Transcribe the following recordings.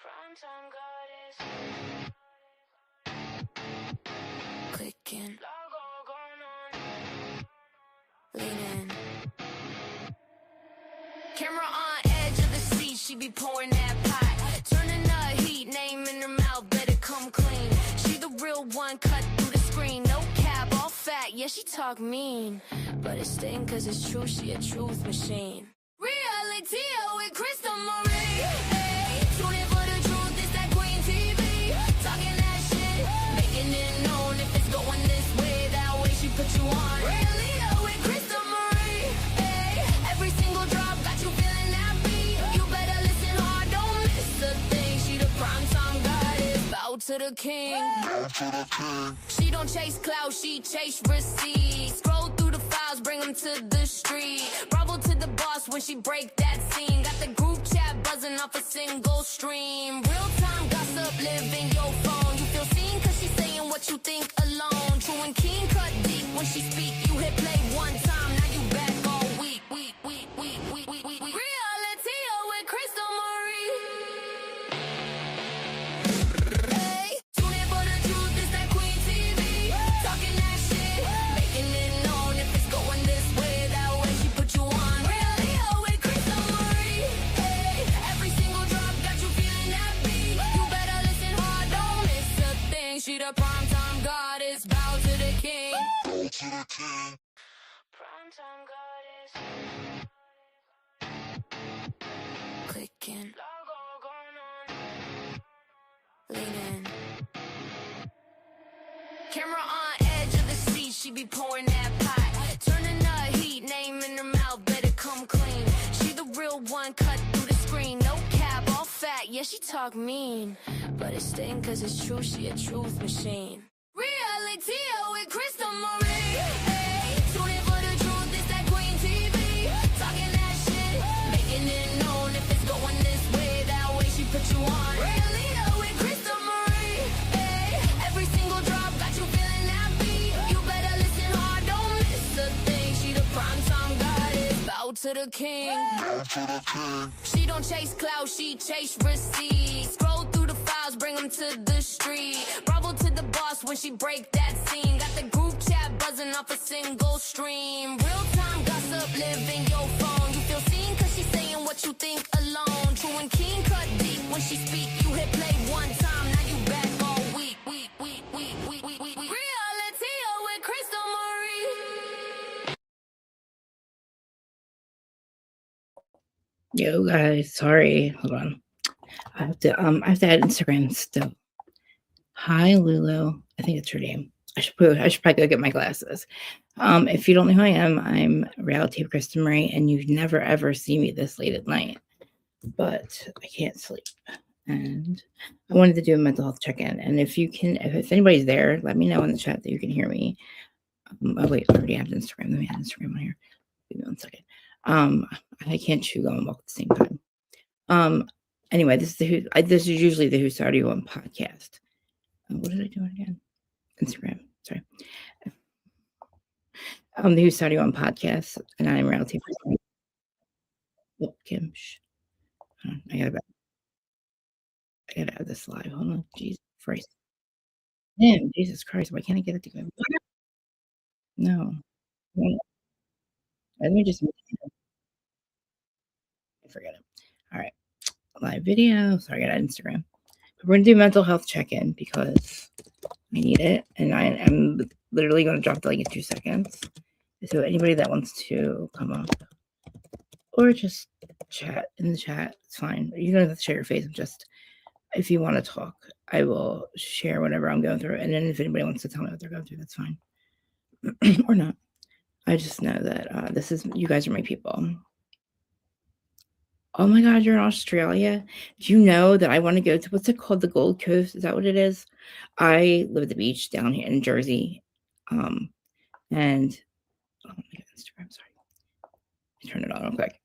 Primetime goddess. Clicking. Lean in. Camera on edge of the seat, she be pouring that pot. Turning the heat, name in her mouth, better come clean. She the real one, cut through the screen. No cap, all fat, yeah, she talk mean. But it's sting cause it's true, she a truth machine. Reality with Crystal Marie. Hey, tune in for the truth, it's that Queen TV. Talking that shit, making it known. If it's going this way, that way she put you on. Reality with Crystal Marie. Hey, every single drop got you feeling that beat. You better listen hard, don't miss a thing. She the primetime goddess, bow to the king. She don't chase clout, she chase receipts. Scroll through the files, bring them to the street. Bravo to the boss when she break that scene. Got the group chat buzzing off a single stream. Real time gossip, live in your phone. You feel seen cause she's saying what you think alone. True and keen, cut deep when she speak. You hit play one time, now you back all week. Reality with Crystal Marie. Hey, tune in for the truth, it's that Queen TV. Talking that shit, making it known. If it's going this way, that way she put you on. Reality with Crystal Marie. Hey, every single drop got you feeling that beat. You better listen hard, don't miss a thing. She the primetime goddess, bow to the king. Primetime goddess. Clicking. Lean in. Camera on edge of the seat, she be pouring that pot. Turning the heat, name in her mouth, better come clean. She the real one, cut through the screen. No cap, all fat, yeah, she talk mean. But it's sting cause it's true, she a truth machine. Reality with Crystal Marie. Hey, tune in for the truth, it's that Queen TV. Talking that shit, making it known. If it's going this way, that way she put you on. Reality with Crystal Marie. Hey, every single drop got you feeling that beat. You better listen hard, don't miss a thing. She the primetime goddess, bow to the king. She don't chase clout, she chase receipts. Scroll through the files, bring them to the street. Bravo to the boss when she break that scene. Got the group chat buzzing off a single stream. Real time gossip, live in your phone. You feel seen cause she's saying what you think alone. True and keen, cut deep when she speak. You hit play one time, now you back all week. Reality with Crystal Marie. Yo guys, sorry. Hold on. I have to add Instagram still. Hi Lulu. I think it's her name. I should probably go get my glasses. If you don't know who I am, I'm Reality of Kristen Marie, and you've never ever see me this late at night. But I can't sleep. And I wanted to do a mental health check-in. And if anybody's there, let me know in the chat that you can hear me. Oh wait, I already have Instagram. Let me add Instagram on here. Give me 1 second. I can't chew gum and walk at the same time. Anyway, this is usually the Who Started You On podcast. What did I do again? Instagram. Sorry. The Who Started You On podcast, and I'm Reality. Oh, Kim. Shh. Hold on, I gotta add this live. Hold on. Jesus Christ. Damn, Jesus Christ. Why can't I get it to go? No. Let me just forget it. All right. Live video. Sorry, I got Instagram. But we're going to do mental health check-in because I need it. And I am literally going to drop the link in 2 seconds. So anybody that wants to come up or just chat in the chat, it's fine. You don't have to share your face. Just if you want to talk, I will share whatever I'm going through. And then if anybody wants to tell me what they're going through, that's fine. Or not. I just know that you guys are my people. Oh my God, you're in Australia. Do you know that I want to go to, what's it called? The Gold Coast? Is that what it is? I live at the beach down here in Jersey. And oh my God, Instagram, sorry. I turn it on real quick.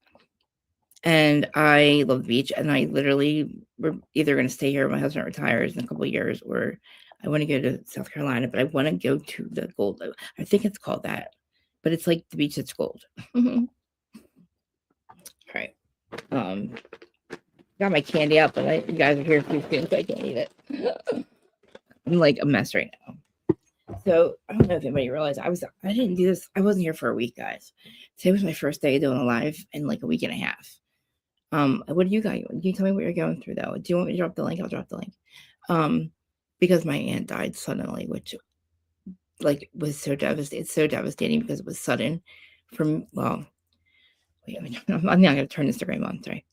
And I love the beach, and I literally, we're either going to stay here when my husband retires in a couple of years, or I want to go to South Carolina, but I want to go to the Gold. I think it's called that, but it's like the beach that's gold. All right. got my candy out, but you guys are here too soon, so I can't eat it. I'm like a mess right now. So I don't know if anybody realized I didn't do this. I wasn't here for a week, guys. Today was my first day doing a live in like a week and a half. What do you guys? Can you tell me what you're going through though? Do you want me to drop the link? I'll drop the link. Because my aunt died suddenly, which like was so devastating. It's so devastating because it was sudden. From well, wait, I'm not gonna turn Instagram on. Sorry.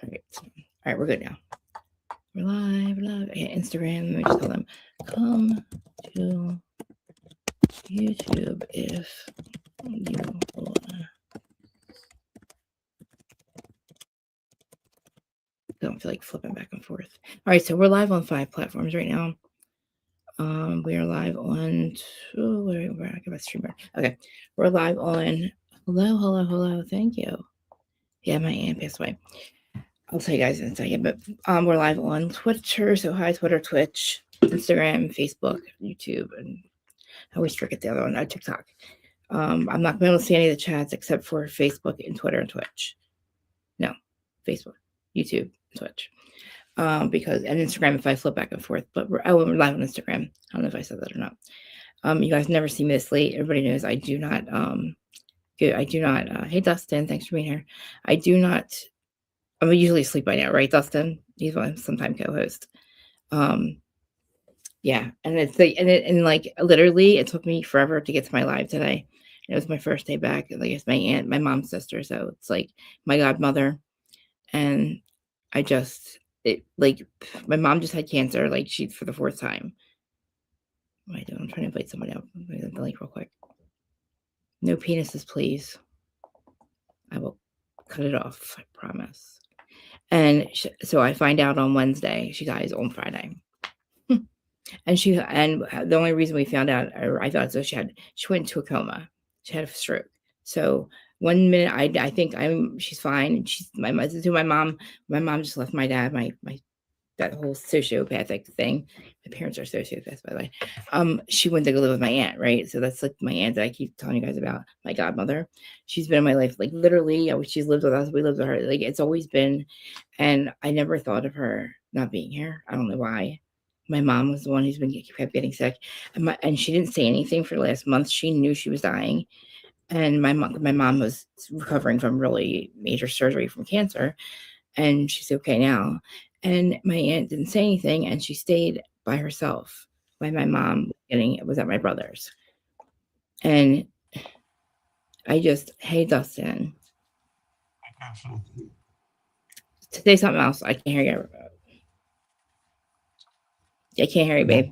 Okay. All right, we're good now. We're live. Okay, Instagram. Let me just tell them, come to YouTube if you wanna. Don't feel like flipping back and forth. All right, so we're live on 5 platforms right now. We are live on where I got streamer. Okay, we're live on hello. Thank you. Yeah, my aunt passed away. I'll tell you guys in a second, but we're live on Twitter. So hi, Twitter, Twitch, Instagram, Facebook, YouTube, and I always forget the other one, TikTok. I'm not going to be able to see any of the chats except for Facebook and Twitter and Twitch. No, Facebook, YouTube, Twitch. Because and Instagram if I flip back and forth, but we're live on Instagram. I don't know if I said that or not. You guys never see me this late. Everybody knows I do not. Hey Dustin, thanks for being here. I do not. I'm usually asleep by now, right, Dustin? He's my sometime co-host. Yeah, and it's like, and like literally, it took me forever to get to my live today. It was my first day back. Like it's my aunt, my mom's sister, so it's like my godmother, and like my mom just had cancer, like she for the 4th time. What am I doing? I'm trying to invite somebody out. Let me get the link real quick. No penises, please. I will cut it off. I promise. And so I find out on Wednesday. She dies on Friday. And the only reason we found out, or I thought so, she went into a coma. She had a stroke. So 1 minute I think she's fine. And she's my mom. My mom just left my dad. My that whole sociopathic thing. My parents are sociopaths, by the way. She went to go live with my aunt, right? So that's like my aunt that I keep telling you guys about, my godmother. She's been in my life, like literally. She's lived with us. We lived with her. Like it's always been, and I never thought of her not being here. I don't know why. My mom was the one who's kept getting sick, and she didn't say anything for the last month. She knew she was dying, and my mom was recovering from really major surgery from cancer, and she's okay now. And my aunt didn't say anything, and she stayed by herself while my mom was at my brother's. And hey, Dustin, to say something else. I can't hear you. I can't hear you, babe.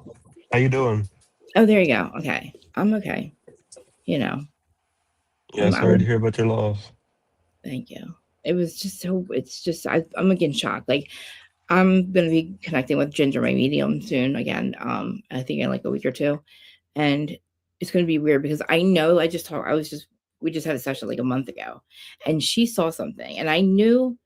How you doing? Oh, there you go. Okay, I'm okay. Yeah, sorry to hear about your loss. Thank you. It was just so. It's just I'm again shocked. Like I'm gonna be connecting with Ginger, my medium, soon again. I think in like a week or 2, and it's gonna be weird because I know we just had a session like a month ago, and she saw something, and I knew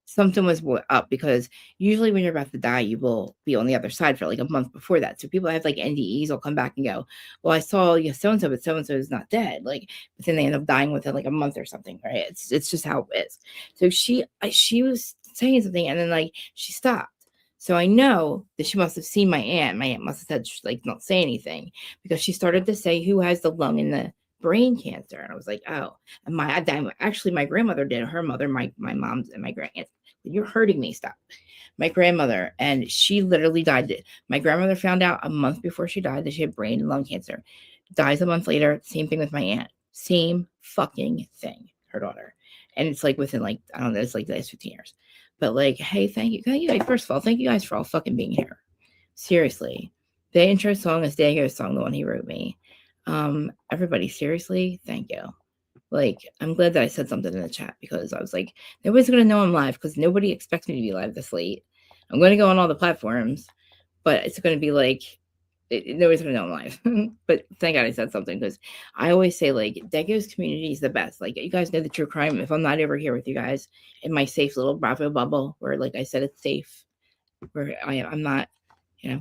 something was up because usually when you're about to die, you will be on the other side for like a month before that. So people have like NDEs will come back and go, well, I saw so-and-so, but so-and-so is not dead. Like, but then they end up dying within like a month or something, right? It's just how it is. So she was saying something and then like she stopped. So I know that she must have seen my aunt. My aunt must have said like not say anything because she started to say who has the lung and the brain cancer. And I was like, oh, and my grandmother did, her mother, my mom's and my grandaunt. You're hurting me. Stop. My grandmother, and she literally died. My grandmother found out a month before she died that she had brain and lung cancer. Dies a month later. Same thing with my aunt. Same fucking thing. Her daughter. And it's like within like, I don't know, it's like the last 15 years. But like, hey, thank you. First of all, thank you guys for all fucking being here. Seriously. The intro song is Diego's song, the one he wrote me. Everybody, seriously, thank you. Like, I'm glad that I said something in the chat because I was like, nobody's going to know I'm live because nobody expects me to be live this late. I'm going to go on all the platforms, but it's going to be like, nobody's going to know I'm live. But thank God I said something because I always say, like, Dego's community is the best. Like, you guys know the true crime. If I'm not over here with you guys in my safe little Bravo bubble where, like I said, it's safe, where I'm not,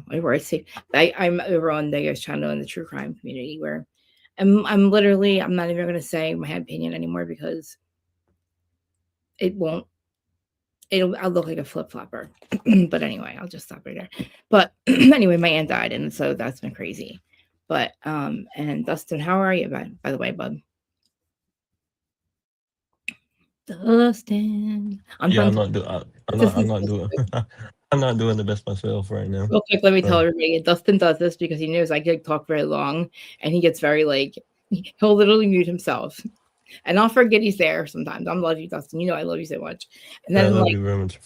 where it's safe. I'm over on Dego's channel in the true crime community where I'm not even going to say my opinion anymore because it won't I'll look like a flip flopper. But anyway, I'll just stop right there. But anyway, my aunt died, and so that's been crazy. But and Dustin, how are you? By the way, bud. Dustin, I'm Yeah, trying I'm to. not do. I'm not doing. I'm not doing the best myself right now. Real quick, let me tell So everybody. Dustin does this because he knows I can talk very long, and he gets very like he'll literally mute himself, and I'll forget he's there sometimes. I'm love you, Dustin. You know I love you so much. And I then love like, you very much.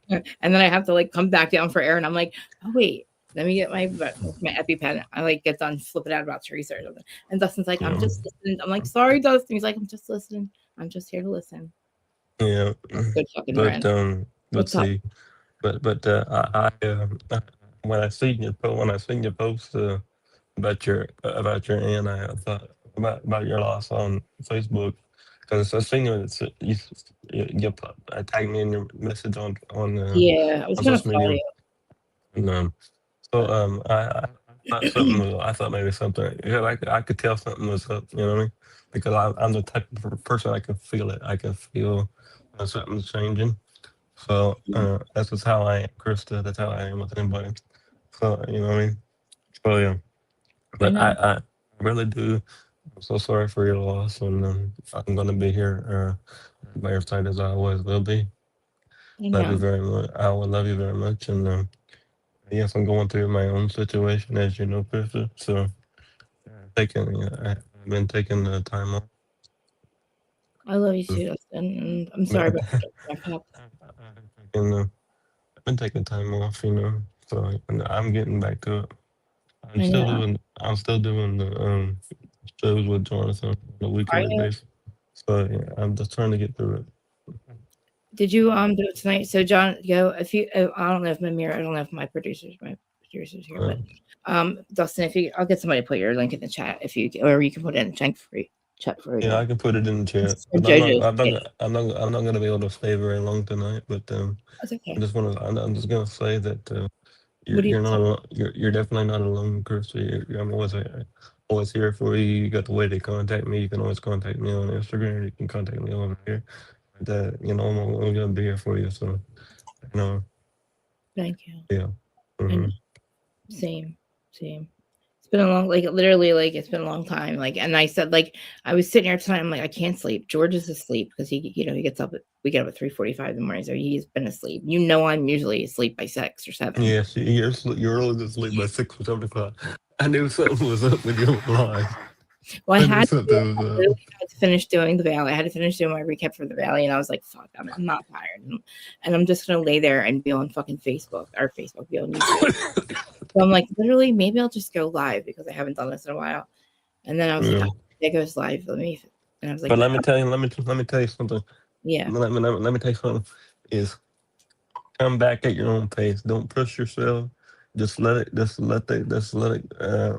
and then I have to like come back down for air, and I'm like, oh wait, let me get my EpiPen. I like get done flipping out about Teresa or something, and Dustin's like, I'm Yeah, just listening. I'm like, sorry, Dustin. He's like, I'm just listening. I'm just here to listen. yeah. Good fucking But friend. let's What's up? see. But when I seen your post about your aunt, I thought about your loss on Facebook because I seen you tagged me in your message Yeah, I was on gonna social call media. you, And, so but I thought I thought maybe something. Yeah, I could tell something was up. You know what I mean? Because I'm the type of person I can feel it. I can feel when something's changing. So that's just how I am, Krista. That's how I am with anybody. So you know what I mean? So yeah, I but know, I really do. I'm so sorry for your loss, and I'm gonna be here by your side as I always will be. I Love you know. very much. I will love you very much, and yes, I'm going through my own situation, as you know, Krista. So I've been taking the time off. I love you too, Dustin. And I'm sorry about I've my pop. taken, I've been taking time off, you know. So and I'm getting back to it. I know. I'm still doing the shows with Jonathan on a Are weekly you? basis. So yeah, I'm just trying to get through it. Did you do it tonight? So John, go if you. I don't know if I don't know if my producers here, Uh, but Dustin, if you, I'll get somebody to put your link in the chat if you, or you can put it in the chat for yeah, I can put it in the chat, or but JoJo's. I'm not gonna be able to stay very long tonight. But That's I okay. just want to, I'm just gonna say that What do you? you're not alone. You're definitely not alone, Chris. I'm always here for you. You got the way to contact me. You can always contact me on Instagram. You can contact me over here. That you know, I'm gonna be here for you. So you know, Thank you. yeah. I know. hmm Same. Same. It's been a long, like literally, like it's been a long time. Like, and I said, like, I was sitting here tonight. I'm like, I can't sleep. George is asleep because he gets up. We get up at 3:45 in the morning, so he's been asleep. You know, I'm usually asleep by 6 or 7. Yes, you're early to sleep by 6 or 7 o'clock. I knew something was up with your life. Well, I knew something I was literally up. had to finish doing the Valley. I had to finish doing my recap for the Valley, and I was like, "Fuck, I'm not tired," and I'm just gonna lay there and be on fucking Facebook, be on YouTube. So I'm like, literally, maybe I'll just go live because I haven't done this in a while. And then I was like, Yeah. oh, there goes live. And I was like, But let me tell you something. yeah, Let me tell you something. Is come back at your own pace. Don't push yourself. Just let it.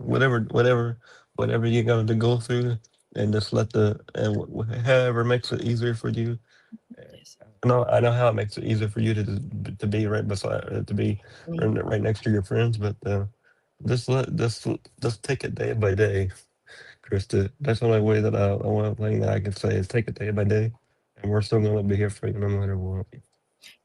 Whatever you got to go through, and just let however makes it easier for you. please. I know how it makes it easier for you to be right beside to be Mm. right next to your friends, but just take it day by day, Krista. That's the only way that I one thing that I can say is take it day by day, and we're still gonna be here for you no matter what.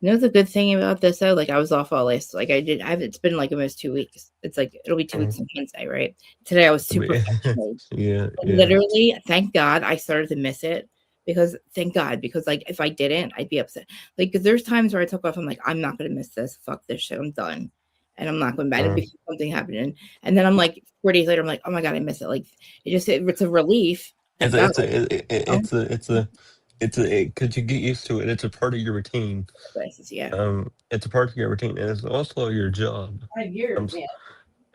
You know the good thing about this though, like I was off all last, like it's been like almost 2 weeks. It's like it'll be 2 weeks on Wednesday, right? Today I was super frustrated. Yeah, yeah. Literally, thank God I started to miss it because thank God, because like if I didn't, I'd be upset. Like, because there's times where I took off, I'm like, I'm not gonna miss this. Fuck this shit. I'm done. And I'm not going back. And Uh, before something happened. And then I'm like 4 days later, I'm like, oh my God, I miss it. Like it's a relief. Thank God. Oh, it's a because you get used to it. It's a part of your routine. yeah. It's a part of your routine, and it's also your job. Um, 5 years, yeah.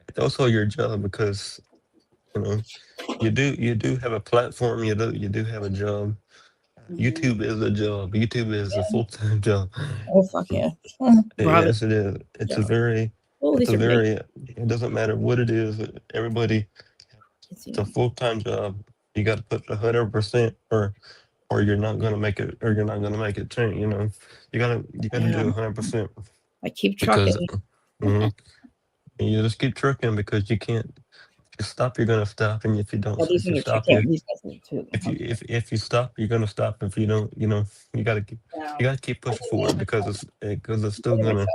it's also your job because you know you do have a platform. You do have a job. Mhm. YouTube is a job. YouTube is a full time job. Oh fuck yeah. Robin. Yes, it is. Job. Oh, It's these a are big. very. It doesn't matter what it is. Everybody, Can't see it's a them. full time job. You got to put 100%, or you're not gonna make it, or you're not gonna make it change. You know, you gotta do Yeah. 100% I keep because trucking. mhm, you just keep trucking because you can't. you stop, you're gonna stop, and if you don't, Well, these if you ones are too stop, cute. These guys are too. if you stop, you're gonna stop. If you don't, No, you gotta keep I pushing can forward manage because it's still it gonna. myself.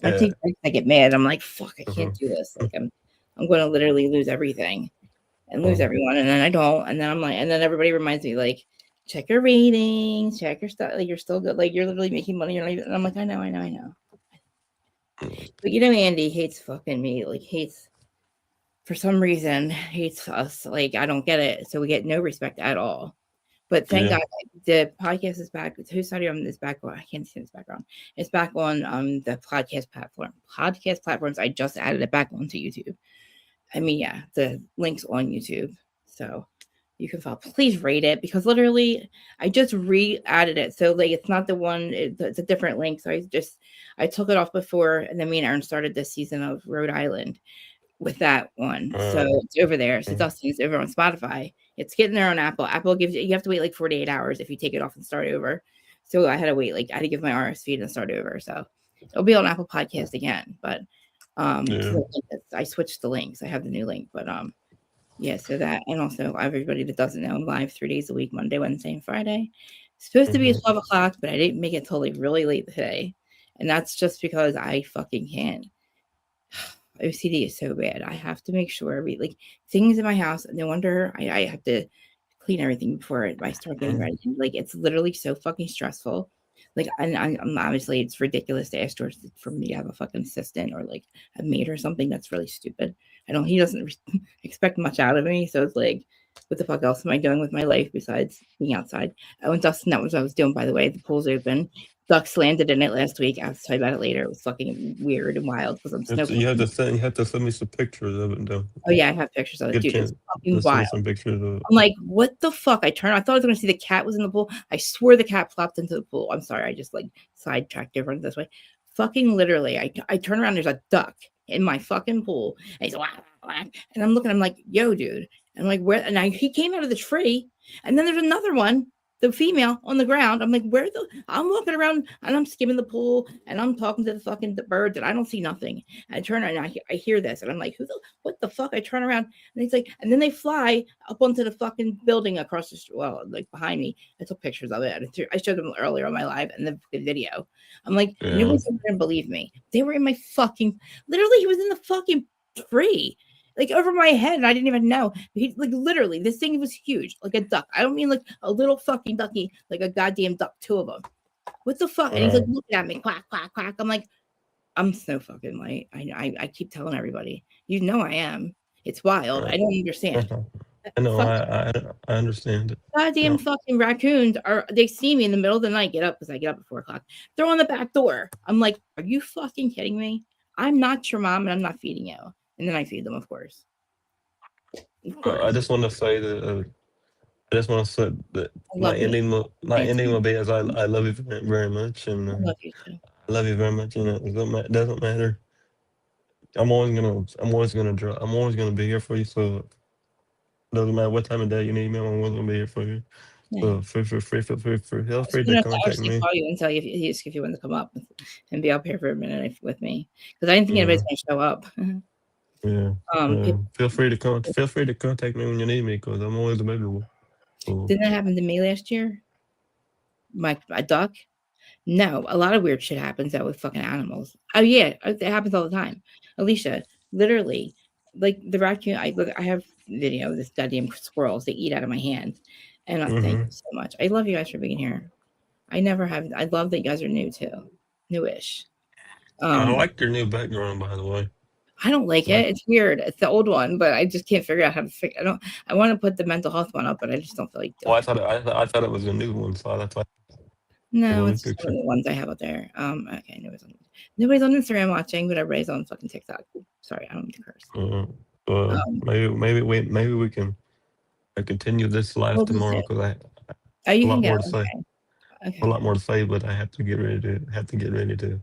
I Yeah. take breaks, I get mad. I'm like, fuck, I can't Mhm. do this. Like I'm going to literally lose everything and lose Mhm. everyone, and then I don't, and then I'm like, and then everybody reminds me like, check your ratings, check your stuff. Like you're still good. Like you're literally making money. You're not even, and I'm like, I know. But Andy hates fucking me. Like hates for some reason hates us. Like I don't get it. So we get no respect at all. But thank Yeah. God the podcast is back. Whose study on this back? I can't see this background. It's back on the podcast platform. Podcast platforms. I just added it back onto YouTube. I mean, yeah, the link's on YouTube. So you can follow. Please rate it because literally I just re-added it. So like it's not the one, it's a different link. So I took it off before and then me and Aaron started this season of Rhode Island with that one. So it's over there. So Mhm. Dustin is over on Spotify. It's getting there on Apple. Apple gives you have to wait like 48 hours if you take it off and start over. So I had to wait, like I had to give my RS feed and start over. So it'll be on Apple Podcast again. But Yeah. I switched the links. I have the new link. But yeah, so that and also everybody that doesn't know, I'm live 3 days a week, Monday, Wednesday, and Friday. It's supposed to be at Mhm. 12 o'clock, but I didn't make it till like really late today. And that's just because I fucking can't. OCD is so bad. I have to make sure like things in my house. No wonder I have to clean everything before I start getting Mhm. ready. Like it's literally so fucking stressful. Like I'm obviously it's ridiculous to ask George for me to have a fucking assistant or like a maid or something. That's really stupid. I don't. He doesn't expect much out of me. So it's like, what the fuck else am I doing with my life besides being outside? Oh, and Dustin, that was what I was doing. By the way, the pool's open. Ducks landed in it last week. I'll tell you about it later. It was fucking weird and wild because I'm snowboarding. You have to send me some pictures of it though. Oh yeah, I have pictures of it, Get a dude. It was chance fucking to send wild. me some pictures of it. I'm like, what the fuck? I thought I was gonna see the cat was in the pool. I swore the cat flopped into the pool. I'm sorry, I just like sidetracked everyone this way. Fucking literally, I turn around, there's a duck in my fucking pool. And he's whack, whack. And I'm looking, I'm like, yo, dude. And I'm like, where? And he came out of the tree, and then there's another one, the female on the ground. I'm like, where the? I'm walking around and I'm skimming the pool and I'm talking to the birds and I don't see nothing. I turn around and I hear this and I'm like, what the fuck? I turn around and he's like, and then they fly up onto the fucking building across the street, well, like behind me. I took pictures of it. I showed them earlier on my live and the video. I'm like, Yeah. nobody's gonna believe me. They were in my fucking, literally, he was in the fucking tree, like over my head, and I didn't even know. He like literally, this thing was huge, like a duck. I don't mean like a little fucking ducky, like a goddamn duck, two of them. What the fuck? And he's like looking at me, quack, quack, quack. I'm like, I'm so fucking light. I keep telling everybody, you know I am. It's wild. I don't understand. Uh-huh. I know. Fuck I understand it. goddamn No. fucking raccoons they see me in the middle of the night, get up because I get up at 4 o'clock. They're on the back door. I'm like, are you fucking kidding me? I'm not your mom and I'm not feeding you. And then I feed them, of course. Of I course. just want to say that. I just want to say that I love you. my Thanks. ending will be as I love you very much, and I love you too. I love you very much. And it doesn't matter. I'm always gonna be here for you. So it doesn't matter what time of day you need me. I'm always gonna be here for you. Yeah. So feel I was free to gonna contact actually me. call you and tell you if you want to come up and be up here for a minute with me because I didn't think Yeah, anybody's gonna show up. yeah. People, Feel free to contact me when you need me because I'm always available. So, didn't that happen to me last year? My duck. No, a lot of weird shit happens out with fucking animals. Oh yeah, it happens all the time. Alicia, literally, like the raccoon. I have video of this goddamn squirrels. They eat out of my hand, and I thank you so much. I love you guys for being here. I never have. I love that you guys are new too, newish. I Um, like your new background, by the way. I don't like Like, it. It's weird. It's the old one, but I just can't figure out how to figure. I don't. I want to put the mental health one up, but I just don't feel like well, doing it. I thought it was a new one, so that's why I put No, a new it's just one picture. of the ones I have out there. Okay, nobody's on Instagram watching, but everybody's on fucking TikTok. Sorry, I don't mean to curse. Uh, Um, maybe we can continue this live we'll do tomorrow Zoom. because I have Oh, a you can lot go. more to say. Okay. A lot more to say, but I have to get ready What to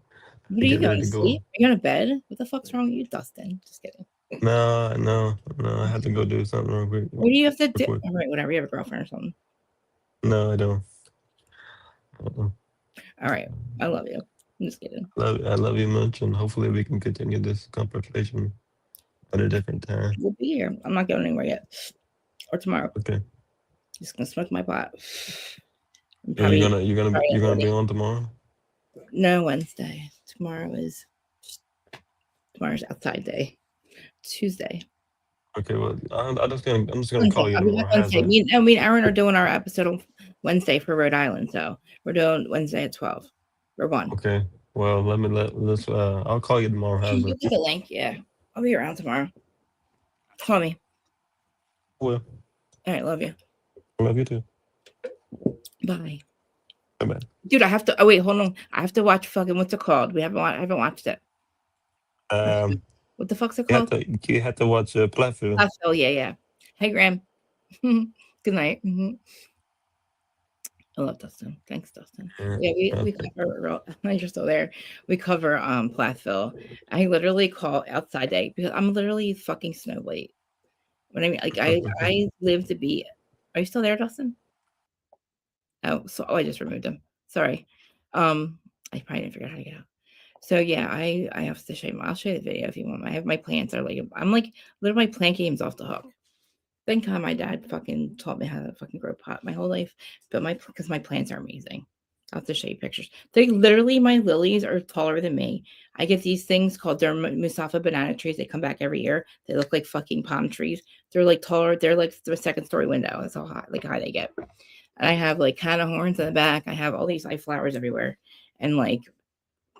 are you get going ready to to sleep? go. Are you going to bed? What the fuck's wrong with you, Dustin? Just kidding. No. I have to go do something real quick. What do you have to do? Real quick. All right, whatever. You have a girlfriend or something. No, I don't. Uh-uh. All right. I love you. I'm just kidding. I love you much, and hopefully we can continue this conversation at a different time. We'll be here. I'm not going anywhere yet. Or tomorrow. Okay. Just gonna smoke my pot. And Yeah, you're probably gonna be on tomorrow. no Wednesday. Tomorrow's outside day. Tuesday. Okay, well, I'm just gonna Wednesday. call you I'll be tomorrow. back How's Wednesday. that? Me and Aaron are doing our episode on Wednesday for Rhode Island, so we're doing Wednesday at 12 or 1. Okay. Well, let's. I'll call you tomorrow. Can How's you that? get the link? Yeah, I'll be around tomorrow. Call me. Well, All right, love you. I love you too. Bye. Bye. Dude, I have to. Oh wait, hold on. I have to watch fucking what's it called? I haven't watched it. What the fuck's it called? You have to watch Platteville. Oh yeah. Hey, Graham. Good night. I love Dustin. Thanks, Dustin. Yeah, we cover. You're still there. We cover Plathville. I literally call outside day because I'm literally fucking Snow White. When I mean, like I live to be. Are you still there, Dustin? Oh, I just removed him. Sorry. I probably didn't figure out how to get out. So yeah, I have to show you. I'll show you the video if you want. I have my plants are like I'm like literally my plant game's off the hook. Thank God my dad fucking taught me how to fucking grow pot my whole life. But because my plants are amazing. I'll have to show you pictures. They literally, my lilies are taller than me. I get these things called Musafa banana trees. They come back every year. They look like fucking palm trees. They're like taller. They're like the second story window. That's how high, high they get. And I have like canna horns in the back. I have all these flowers everywhere. And like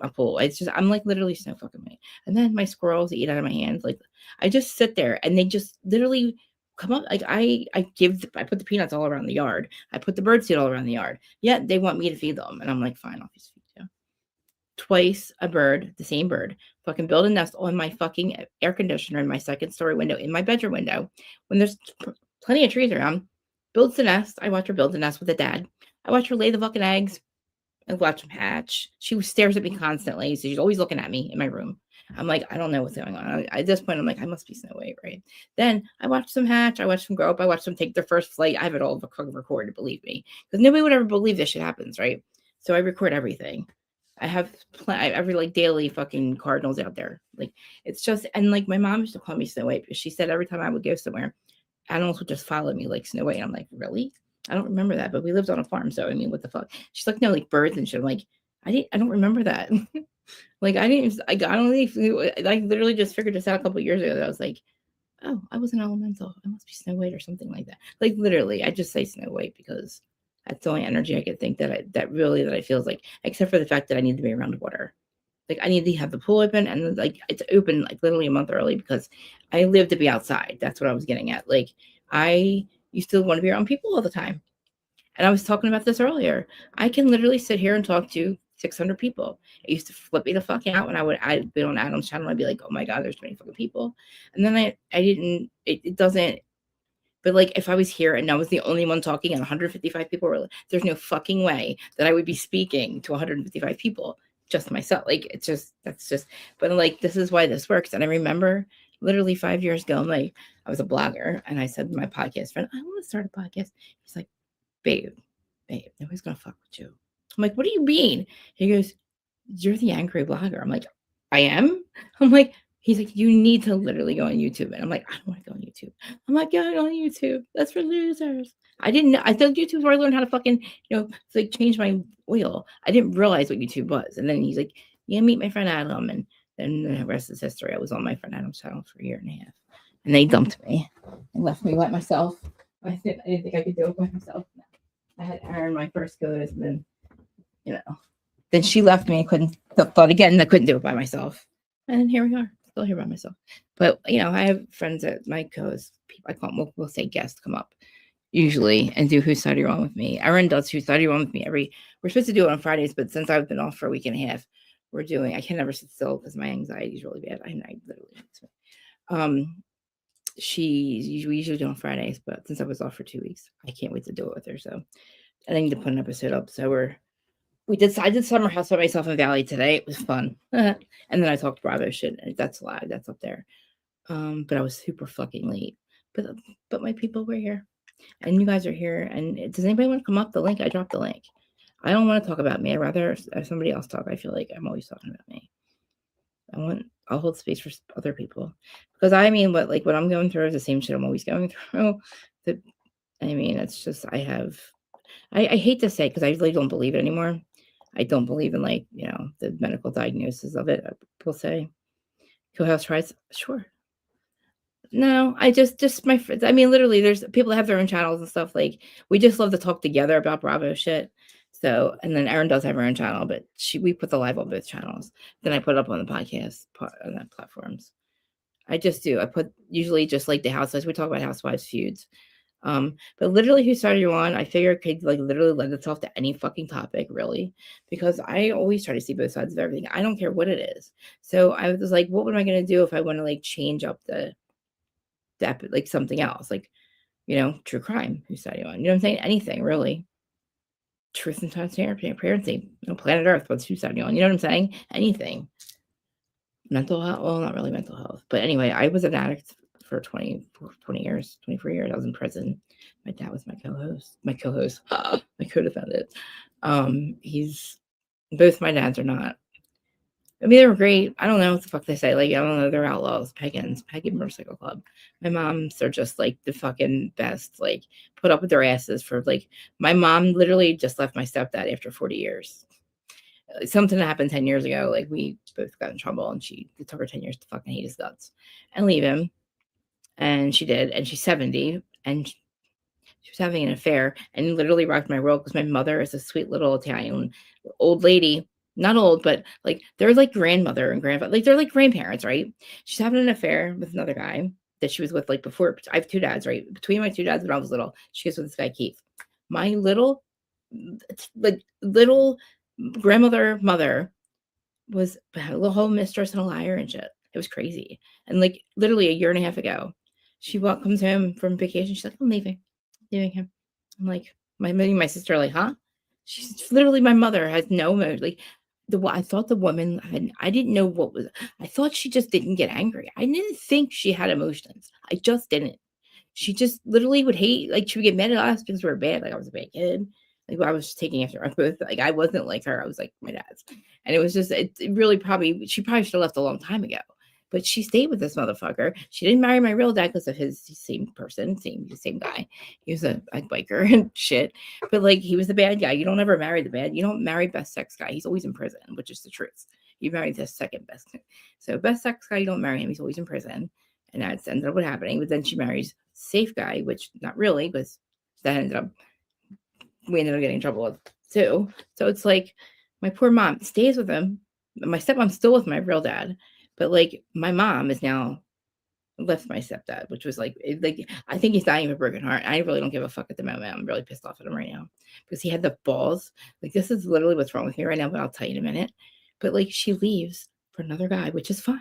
a pool. It's just I'm like literally Snow fucking White. And then my squirrels eat out of my hands. Like I just sit there and they just literally come up. Like I put the peanuts all around the yard. I put the birdseed all around the yard. Yet they want me to feed them, and I'm like, fine, I'll just feed you. Twice a bird, the same bird, fucking build a nest on my fucking air conditioner in my second story window in my bedroom window when there's plenty of trees around. Builds the nest. I watch her build the nest with the dad. I watch her lay the fucking eggs. I watch them hatch. She stares at me constantly, so she's always looking at me in my room. I'm like, I don't know what's going on. At this point, I'm like, I must be Snow White, right? Then I watch them hatch. I watch them grow up. I watch them take their first flight. I have it all recorded, believe me, because nobody would ever believe this shit happens, right? So I record everything. I have every like daily fucking cardinals out there. Like it's just, and like my mom used to call me Snow White because she said every time I would go somewhere, animals would just follow me like Snow White. And I'm like, really? I don't remember that, but we lived on a farm, so I mean, what the fuck? She's like, no, like birds and shit. I'm like, I don't remember that. Like I literally just figured this out a couple years ago. That I was like, oh, I was an elemental. I must be Snow White or something like that. Like literally, I just say Snow White because that's the only energy I could think that I feels like, except for the fact that I need to be around water. Like I need to have the pool open and like it's open like literally a month early because I live to be outside. That's what I was getting at. Like I used to want to be around people all the time. And I was talking about this earlier. I can literally sit here and talk to 600 people. It used to flip me the fuck out when I'd been on Adam's channel. I'd be like, oh my God, there's 20 fucking people. And then I didn't, it doesn't, but like if I was here and I was the only one talking and 155 people were, there's no fucking way that I would be speaking to 155 people, just myself. Like but like, this is why this works. And I remember literally 5 years ago, I was a blogger and I said to my podcast friend, I want to start a podcast. He's like, babe, nobody's gonna fuck with you. I'm like, what do you mean? He goes, you're the angry blogger. I'm like, I am? I'm like, he's like, you need to literally go on YouTube. And I'm like, I don't want to go on YouTube. I'm like, yeah, go on YouTube. That's for losers. I thought YouTube was where I learned how to fucking, like change my oil. I didn't realize what YouTube was. And then he's like, yeah, meet my friend Adam. And then the rest is history. I was on my friend Adam's channel for a year and a half. And they dumped me and left me by myself. I didn't think I could do it by myself. I had Aaron, my first coach, and then, then she left me. I thought again, I couldn't do it by myself. And here we are, still here by myself. But, I have friends that my co-hosts, people I call them, we'll say guests come up usually and do Whose Side Are You On With Me. Aaron does Whose Side Are You On With Me we're supposed to do it on Fridays, but since I've been off for a week and a half, I can never sit still because my anxiety is really bad. I literally, we usually do on Fridays, but since I was off for 2 weeks, I can't wait to do it with her. So I need to put an episode up. So I did Summer House by myself in Valley today. It was fun. And then I talked Bravo shit. That's live. That's up there. But I was super fucking late. But my people were here. And you guys are here. And does anybody want to come up? The link? I dropped the link. I don't want to talk about me. I'd rather somebody else talk. I feel like I'm always talking about me. I'll hold space for other people, because I mean, what I'm going through is the same shit I'm always going through. It's just I hate to say, because I really don't believe it anymore. I don't believe in the medical diagnosis of it. People say, "Co-house tries." Sure. No, I just my friends. Literally, there's people that have their own channels and stuff. Like, we just love to talk together about Bravo shit. So, and then Erin does have her own channel, but we put the live on both channels. Then I put it up on the podcast on the platforms. I just do. I put usually just like the housewives. We talk about housewives feuds. But literally, who started you on? I figure it could literally lend itself to any fucking topic, really, because I always try to see both sides of everything. I don't care what it is. So I was like, what am I gonna do if I want to change up the something else, true crime? Who started you on? You know what I'm saying? Anything really. Truth and transparency, parenting, planet Earth. What's who started you on? You know what I'm saying? Anything. Mental health. Well, not really mental health, but anyway, I was an addict for 20 years, 24 years. I was in prison. My dad was my co-host, my co-defendant. He's both my dads are not. They were great. I don't know what the fuck they say. I don't know. They're outlaws, pagans, pagan motorcycle club. My moms are just the fucking best. Put up with their asses for my mom literally just left my stepdad after 40 years. Something that happened 10 years ago. We both got in trouble, and it took her 10 years to fucking hate his guts and leave him. And she did. And she's 70, and she was having an affair, and literally rocked my world, because my mother is a sweet little Italian old lady. Not old, but they're grandmother and grandfather. They're grandparents, right? She's having an affair with another guy that she was with before. I have two dads, right? Between my two dads when I was little, she was with this guy, Keith. My little grandmother mother was a little home mistress and a liar and shit. It was crazy. And literally a year and a half ago, she comes home from vacation. She's like, I'm leaving him. I'm like, my sister, huh? She's literally, my mother has no emotion. I thought the woman I didn't know what was. I thought she just didn't get angry. I didn't think she had emotions. I just didn't. She just literally would hate. She would get mad at us because we were bad. I was a bad kid. I was taking after us both. I wasn't like her. I was like my dad's. And it was just, it really she probably should have left a long time ago. But she stayed with this motherfucker. She didn't marry my real dad because of his same person, same guy. He was a biker and shit. But he was the bad guy. You don't ever marry the bad. You don't marry best sex guy. He's always in prison, which is the truth. You marry the second best. So best sex guy, you don't marry him. He's always in prison. And that's ended up what happening. But then she marries safe guy, which not really, because that we ended up getting in trouble with too. So it's my poor mom stays with him. My stepmom's still with my real dad. But my mom is now left my stepdad, which was I think he's dying of a broken heart. I really don't give a fuck at the moment. I'm really pissed off at him right now because he had the balls. This is literally what's wrong with me right now, but I'll tell you in a minute. But she leaves for another guy, which is fine.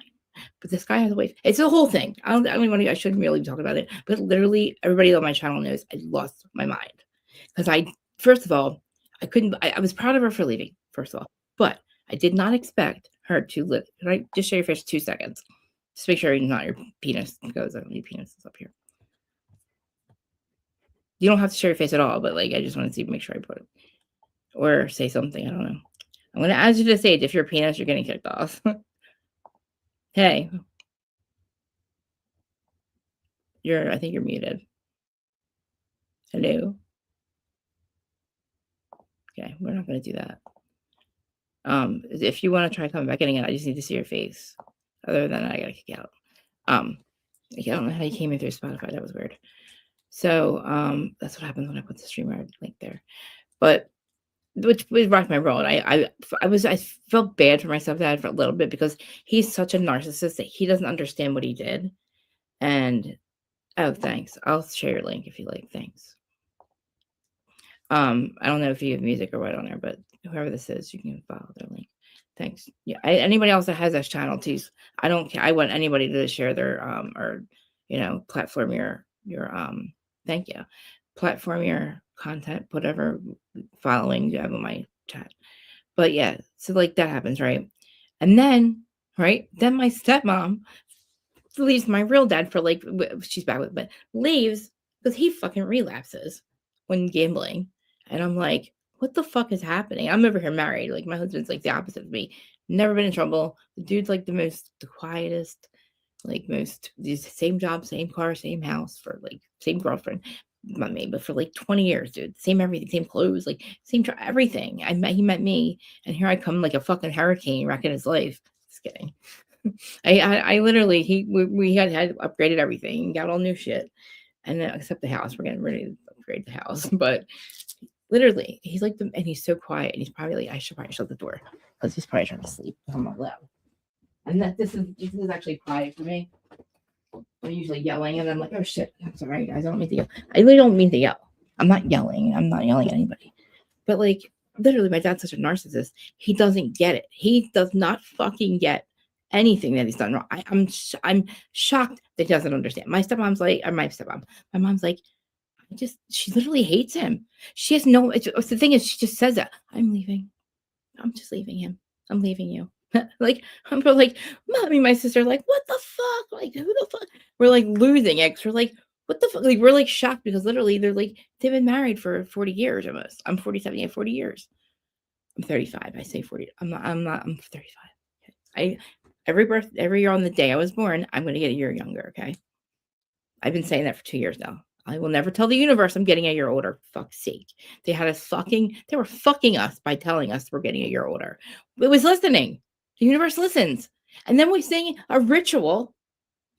But this guy has a wife. It's a whole thing. I shouldn't really talk about it. But literally, everybody on my channel knows I lost my mind because first of all, I was proud of her for leaving. First of all, but I did not expect her to live. Can I just show your face 2 seconds? Just make sure it's not your penis, because I don't need penises up here. You don't have to show your face at all, but I just want to make sure I put it. Or say something. I don't know. I'm going to ask you to say it. If you're a penis, you're getting kicked off. Hey. I think you're muted. Hello? Okay, we're not going to do that. If you want to try coming back in again, I just need to see your face. Other than that, I gotta kick you out. I don't know how you came in through Spotify. That was weird. So that's what happens when I put the StreamYard link there. But which rocked my world. I felt bad for my stepdad for a little bit because he's such a narcissist that he doesn't understand what he did. And thanks. I'll share your link if you like. Thanks. I don't know if you have music or what on there, but whoever this is, you can follow their link. Thanks. Yeah. Anybody else that has this channel, please. I don't care. I want anybody to share their or platform your thank you. Platform your content, whatever following you have on my chat. But yeah, so that happens, right? And then my stepmom leaves my real dad for she's back with, but leaves because he fucking relapses when gambling. And I'm like, what the fuck is happening? I'm over here married. My husband's the opposite of me. Never been in trouble. The dude's like the quietest, like same job, same car, same house for like same girlfriend, not me, but for like 20 years, dude. Same everything, same clothes, like same everything. He met me, and here I come like a fucking hurricane wrecking his life. Just kidding. I literally we had upgraded everything, got all new shit, and then except the house, we're getting ready to upgrade the house, but literally, he's like and he's so quiet, and he's probably like, I should probably shut the door because he's probably trying to sleep. I'm not loud. And this is actually quiet for me. I'm usually yelling, and I'm like, oh shit, I'm sorry, guys, I don't mean to yell. I really don't mean to yell. I'm not yelling. I'm not yelling at anybody. But like, literally, my dad's such a narcissist. He doesn't get it. He does not fucking get anything that he's done wrong. I'm shocked that he doesn't understand. My stepmom's like, or my mom's like, she literally hates him. She has no. The thing is, she just says that I'm leaving. I'm just leaving him. I'm leaving you. Like, I'm like, mommy, my sister, like, what the fuck? Like, who the fuck? We're like losing it. We're like, what the fuck? Like, we're like shocked because literally they're like, they've been married for 40 years almost. I'm 47, yeah, 40 years. I'm 35. I say 40. I'm 35. Every year on the day I was born, I'm going to get a year younger. Okay. I've been saying that for 2 years now. I will never tell the universe I'm getting a year older. Fuck's sake. They were fucking us by telling us we're getting a year older. It was listening. The universe listens. And then we sing a ritual.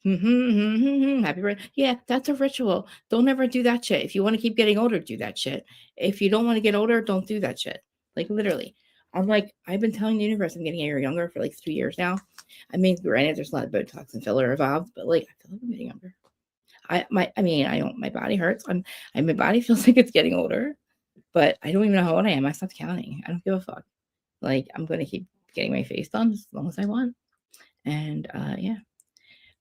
Happy birthday. Yeah, that's a ritual. Don't ever do that shit. If you want to keep getting older, do that shit. If you don't want to get older, don't do that shit. Like literally. I'm like, I've been telling the universe I'm getting a year younger for like 3 years now. I mean, granted, there's a lot of Botox and filler involved, but like, I feel like I'm getting younger. My body hurts. My body feels like it's getting older, but I don't even know how old I am. I stopped counting. I don't give a fuck. Like, I'm going to keep getting my face done as long as I want. And, yeah.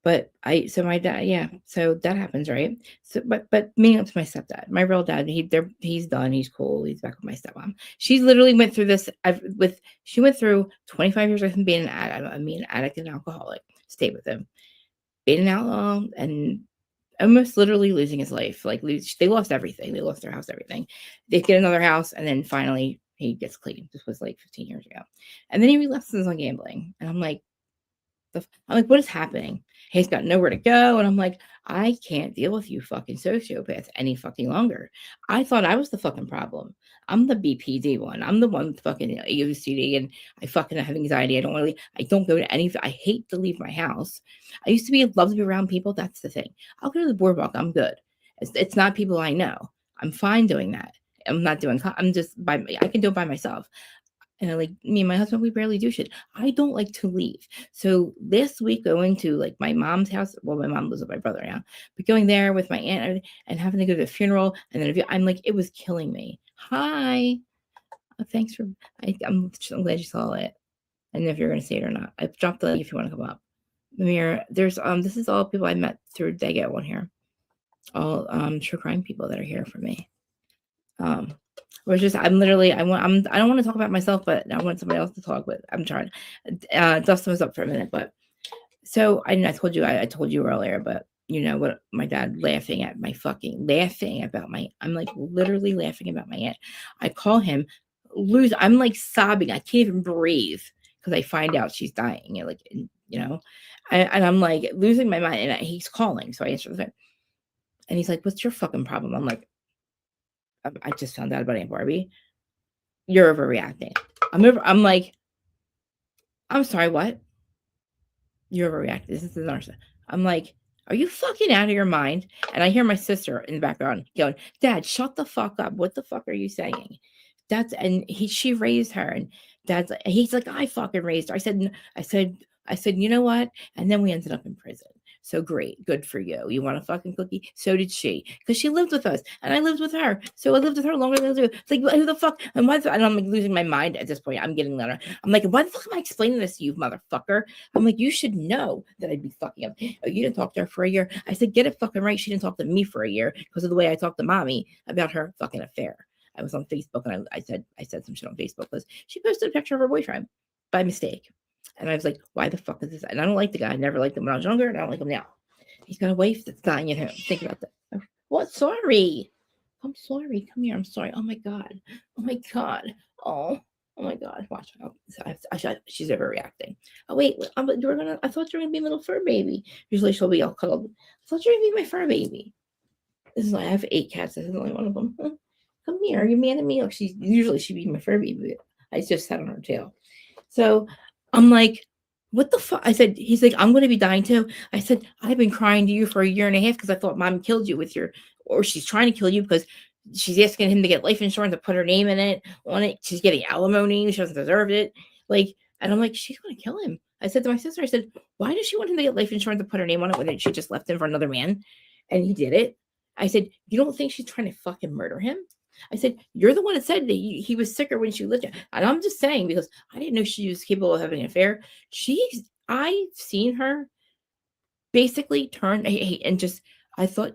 But my dad, yeah. So that happens, right? So, but meaning up to my stepdad, my real dad, he's done. He's cool. He's back with my stepmom. She literally went through this. She went through 25 years of him being an addict and alcoholic. Stayed with him, being an outlaw, and almost literally losing his life. Like they lost everything. They lost their house, everything. They get another house, and then finally he gets clean. This was like 15 years ago, and then he relapses on gambling. And I'm like, what is happening? He's got nowhere to go, and I'm like, I can't deal with you fucking sociopaths any fucking longer. I thought I was the fucking problem. I'm the BPD one. I'm the one with fucking OCD, and I fucking have anxiety. I don't want to leave. I don't go to I hate to leave my house. I used to love to be around people. That's the thing. I'll go to the boardwalk. I'm good. It's not people I know. I'm fine doing that. I'm not doing. I'm just I can do it by myself. And like me and my husband, we barely do shit. I don't like to leave. So this week going to like my mom's house. Well, my mom lives with my brother now, but going there with my aunt and having to go to the funeral and then I'm like, it was killing me. Hi. Thanks for, I'm glad you saw it. I don't know if you're going to see it or not. I've dropped the link if you want to come up. Amir, there's, this is all people I met through Daggett one here. All true crime people that are here for me. Or just I don't want to talk about myself, but I want somebody else to talk with. I'm trying. Dustin was up for a minute, but so I told you earlier, but you know what? My dad laughing about I'm like literally laughing about my aunt. I call him I'm like sobbing. I can't even breathe because I find out she's dying. And I'm like losing my mind. And he's calling, so I answer the phone, and he's like, "What's your fucking problem?" I'm like, I just found out about Aunt Barbie. You're overreacting. I'm like, I'm sorry, what? You're overreacting. This is the narcissist. I'm like, are you fucking out of your mind? And I hear my sister in the background going, Dad, shut the fuck up. What the fuck are you saying? She raised her, and he's like, I fucking raised her. I said, you know what? And then we ended up in prison. So great. Good for you. You want a fucking cookie? So did she. Because she lived with us. And I lived with her. So I lived with her longer than I lived. It's like, who the fuck? And I'm like losing my mind at this point. I'm getting louder. I'm like, why the fuck am I explaining this to you, motherfucker? I'm like, you should know that I'd be fucking up. Oh, you didn't talk to her for a year. I said, get it fucking right. She didn't talk to me for a year because of the way I talked to mommy about her fucking affair. I was on Facebook, and I said some shit on Facebook because she posted a picture of her boyfriend by mistake. And I was like, why the fuck is this? And I don't like the guy. I never liked him when I was younger, and I don't like him now. He's got a wife that's dying at home. Think about that. What? Sorry. I'm sorry. Come here. I'm sorry. Oh my God. Oh my God. Oh. Oh my God, watch out. She's overreacting. Oh, wait, I thought you were going to be a little fur baby. Usually she'll be all cuddled. I thought you were going to be my fur baby. This is why I have 8 cats. This is only one of them. Come here. Are you mad at me? Like she'd be my fur baby. I just sat on her tail. So I'm like, what the fuck? I said, he's like, I'm going to be dying too. I said, I've been crying to you for a year and a half because I thought mom killed you or she's trying to kill you because she's asking him to get life insurance to put her name in it on it. She's getting alimony. She doesn't deserve it. Like, and I'm like, she's going to kill him. I said to my sister, I said, why does she want him to get life insurance to put her name on it when she just left him for another man? And he did it. I said, you don't think she's trying to fucking murder him? I said, you're the one that said that he was sicker when she lived there. And I'm just saying, because I didn't know she was capable of having an affair. I've seen her basically turn and just, I thought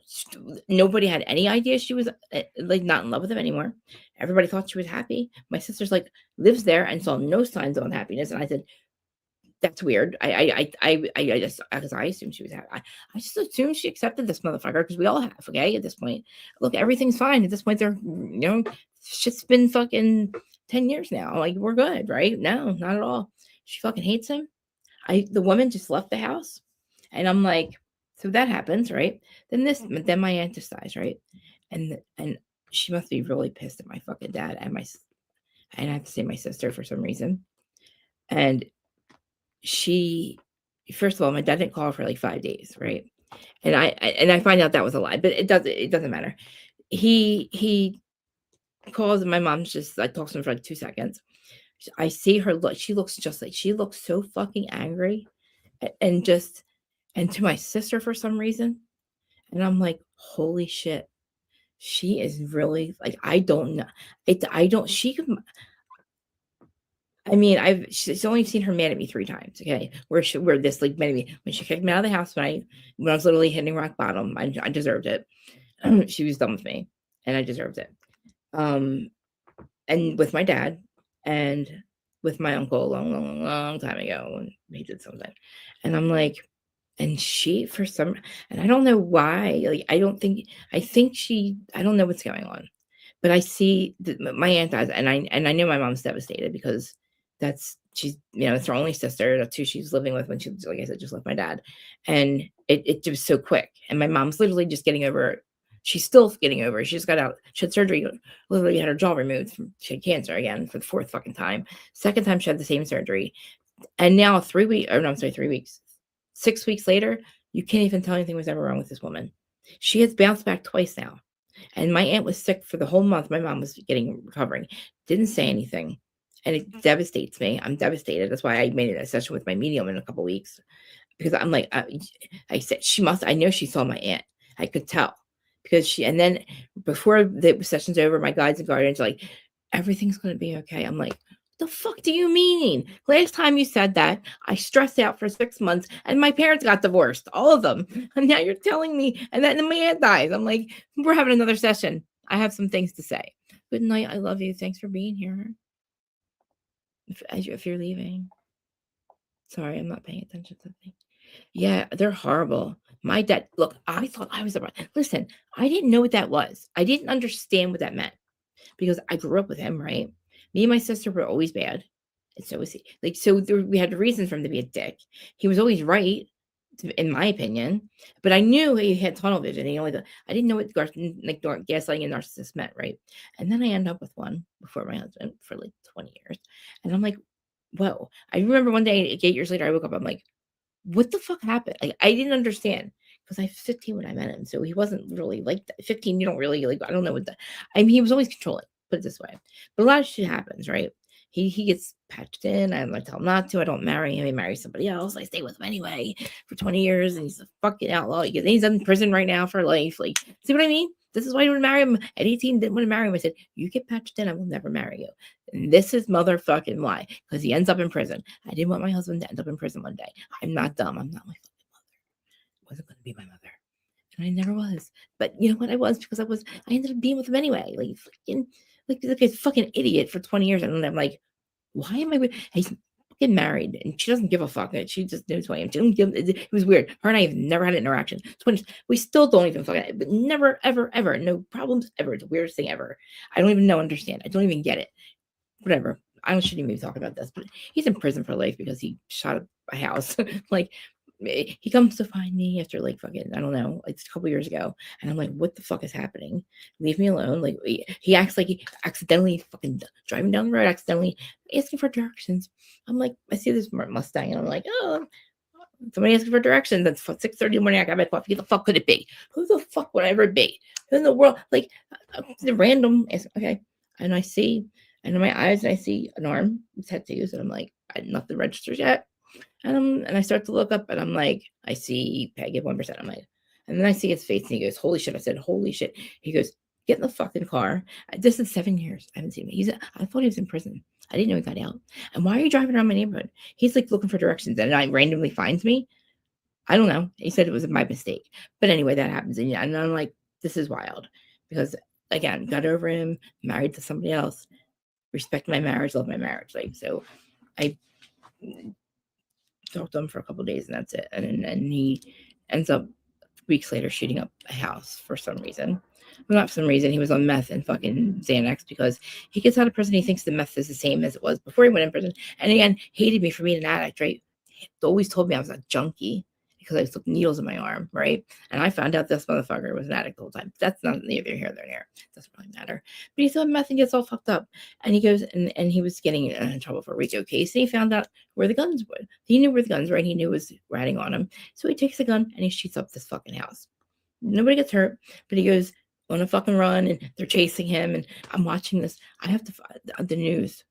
nobody had any idea she was like not in love with him anymore. Everybody thought she was happy. My sister's like lives there and saw no signs of unhappiness. And I said, that's weird. I just, because I assumed she was happy. I just assumed she accepted this motherfucker because we all have. Okay, at this point, look, everything's fine. At this point, shit's been fucking 10 years now. Like we're good, right? No, not at all. She fucking hates him. The woman just left the house, and I'm like, so that happens, right? Then my aunt just dies, right? And she must be really pissed at my fucking dad and I have to say my sister for some reason, and first of all, my dad didn't call her for like 5 days, right? And I find out that was a lie, but it doesn't matter. He calls and my mom's just, I talk to him for like 2 seconds. I see her look, she looks so fucking angry and to my sister for some reason. And I'm like, holy shit. She is really like, I don't know. She's only seen her mad at me 3 times. Okay. Where this like mad at me when she kicked me out of the house when I was literally hitting rock bottom. I deserved it. She was done with me and I deserved it. And with my dad and with my uncle a long time ago when he did something. And I'm like, and she and I don't know why, like, I don't know what's going on, but I see my aunt dies and I know my mom's devastated because she's, it's her only sister. That's who she's living with when she, like I said, just left my dad. And it was so quick. And my mom's literally just getting over it. She's still getting over it. She just got out. She had surgery, literally had her jaw removed. She had cancer again for the 4th fucking time. 2nd time she had the same surgery. And now 3 weeks, 6 weeks later, you can't even tell anything was ever wrong with this woman. She has bounced back twice now. And my aunt was sick for the whole month. My mom was recovering. Didn't say anything. And it devastates me. I'm devastated. That's why I made a session with my medium in a couple weeks. Because I'm like, I said, I know she saw my aunt. I could tell. Because and then before the session's over, my guides and guardians are like, everything's going to be okay. I'm like, the fuck do you mean? Last time you said that, I stressed out for 6 months and my parents got divorced, all of them. And now you're telling me, and then my aunt dies. I'm like, we're having another session. I have some things to say. Good night. I love you. Thanks for being here. If you're leaving. Sorry, I'm not paying attention to things. Yeah, they're horrible. My dad, look, I thought I was listen, I didn't know what that was. I didn't understand what that meant because I grew up with him, right? Me and my sister were always bad. And so was he. Like, we had reasons for him to be a dick. He was always right, in my opinion. But I knew he had tunnel vision. I didn't know what gaslighting and narcissist meant, right? And then I ended up with one before my husband for like 20 years. And I'm like, whoa. I remember one day, 8 years later, I woke up, I'm like, what the fuck happened? Like, I didn't understand because I was 15 when I met him. So he wasn't really like that. 15, you don't really like, I don't know he was always controlling, put it this way. But a lot of shit happens, right? He gets patched in. I tell him not to. I don't marry him. He marries somebody else. I stay with him anyway for 20 years. And he's a fucking outlaw. He's in prison right now for life. Like, see what I mean? This is why I didn't marry him. At 18, didn't want to marry him. I said, you get patched in, I will never marry you. And this is motherfucking why. Because he ends up in prison. I didn't want my husband to end up in prison one day. I'm not dumb. I'm not my fucking mother. I wasn't going to be my mother. And I never was. But you know what? I was because I ended up being with him anyway. Like a fucking idiot for 20 years. And I'm like, why am I? He's fucking married and she doesn't give a fuck. She just knows who I am. It was weird. Her and I have never had an interaction. We still don't even fucking, but never, ever, ever. No problems ever. It's the weirdest thing ever. I don't even understand. I don't even get it. Whatever. I shouldn't even be talking about this, but he's in prison for life because he shot up a house. Like, he comes to find me after like fucking, I don't know, like a couple years ago, and I'm like, what the fuck is happening? Leave me alone. Like, he acts like he accidentally fucking driving down the road, accidentally asking for directions. I'm like, I see this Mustang, and I'm like, oh, somebody asking for directions. That's 6:30 in the morning. I got my coffee. Who the fuck could it be? Who the fuck would I ever be? Who in the world? Like, the random. Okay, and I see, and in my eyes, I see an arm, tattoos, and I'm like, nothing registers yet. And I start to look up, and I'm like, I see Peg at 1%. I'm like, and then I see his face, and he goes, holy shit. I said, holy shit. He goes, get in the fucking car. This is 7 years. I haven't seen him. I thought he was in prison. I didn't know he got out. And why are you driving around my neighborhood? He's like looking for directions, and I randomly finds me. I don't know. He said it was my mistake. But anyway, that happens. And I'm like, this is wild. Because again, got over him, married to somebody else, respect my marriage, love my marriage. Like, so I talked to him for a couple of days, and that's it. And he ends up weeks later shooting up a house for some reason. Well, not for some reason. He was on meth and fucking Xanax because he gets out of prison. He thinks the meth is the same as it was before he went in prison. And again, hated me for being an addict, right? He always told me I was a junkie because I took needles in my arm, right? And I found out this motherfucker was an addict the whole time. That's not neither here nor there. It doesn't really matter. But he's on meth and gets all fucked up. And he goes, and he was getting in trouble for a RICO case. And he found out where the guns were. He knew where the guns were, and he knew it was ratting on him. So he takes a gun and he shoots up this fucking house. Nobody gets hurt, but he goes on a fucking run, and they're chasing him. And I'm watching this. I have to the news,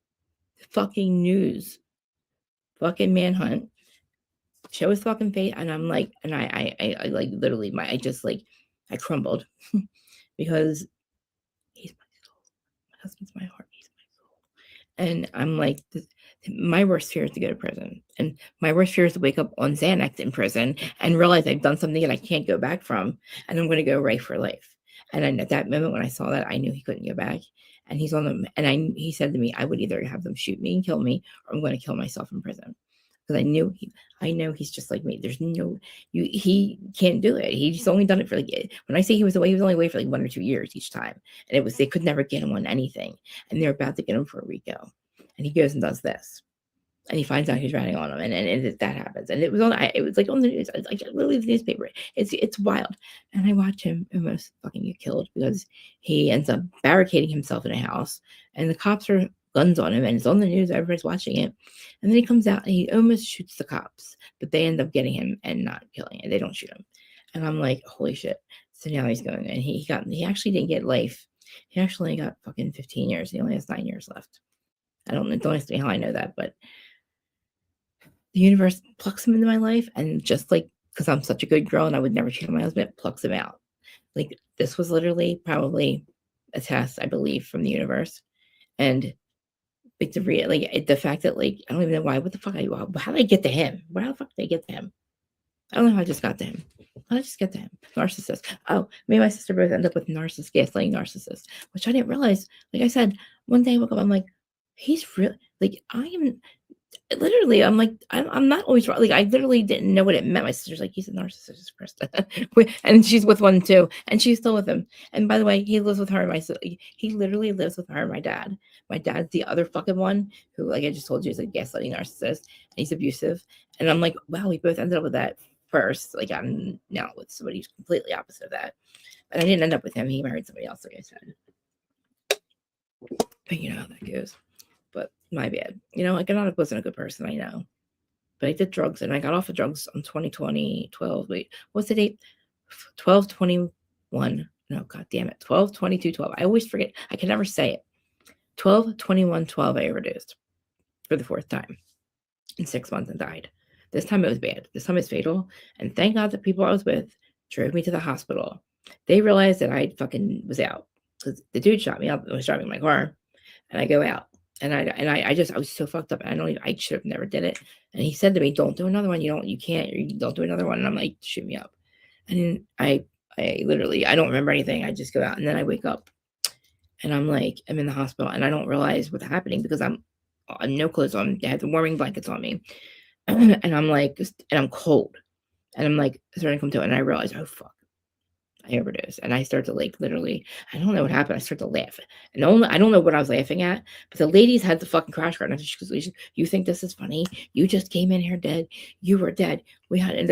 fucking news, fucking manhunt. Show his fucking face, and I'm like, and I like literally I crumbled because he's my soul. My husband's my heart. He's my soul. And I'm like, my worst fear is to go to prison, and my worst fear is to wake up on Xanax in prison and realize I've done something that I can't go back from, and I'm going to go right for life. And then at that moment when I saw that, I knew he couldn't go back. And he's on them, and he said to me, I would either have them shoot me and kill me, or I'm going to kill myself in prison. Because I know he's just like me. There's he can't do it. He's only done it for like, when I say he was only away for like 1 or 2 years each time. And they could never get him on anything. And they're about to get him for a RICO. And he goes and does this. And he finds out who's ratting on him. And that happens. And it was like on the news. Like literally the newspaper. It's wild. And I watch him almost fucking get killed because he ends up barricading himself in a house. And the cops are guns on him, and it's on the news, everybody's watching it. And then he comes out and he almost shoots the cops, but they end up getting him and not killing him. They don't shoot him. And I'm like, holy shit. So now he's going, and he actually didn't get life. He actually got fucking 15 years. He only has 9 years left. Don't ask me how I know that, but the universe plucks him into my life, and just like, because I'm such a good girl and I would never cheat on my husband, it plucks him out. Like, this was literally probably a test, I believe, from the universe. And like the fact that like I don't even know why. What the fuck? How did I get to him? How the fuck did I get to him? I don't know how I just got to him. How did I just get to him? Narcissist. Oh, me and my sister both end up with gaslighting narcissist, which I didn't realize. Like I said, one day I woke up, I'm like, he's really like I am. Literally, I'm like, I'm not always right. Like, I literally didn't know what it meant. My sister's like, he's a narcissist, Krista. And she's with one too. And she's still with him. And by the way, he lives with her. He literally lives with her and my dad. My dad's the other fucking one who, like I just told you, is a gaslighting narcissist. And he's abusive. And I'm like, wow, we both ended up with that first. Like, I'm now with somebody who's completely opposite of that. But I didn't end up with him. He married somebody else, like I said. But you know how that goes. But my bad. Like, I wasn't a good person, I know. But I did drugs, and I got off of drugs on 2020-12. Wait, what's the date? 12/21. No, god damn it. 12/22/12. I always forget. I can never say it. 12/21/12 I overdosed for the 4th time in 6 months and died. This time it was bad. This time it's fatal. And thank God the people I was with drove me to the hospital. They realized that I fucking was out. Because the dude shot me up and was driving my car. And I go out. And I was so fucked up. And I should have never did it. And he said to me, don't do another one. You can't, don't do another one. And I'm like, shoot me up. And I literally, I don't remember anything. I just go out, and then I wake up and I'm like, I'm in the hospital, and I don't realize what's happening because I'm no clothes on. I had the warming blankets on me. And I'm like, and I'm cold. And I'm like, starting to come to it. And I realize, oh fuck, I overdosed. And I started to like literally, I don't know what happened. I started to laugh. And I don't know what I was laughing at, but the ladies had the fucking crash cart. And she goes, you think this is funny? You just came in here dead. You were dead. We had, and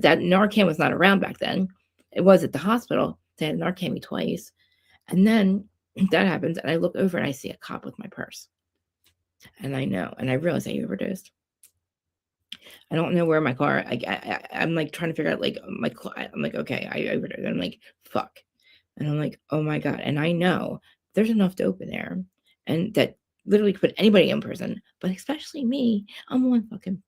that Narcan was not around back then. It was at the hospital. They had Narcan me twice. And then that happens. And I look over and I see a cop with my purse. And I know, and I realize I overdosed. I don't know where my car. I'm like trying to figure out like I'm like, okay, I overdosed. And I'm like, fuck. And I'm like, oh my God. And I know there's enough dope in there, and that literally could put anybody in prison, but especially me. I'm on fucking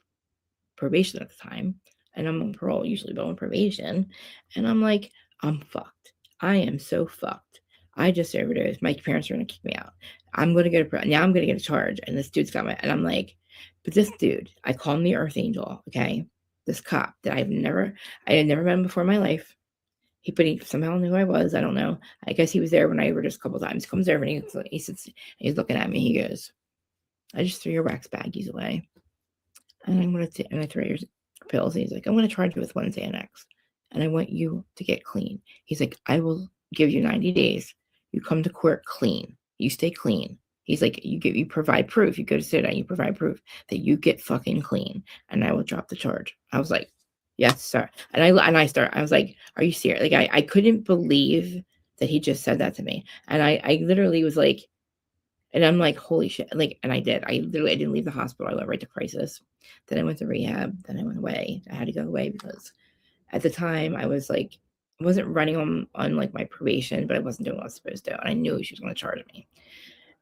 probation at the time, and I'm on parole usually, but on probation. And I'm like, I'm fucked. I am so fucked. I just overdosed. My parents are gonna kick me out. I'm gonna get now. I'm gonna get a charge, and this dude's got my. And I'm like, but this dude, I call him the Earth Angel. Okay, this cop that I had never met him before in my life. He somehow knew who I was. I don't know. I guess he was there when I overdosed a couple times. He comes over and he sits. He's looking at me. He goes, "I just threw your wax baggies away, and I'm gonna and I threw your pills." And he's like, "I'm gonna charge you with one Xanax, and I want you to get clean." He's like, "I will give you 90 days. You come to court clean. You stay clean." He's like, you provide proof. You go to sit down, you provide proof that you get fucking clean, and I will drop the charge. I was like, yes, sir. And I was like, are you serious? Like, I couldn't believe that he just said that to me. And I literally was like, and I'm like, holy shit. Like, and I did. I didn't leave the hospital. I went right to crisis. Then I went to rehab. Then I went away. I had to go away because at the time I was like, I wasn't running on like my probation, but I wasn't doing what I was supposed to. And I knew she was going to charge me.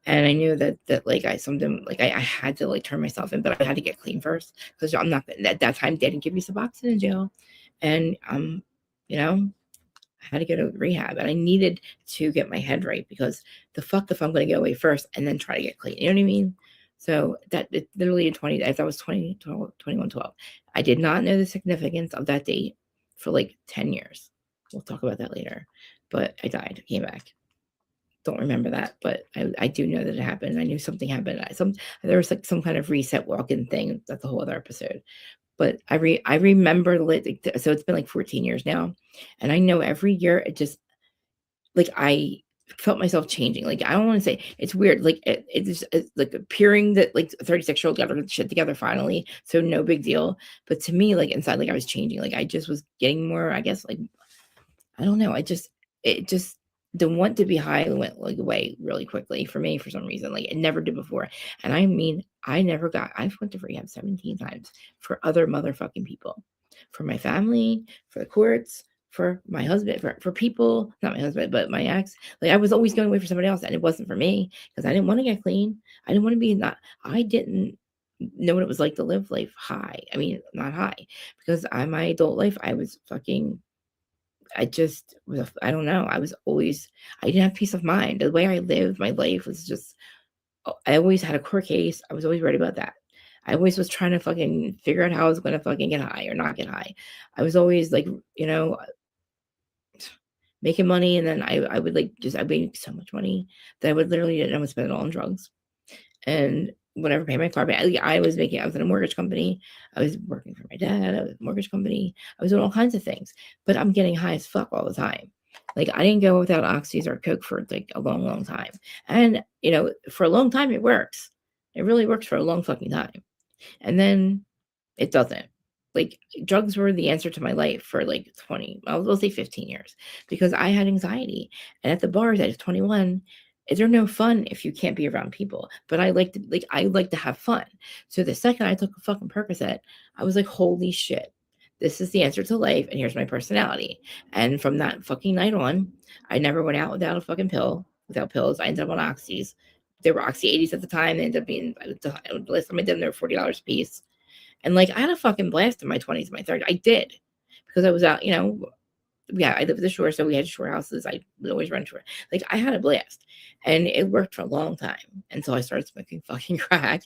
And I knew that like I had to like turn myself in, but I had to get clean first because I'm not at that time they didn't give me Suboxone in jail, and you know, I had to go to rehab, and I needed to get my head right because the fuck if I'm going to go away first and then try to get clean, you know what I mean? So that it literally in 20, if that was 2112, I did not know the significance of that date for like 10 years. We'll talk about that later, but I died, came back. Don't remember that, but I do know that it happened. I knew something happened. There was like some kind of reset walk-in thing. That's a whole other episode. But I remember so it's been like 14 years now, and I know every year it just like I felt myself changing. Like I don't want to say it's weird. Like it's like appearing that like a 36-year-old got her shit together finally, so no big deal. But to me, like inside, like I was changing. Like I just was getting more. I guess like I don't know. The want to be high went like away really quickly for me for some reason. Like it never did before. And I mean, I went to rehab 17 times for other motherfucking people, for my family, for the courts, for my husband, for people, not my husband, but my ex. Like I was always going away for somebody else, and it wasn't for me because I didn't want to get clean. I didn't want to be I didn't know what it was like to live life high. I mean, not high because my adult life, I was fucking I just was, I don't know. I didn't have peace of mind. The way I lived my life was just, I always had a court case. I was always worried about that. I always was trying to fucking figure out how I was going to fucking get high or not get high. I was always like, making money. And then I would like I made so much money that I would spend it all on drugs. And whatever, pay my car back. I was in a mortgage company. I was working for my dad. I was in a mortgage company. I was doing all kinds of things, but I'm getting high as fuck all the time. Like I didn't go without oxys or coke for like a long, long time. And for a long time, it works. It really works for a long fucking time. And then it doesn't. Like drugs were the answer to my life for like 20, I'll say 15 years because I had anxiety. And at the bars at 21, they're no fun if you can't be around people. But I like to have fun. So the second I took a fucking Percocet, I was like, holy shit, this is the answer to life, and here's my personality. And from that fucking night on, I never went out without a fucking pill. Without pills, I ended up on oxys. There were Oxy 80s at the time. They ended up being the last time I did them, they were $40 a piece. And like I had a fucking blast in my 20s, my 30s. I did because I was out, I lived at the shore, so we had shore houses. I would always run shore. Like I had a blast, and it worked for a long time until I started smoking fucking crack.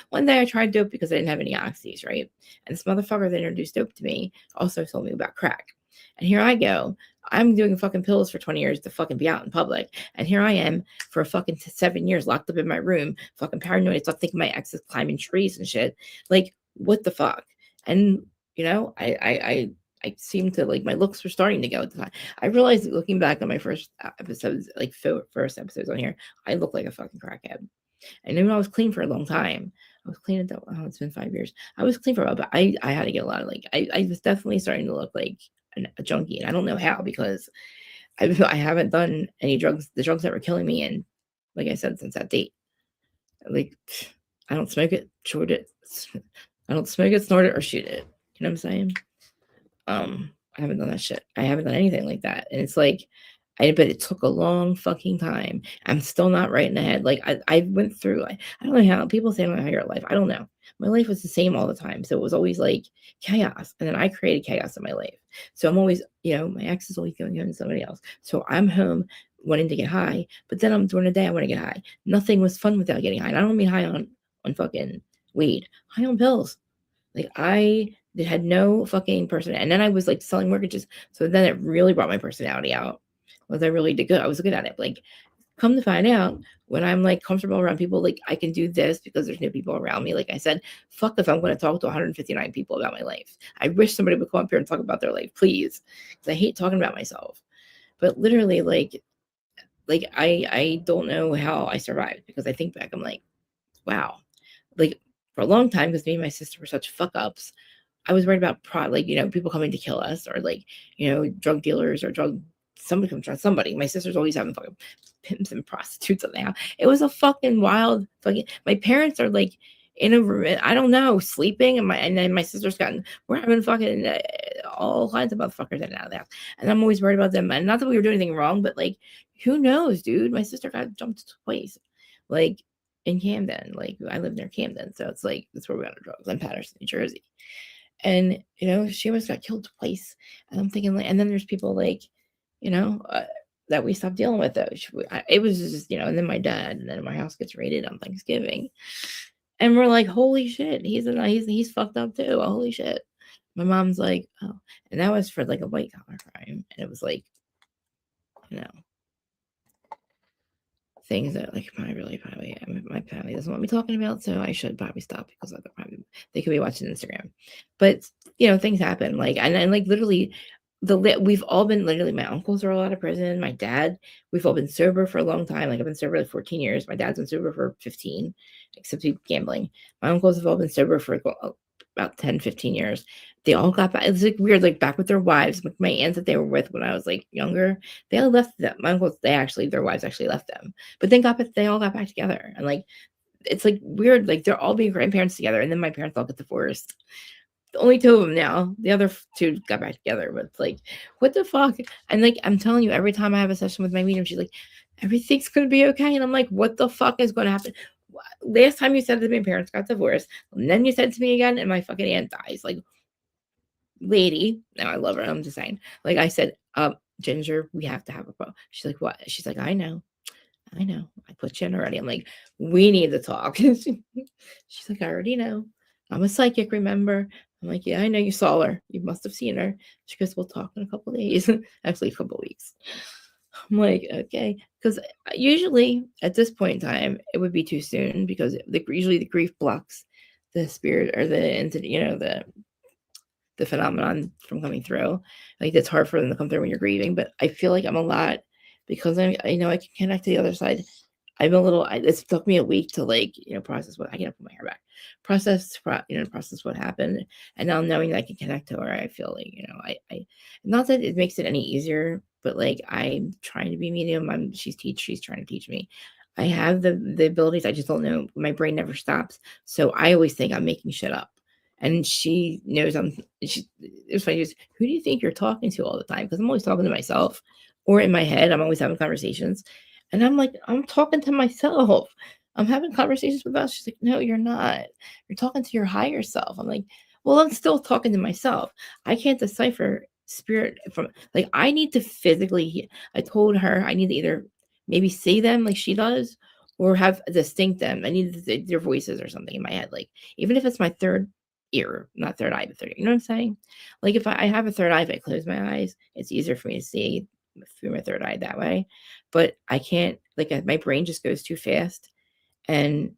One day I tried dope because I didn't have any oxys, right? And this motherfucker that introduced dope to me also told me about crack. And here I go. I'm doing fucking pills for 20 years to fucking be out in public. And here I am for a fucking 7 years locked up in my room, fucking paranoid. Stop thinking my ex is climbing trees and shit. Like, what the fuck? And, I I seemed to like my looks were starting to go at the time. I realized looking back on my first episodes, like first episodes on here, I look like a fucking crackhead. I knew I was clean for a long time. I was clean until it's been 5 years. I was clean for a while, but I had to get a lot of like I was definitely starting to look like a junkie, and I don't know how because I haven't done any drugs. The drugs that were killing me, and like I said, since that date, like I don't smoke it, shoot it. I don't smoke it, snort it, or shoot it. You know what I'm saying? I haven't done that shit. I haven't done anything like that. And it's like, but it took a long fucking time. I'm still not right in the head. Like I went through, I don't know how people say I don't know how your life. I don't know. My life was the same all the time. So it was always like chaos. And then I created chaos in my life. So I'm always, my ex is always going home to somebody else. So I'm home wanting to get high, but then I'm during the day, I want to get high. Nothing was fun without getting high. And I don't mean high on fucking weed, high on pills. Like I had no fucking personality. And then I was like selling mortgages. So then it really brought my personality out. Was I really did good? I was good at it. Like come to find out when I'm like comfortable around people, like I can do this because there's new people around me. Like I said, fuck if I'm going to talk to 159 people about my life. I wish somebody would come up here and talk about their life, please. Because I hate talking about myself. But literally like I don't know how I survived because I think back, I'm like, wow. Like for a long time, because me and my sister were such fuck ups, I was worried about people coming to kill us or drug dealers or somebody comes on somebody. My sister's always having fucking pimps and prostitutes in the house. It was a fucking wild my parents are like in a room, I don't know, sleeping, and then my sister's we're having fucking all kinds of motherfuckers in and out of the house. And I'm always worried about them. And not that we were doing anything wrong, but like, who knows, dude? My sister got jumped twice. Like in Camden, like I live near Camden, so it's like that's where we got our drugs in Patterson, New Jersey. And she almost got killed twice. And I'm thinking, like, and then there's people like, that we stopped dealing with. Though it was just, and then my dad, and then my house gets raided on Thanksgiving, and we're like, holy shit, he's fucked up too. Holy shit. My mom's like, oh, and that was for like a white collar crime, and it was like, things that like my family doesn't want me talking about, so I should probably stop because they could be watching Instagram. But things happen, like and like literally we've all been literally my uncles are all out of prison. My dad, we've all been sober for a long time. Like I've been sober like 14 years. My dad's been sober for 15, except he's gambling. My uncles have all been sober for about 10, 15 years. They all got back. It's like weird, like back with their wives. My aunts that they were with when I was like younger, they all left them. My uncles, their wives actually left them, but then they all got back together. And like, it's like weird, like they're all being grandparents together. And then my parents all get divorced. Only two of them now. The other two got back together, but it's like, what the fuck? And like, I'm telling you, every time I have a session with my medium, she's like, everything's going to be okay. And I'm like, what the fuck is going to happen? Last time you said that my parents got divorced, and then you said to me again, and my fucking aunt dies. Like, lady, now I love her. I'm just saying, like I said, Ginger, we have to have a pro. She's like, what? She's like, I know. I put you in already. I'm like, we need to talk. She's like, I already know. I'm a psychic, remember? I'm like, yeah, I know you saw her. You must have seen her. She goes, we'll talk in a couple of days. Actually, a couple of weeks. I'm like, okay. Because usually at this point in time, it would be too soon because usually the grief blocks the spirit or the phenomenon from coming through. Like it's hard for them to come through when you're grieving. But I feel like I'm a lot because I can connect to the other side. It took me a week to process what I can put my hair back, process what happened. And now knowing that I can connect to her, I feel like, I not that it makes it any easier, but like I'm trying to be medium. She's trying to teach me. I have the abilities. I just don't know. My brain never stops. So I always think I'm making shit up. And she knows it's funny. Who do you think you're talking to all the time? Because I'm always talking to myself or in my head. I'm always having conversations. And I'm like, I'm talking to myself. I'm having conversations with us. She's like, no, you're not. You're talking to your higher self. I'm like, well, I'm still talking to myself. I can't decipher spirit from I need to physically. I told her I need to either maybe see them like she does or have distinct them. I need their voices or something in my head. Like, even if it's my third ear, not third eye, but third. You know what I'm saying? Like if I have a third eye, if I close my eyes, it's easier for me to see through my third eye that way. But I can't, my brain just goes too fast. And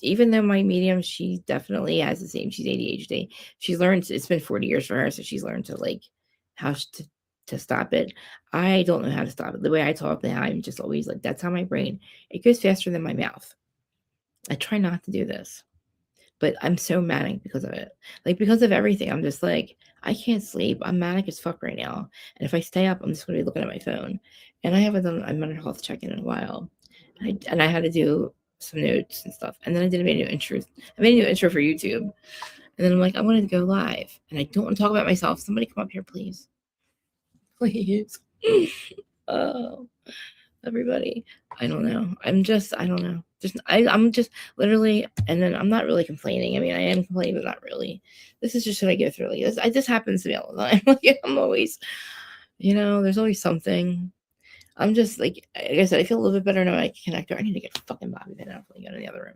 even though my medium, she definitely has the same, she's ADHD. She's learned, it's been 40 years for her. So she's learned to like how to stop it. I don't know how to stop it. The way I talk now, I'm just always like, that's how my brain, it goes faster than my mouth. I try not to do this, but I'm so manic because of it. Like because of everything, I'm just like, I can't sleep. I'm manic as fuck right now. And if I stay up, I'm just going to be looking at my phone. And I haven't done a mental health check-in in a while. And I had to do some notes and stuff. And then I did a new intro. I made a new intro for YouTube. And then I'm like, I wanted to go live. And I don't want to talk about myself. Somebody come up here, please. Please. Oh, everybody. I don't know. I don't know. I'm just literally, and then I'm not really complaining. I mean, I am complaining, but not really. This is just what I go through. Like this happens to me all the time. Like I'm always, there's always something. I'm just like I said, I feel a little bit better now. I can connect her. I need to get fucking Bobby then I'll go to the other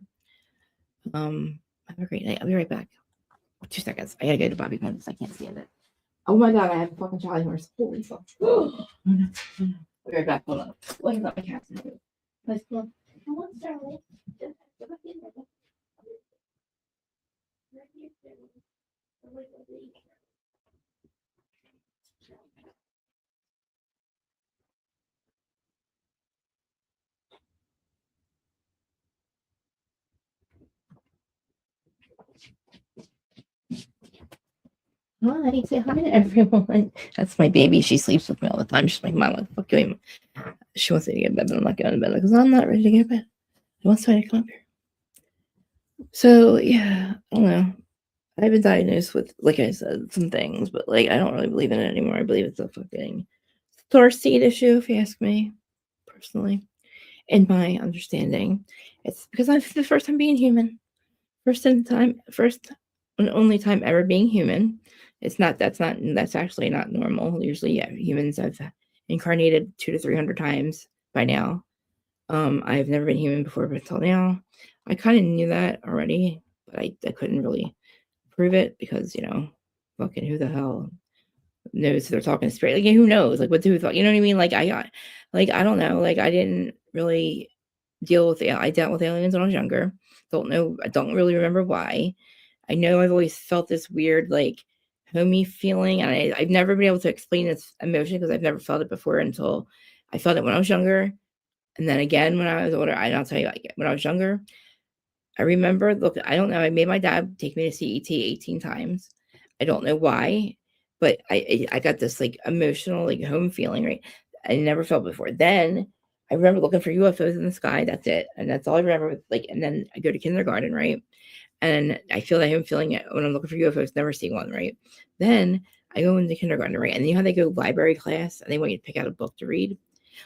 room. Have a great night. I'll be right back. 2 seconds. I gotta go to Bobby Pins. I can't stand it. Oh my god, I have a fucking Charlie horse. Holy fuck. Oh, no. I'll be right back. Hold on. What is up, my cat's in here? Let's go. I want Charlie. Hi, say hi to everyone. That's my baby. She sleeps with me all the time. She's like, Mom, what the fuck you? She wants me to get in bed, but I'm not going to bed because I'm not ready to get in bed. She wants me to come up here. So, yeah, I don't know. I've been diagnosed with, like I said, some things, but like I don't really believe in it anymore. I believe it's a fucking star seed issue, if you ask me, personally. In my understanding, it's because I'm the first time being human. First and only time ever being human. That's actually not normal. Usually, yeah, humans have incarnated 200 to 300 times by now. I've never been human before, but until now, I kind of knew that already, but I couldn't really prove it because fucking who the hell knows they're talking straight? Like who knows? Like what who thought? You know what I mean? Like I don't know. Like I didn't really I dealt with aliens when I was younger. Don't know. I don't really remember why. I know I've always felt this weird like homey feeling, and I've never been able to explain this emotion because I've never felt it before until I felt it when I was younger, and then again when I was older. I'll tell you, like when I was younger, I remember. Look, I don't know. I made my dad take me to CET 18 times. I don't know why, but I got this like emotional like home feeling. Right, I never felt before. Then I remember looking for UFOs in the sky. That's it, and that's all I remember. Like, and then I go to kindergarten, right? And I feel that home feeling it when I'm looking for UFOs, never seeing one, right? Then I go into kindergarten, right? And you know how they go library class and they want you to pick out a book to read?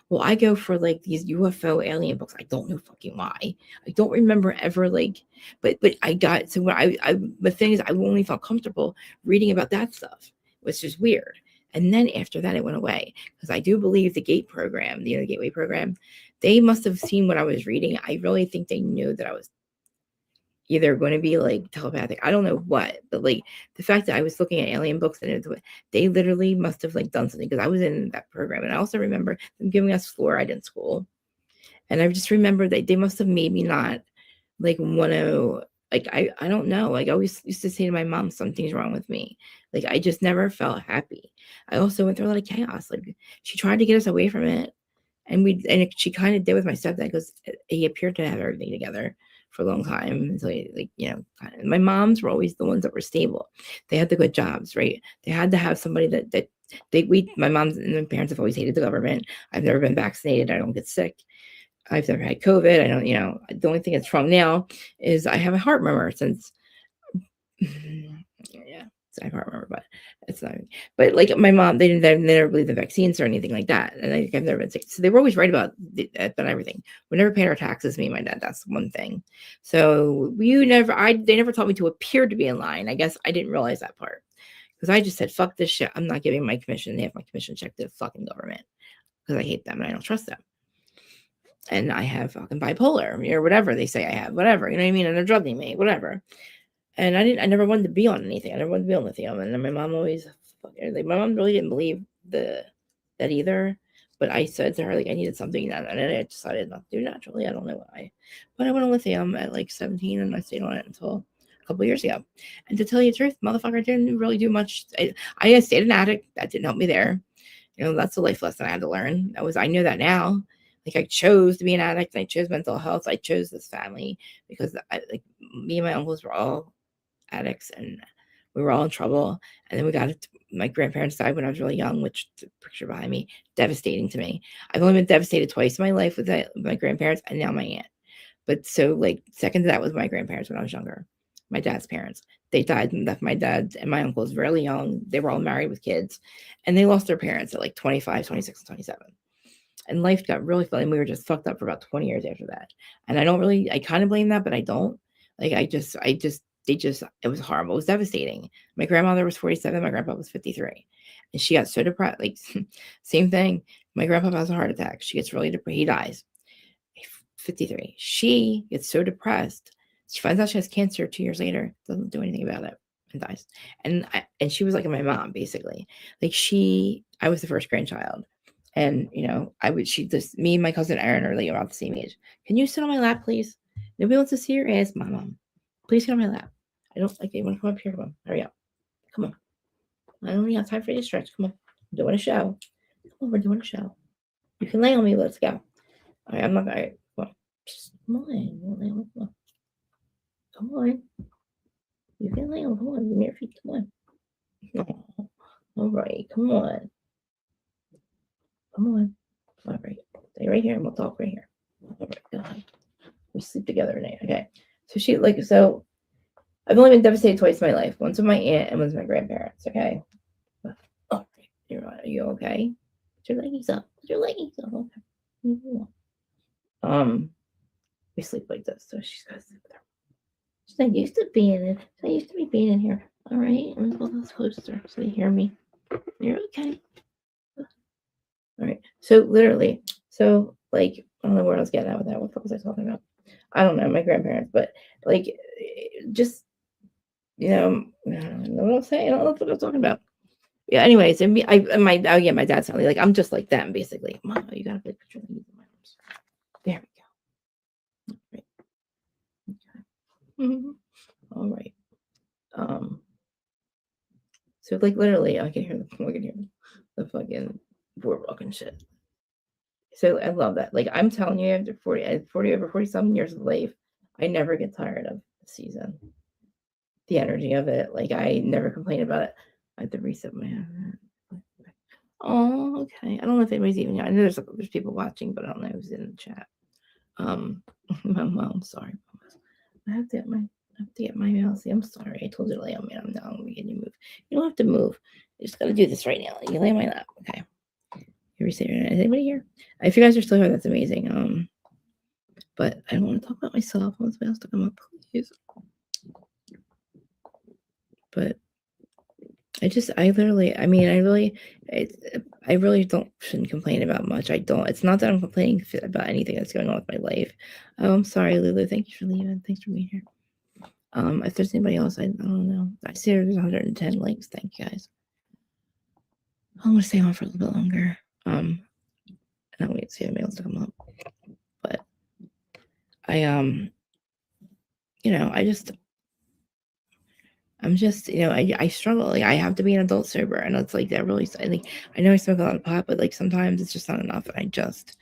Well, I go for like these UFO alien books. I don't know fucking why. I don't remember ever like, but I got so when the thing is I only felt comfortable reading about that stuff, which is weird. And then after that, it went away because I do believe the GATE program, the Gateway program, they must have seen what I was reading. I really think they knew that I was either going to be like telepathic. I don't know what, but like the fact that I was looking at alien books and they literally must have like done something because I was in that program. And I also remember them giving us fluoride in school. And I just remember that they must have made me not like want to, like, I don't know. Like I always used to say to my mom, something's wrong with me. Like I just never felt happy. I also went through a lot of chaos. Like she tried to get us away from it. And she kind of did with my stepdad because he appeared to have everything together for a long time until my moms were always the ones that were stable. They had the good jobs, right? They had to have somebody my moms and my parents have always hated the government. I've never been vaccinated. I don't get sick. I've never had COVID. I don't, the only thing that's wrong now is I have a heart murmur since yeah. I can't remember, but it's not. But like my mom, they never believed the vaccines or anything like that, and I've never been sick. So they were always right about everything. We never paid our taxes. Me and my dad. That's one thing. So they never taught me to appear to be in line. I guess I didn't realize that part because I just said fuck this shit. I'm not giving my commission. They have my commission check to the fucking government because I hate them and I don't trust them. And I have fucking bipolar or whatever they say I have, whatever, you know what I mean? And they're drugging me, whatever. And I never wanted to be on anything. I never wanted to be on lithium. And then my mom always, my mom really didn't believe that either. But I said to her, like, I needed something, and I decided not to do naturally. I don't know why. But I went on lithium at like 17, and I stayed on it until a couple years ago. And to tell you the truth, motherfucker, I didn't really do much. I stayed an addict. That didn't help me there. That's a life lesson I had to learn. I know that now. Like, I chose to be an addict. I chose mental health. I chose this family because me and my uncles were all addicts, and we were all in trouble. And then we got it. My grandparents died when I was really young, which the picture behind me, devastating to me. I've only been devastated twice in my life with my grandparents and now my aunt. But so, like, second to that was my grandparents when I was younger. My dad's parents. They died and left my dad and my uncles really young. They were all married with kids, and they lost their parents at like 25, 26, and 27. And life got really fun. And we were just fucked up for about 20 years after that. And I kind of blame that, but I don't. Like, it was horrible. It was devastating. My grandmother was 47. My grandpa was 53. And she got so depressed. Like, same thing. My grandpa has a heart attack. She gets really depressed. He dies. 53. She gets so depressed. She finds out she has cancer 2 years later. Doesn't do anything about it and dies. And she was like my mom, basically. Like, I was the first grandchild. And, me and my cousin Erin are like about the same age. Can you sit on my lap, please? Nobody wants to see your ass, mom. Please sit on my lap. I don't like it. You want to come up here? Come on. Hurry up. Come on. I don't have time for you to stretch. Come on. I'm doing a show. Come on, we're doing a show. You can lay on me. Let's go. All right, I'm not. All right, come on. Just come on. Lay on me. Come on. Come on. You can lay on. Come on. Give me your feet. Come on. Oh, all right. Come on. Come on. All right. Stay right here and we'll talk right here. All right. Go ahead. We sleep together tonight. Okay. So I've only been devastated twice in my life. Once with my aunt and once with my grandparents. Okay. All right. Are you okay? Put your leggings up. Put your leggings up. Okay. We sleep like this, so she's gotta sleep with her. She's not used to being in. She's not used to me being in here. All right. I'm gonna go closer so they hear me. You're okay. All right. So literally, like, I don't know where I was getting at with that. What the fuck was I talking about? I don't know, my grandparents, but like, just, I don't know what I'm saying. I don't know what I'm talking about. Yeah. Anyways, and my dad's family. Like, I'm just like them, basically. Mom, you gotta put your legs in my arms. There we go. All right. Okay. Mm-hmm. All right. So, like, literally, I can hear the fucking boardwalk and shit. So I love that. Like, I'm telling you, after 40 over 47 years of life, I never get tired of the season. The energy of it. Like, I never complain about it. I have to reset my hand. Oh, okay. I don't know if anybody's even. I know there's people watching, but I don't know who's in the chat. My mom. Sorry, I have to get my mouse. I'm sorry. I told you to lay on me. I'm not going to get you move. You don't have to move. You just got to do this right now. You lay on my lap. Okay. Is anybody here? If you guys are still here, that's amazing. But I don't want to talk about myself. I want somebody else to come up, please. But I really shouldn't complain about much. I don't. It's not that I'm complaining about anything that's going on with my life. Oh, I'm sorry, Lulu. Thank you for leaving. Thanks for being here. If there's anybody else, I don't know. I see there's 110 likes. Thank you guys. I'm gonna stay on for a little bit longer. And I'll wait to see if anybody else to come up. But I struggle. Like, I have to be an adult sober, and it's like that really. I know I smoke a lot of pot, but like sometimes it's just not enough, and I just,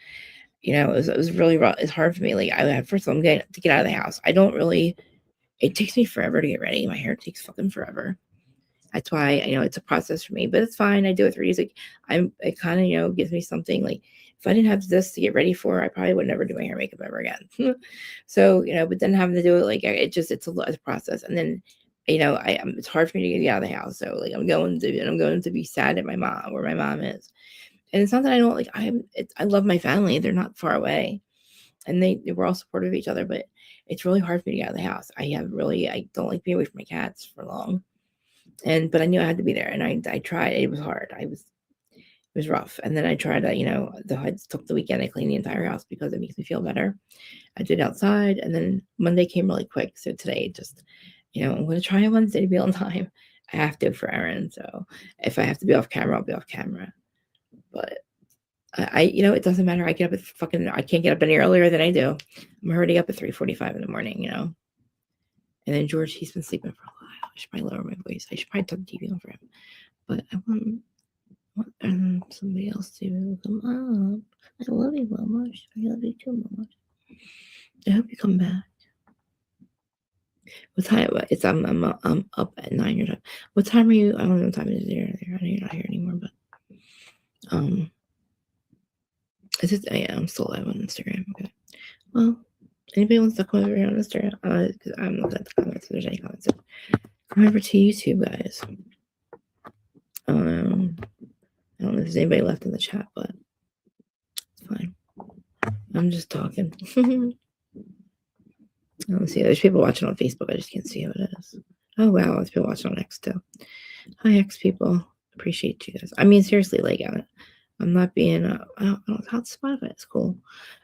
it was really rough. It's hard for me. Like, first of all, I'm getting to get out of the house. It takes me forever to get ready. My hair takes fucking forever. That's why it's a process for me, but it's fine. I do it 3 days. Like, it kind of gives me something. Like, if I didn't have this to get ready for, I probably would never do my hair makeup ever again. So but then having to do it, like, it's a process, and then it's hard for me to get out of the house. So like I'm going to be sad at my mom where my mom is, and it's not that I don't like I love my family. They're not far away, and they were all supportive of each other, but it's really hard for me to get out of the house. I don't like being away from my cats for long. But I knew I had to be there, and I tried. It was hard. It was rough. And then I tried I took the weekend. I cleaned the entire house because it makes me feel better. I did outside, and then Monday came really quick. So today, just, I'm going to try on Wednesday to be on time. I have to for Erin. So if I have to be off camera, I'll be off camera. But it doesn't matter. I get up at I can't get up any earlier than I do. I'm already up at 3:45 in the morning, And then George, he's been sleeping for a while. I should probably lower my voice. I should probably turn the TV on for him. But I want somebody else to come up. I love you, Mama. I love you too, Mama. I hope you come back. What time? It's I'm up at 9 your time. What time are you? I don't know what time it is there. I know you're not here anymore, but is it? Yeah, I'm still live on Instagram. Okay. Well, anybody wants to come over here on Instagram? Because I'm looking at the comments. If there's any comments, come over to YouTube, guys. I don't know if there's anybody left in the chat, but it's fine. I'm just talking. Let's see. There's people watching on Facebook. I just can't see who it is. Oh wow, there's people watching on X too. Hi X people. Appreciate you guys. I mean, seriously, like I'm not being. I don't know how Spotify. It's cool.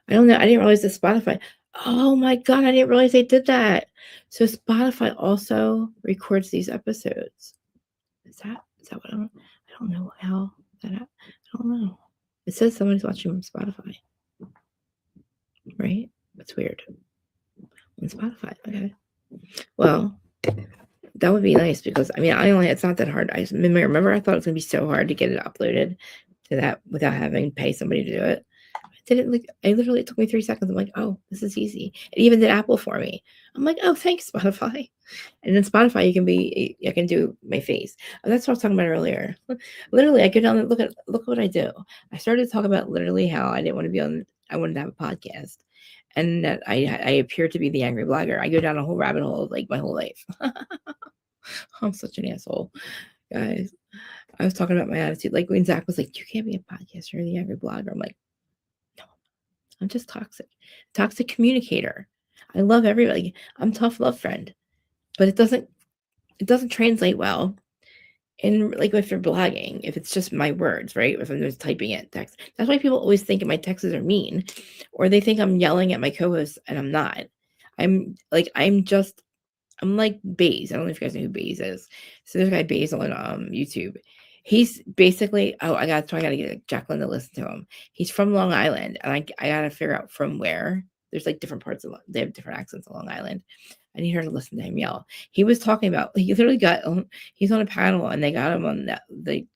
I don't know. I didn't realize that Spotify. Oh my god, I didn't realize they did that. So Spotify also records these episodes. Is that what I don't know how that. I don't know. It says somebody's watching on Spotify. Right? That's weird. On Spotify. Okay. Well, that would be nice because it's not that hard. I remember I thought it was gonna be so hard to get it uploaded to that without having to pay somebody to do it. It took me 3 seconds. I'm like, oh, this is easy. It even did Apple for me. I'm like, oh, thanks, Spotify. And then Spotify, I can do my face. And that's what I was talking about earlier. Literally, I go down and look what I do. I started to talk about literally how I wanted to have a podcast. And that I appear to be the angry blogger. I go down a whole rabbit hole of like my whole life. I'm such an asshole, guys. I was talking about my attitude. Like when Zach was like, you can't be a podcaster, you're the angry blogger. I'm like, no, I'm just toxic communicator. I love everybody. I'm tough love friend, but it doesn't translate well in like if you're blogging, if it's just my words, right? If I'm just typing it text. That's why people always think my texts are mean, or they think I'm yelling at my co-host, and I'm not. I'm like Baze. I don't know if you guys know who Baze is. So there's a guy Baze on YouTube. He's basically I gotta get Jacqueline to listen to him. He's from Long Island, and I gotta figure out from where. There's like different parts of they have different accents on Long Island. I need her to listen to him yell. He was talking about he literally he's on a panel and they got him on the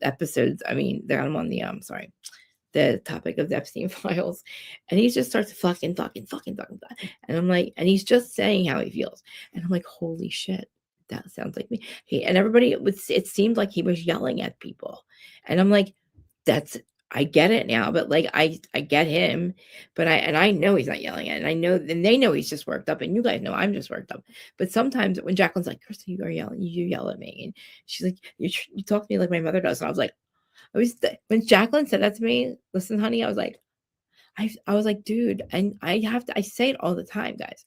episodes. I mean, they got him on the topic of the Epstein files, and he just starts fucking. And I'm like, and he's just saying how he feels, and I'm like, holy shit, that sounds like me. And everybody, it seemed like he was yelling at people, and I'm like, I get it now, but like I get him, but I know he's not yelling at it, and I know, and they know he's just worked up, and you guys know I'm just worked up. But sometimes when Jacqueline's like, Krista, you are yelling, you yell at me, and she's like, you talk to me like my mother does, and I was like, when Jacqueline said that to me, listen, honey, I was like, dude, and I say it all the time, guys.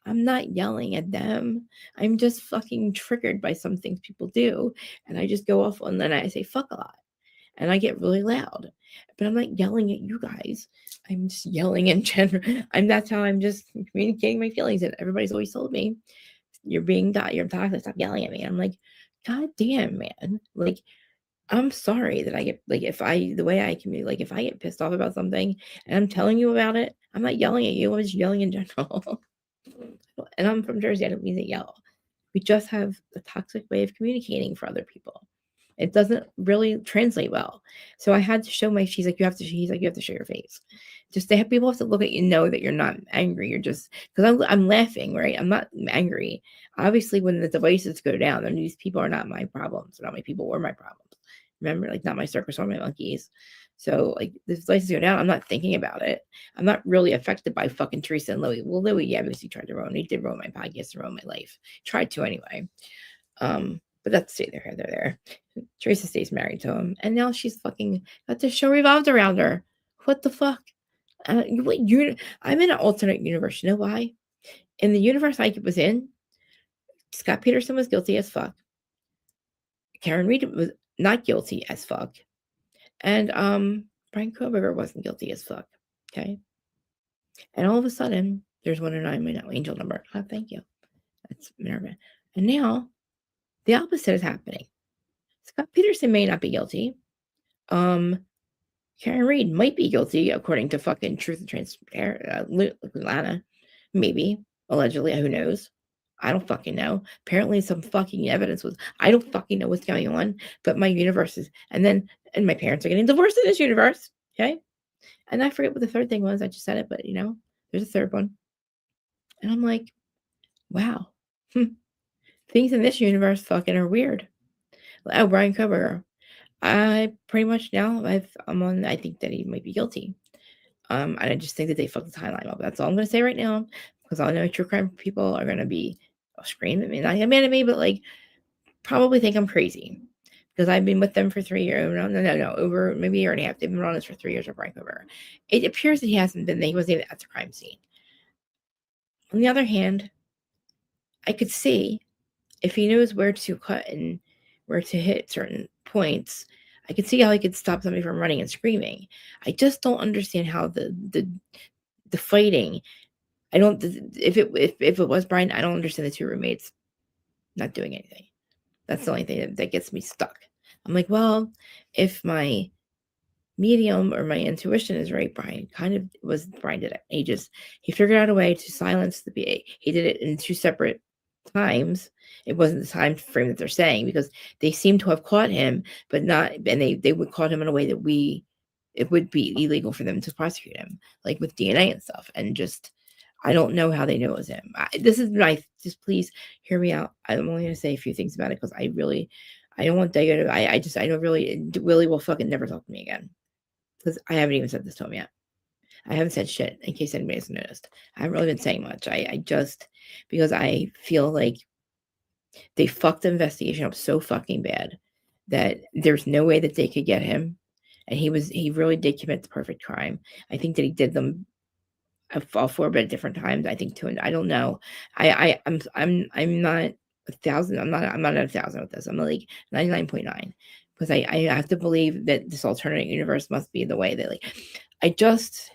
I'm not yelling at them. I'm just fucking triggered by some things people do, and I just go off, and then I say fuck a lot, and I get really loud. But I'm not yelling at you guys. I'm just yelling in general. That's how I'm just communicating my feelings. And everybody's always told me, you're toxic. Stop yelling at me. I'm like, God damn, man. Like, I'm sorry that I get the way I communicate, like if I get pissed off about something and I'm telling you about it, I'm not yelling at you. I'm just yelling in general. And I'm from Jersey. I don't mean to yell. We just have a toxic way of communicating for other people. It doesn't really translate well. So I had to show he's like, you have to show your face. Just people have to look at you, know that you're not angry. You're just, because I'm laughing, right? I'm not angry. Obviously, when the devices go down, then these people are not my problems. They're not my people or my problems. Remember, like not my circus or my monkeys. So like the devices go down, I'm not thinking about it. I'm not really affected by fucking Teresa and Louie. Well, Louie, yeah, because he tried to ruin. He did ruin my podcast, ruin my life. Tried to anyway. But that's stay there. They're there. Teresa stays married to him, and now she's fucking got the show revolved around her. What the fuck? I'm in an alternate universe. You know why? In the universe I was in, Scott Peterson was guilty as fuck. Karen Reed was not guilty as fuck, and Brian Koberger wasn't guilty as fuck. Okay, and all of a sudden there's 109, my angel number. Oh, thank you. That's Minerva. And now the opposite is happening. Scott Peterson may not be guilty. Karen Reed might be guilty, according to fucking Truth and Transparency, Lana. Maybe. Allegedly. Who knows? I don't fucking know. Apparently some fucking evidence was, I don't fucking know what's going on, but my universe is, and my parents are getting divorced in this universe. Okay. And I forget what the third thing was. I just said it, but there's a third one. And I'm like, wow. Things in this universe fucking are weird. Oh, Brian Koberger. I pretty much now I think that he might be guilty. And I just think that they fucked the timeline up. That's all I'm gonna say right now, because I know true crime people are gonna be screaming at me, not mad at me, but like probably think I'm crazy. Because I've been with them for 3 years. No, over maybe a year and a half. They've been on this for 3 years with Brian Koberger. It appears that he wasn't even at the crime scene. On the other hand, I could see if he knows where to cut and where to hit certain points, I could see how he could stop somebody from running and screaming. I just don't understand how the fighting. I don't. If it was Brian, I don't understand the two roommates not doing anything. That's the only thing that gets me stuck. I'm like, well, if my medium or my intuition is right, Brian did it. He figured out a way to silence the BA. He did it in 2 separate times. It wasn't the time frame that they're saying, because they seem to have caught him, but not, and they would caught him in a way that it would be illegal for them to prosecute him, like with DNA and stuff. And just, I don't know how they know it was him. Just please hear me out. I'm only going to say a few things about it, because I don't want Dago to, I don't really, Willie will fucking never talk to me again. Because I haven't even said this to him yet. I haven't said shit, in case anybody hasn't noticed. I haven't really been saying much. I just, because I feel like they fucked the investigation up so fucking bad that there's no way that they could get him. And he really did commit the perfect crime. I think that he did them all 4, but at different times. I think 2, I don't know. I'm not 1,000. I'm not at 1,000 with this. I'm like 99.9, because I have to believe that this alternate universe must be the way that, like, I just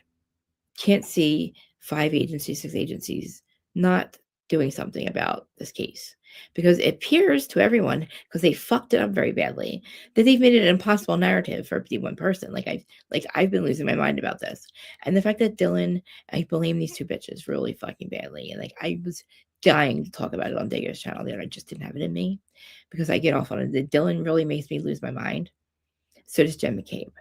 can't see 5 agencies, 6 agencies not doing something about this case, because it appears to everyone, because they fucked it up very badly, that they've made it an impossible narrative for one person. I've been losing my mind about this, and the fact that Dylan, I blame these 2 bitches really fucking badly, and I was dying to talk about it on Dago's channel there. I just didn't have it in me, because I get off on it. Dylan really makes me lose my mind. So does Jen McCabe.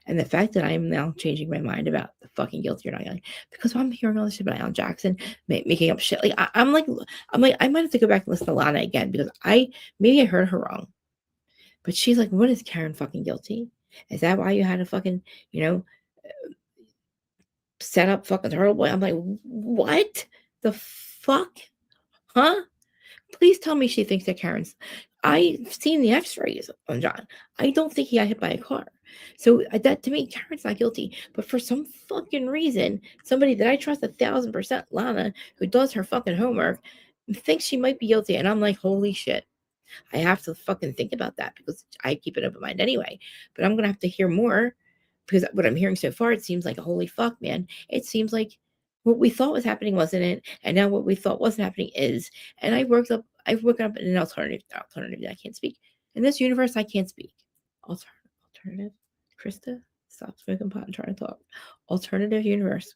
And the fact that I'm now changing my mind about the fucking guilty or not guilty, because I'm hearing all this shit about Alan Jackson making up shit. Like I'm like, I might have to go back and listen to Lana again, because maybe I heard her wrong, but she's like, what is Karen fucking guilty? Is that why you had to fucking, set up fucking Turtle Boy? I'm like, what the fuck? Huh? Please tell me she thinks that Karen's. I've seen the x-rays on John. I don't think he got hit by a car. So that, to me, Karen's not guilty. But for some fucking reason, somebody that I trust 1,000%, Lana, who does her fucking homework, thinks she might be guilty. And I'm like, holy shit. I have to fucking think about that, because I keep an open mind anyway. But I'm going to have to hear more, because what I'm hearing so far, it seems like, holy fuck, man. It seems like what we thought was happening wasn't it, and now what we thought wasn't happening is. And I've woken up in an alternative that I can't speak. In this universe, I can't speak. Alternative? Krista, stop smoking pot and trying to talk. Alternative universe.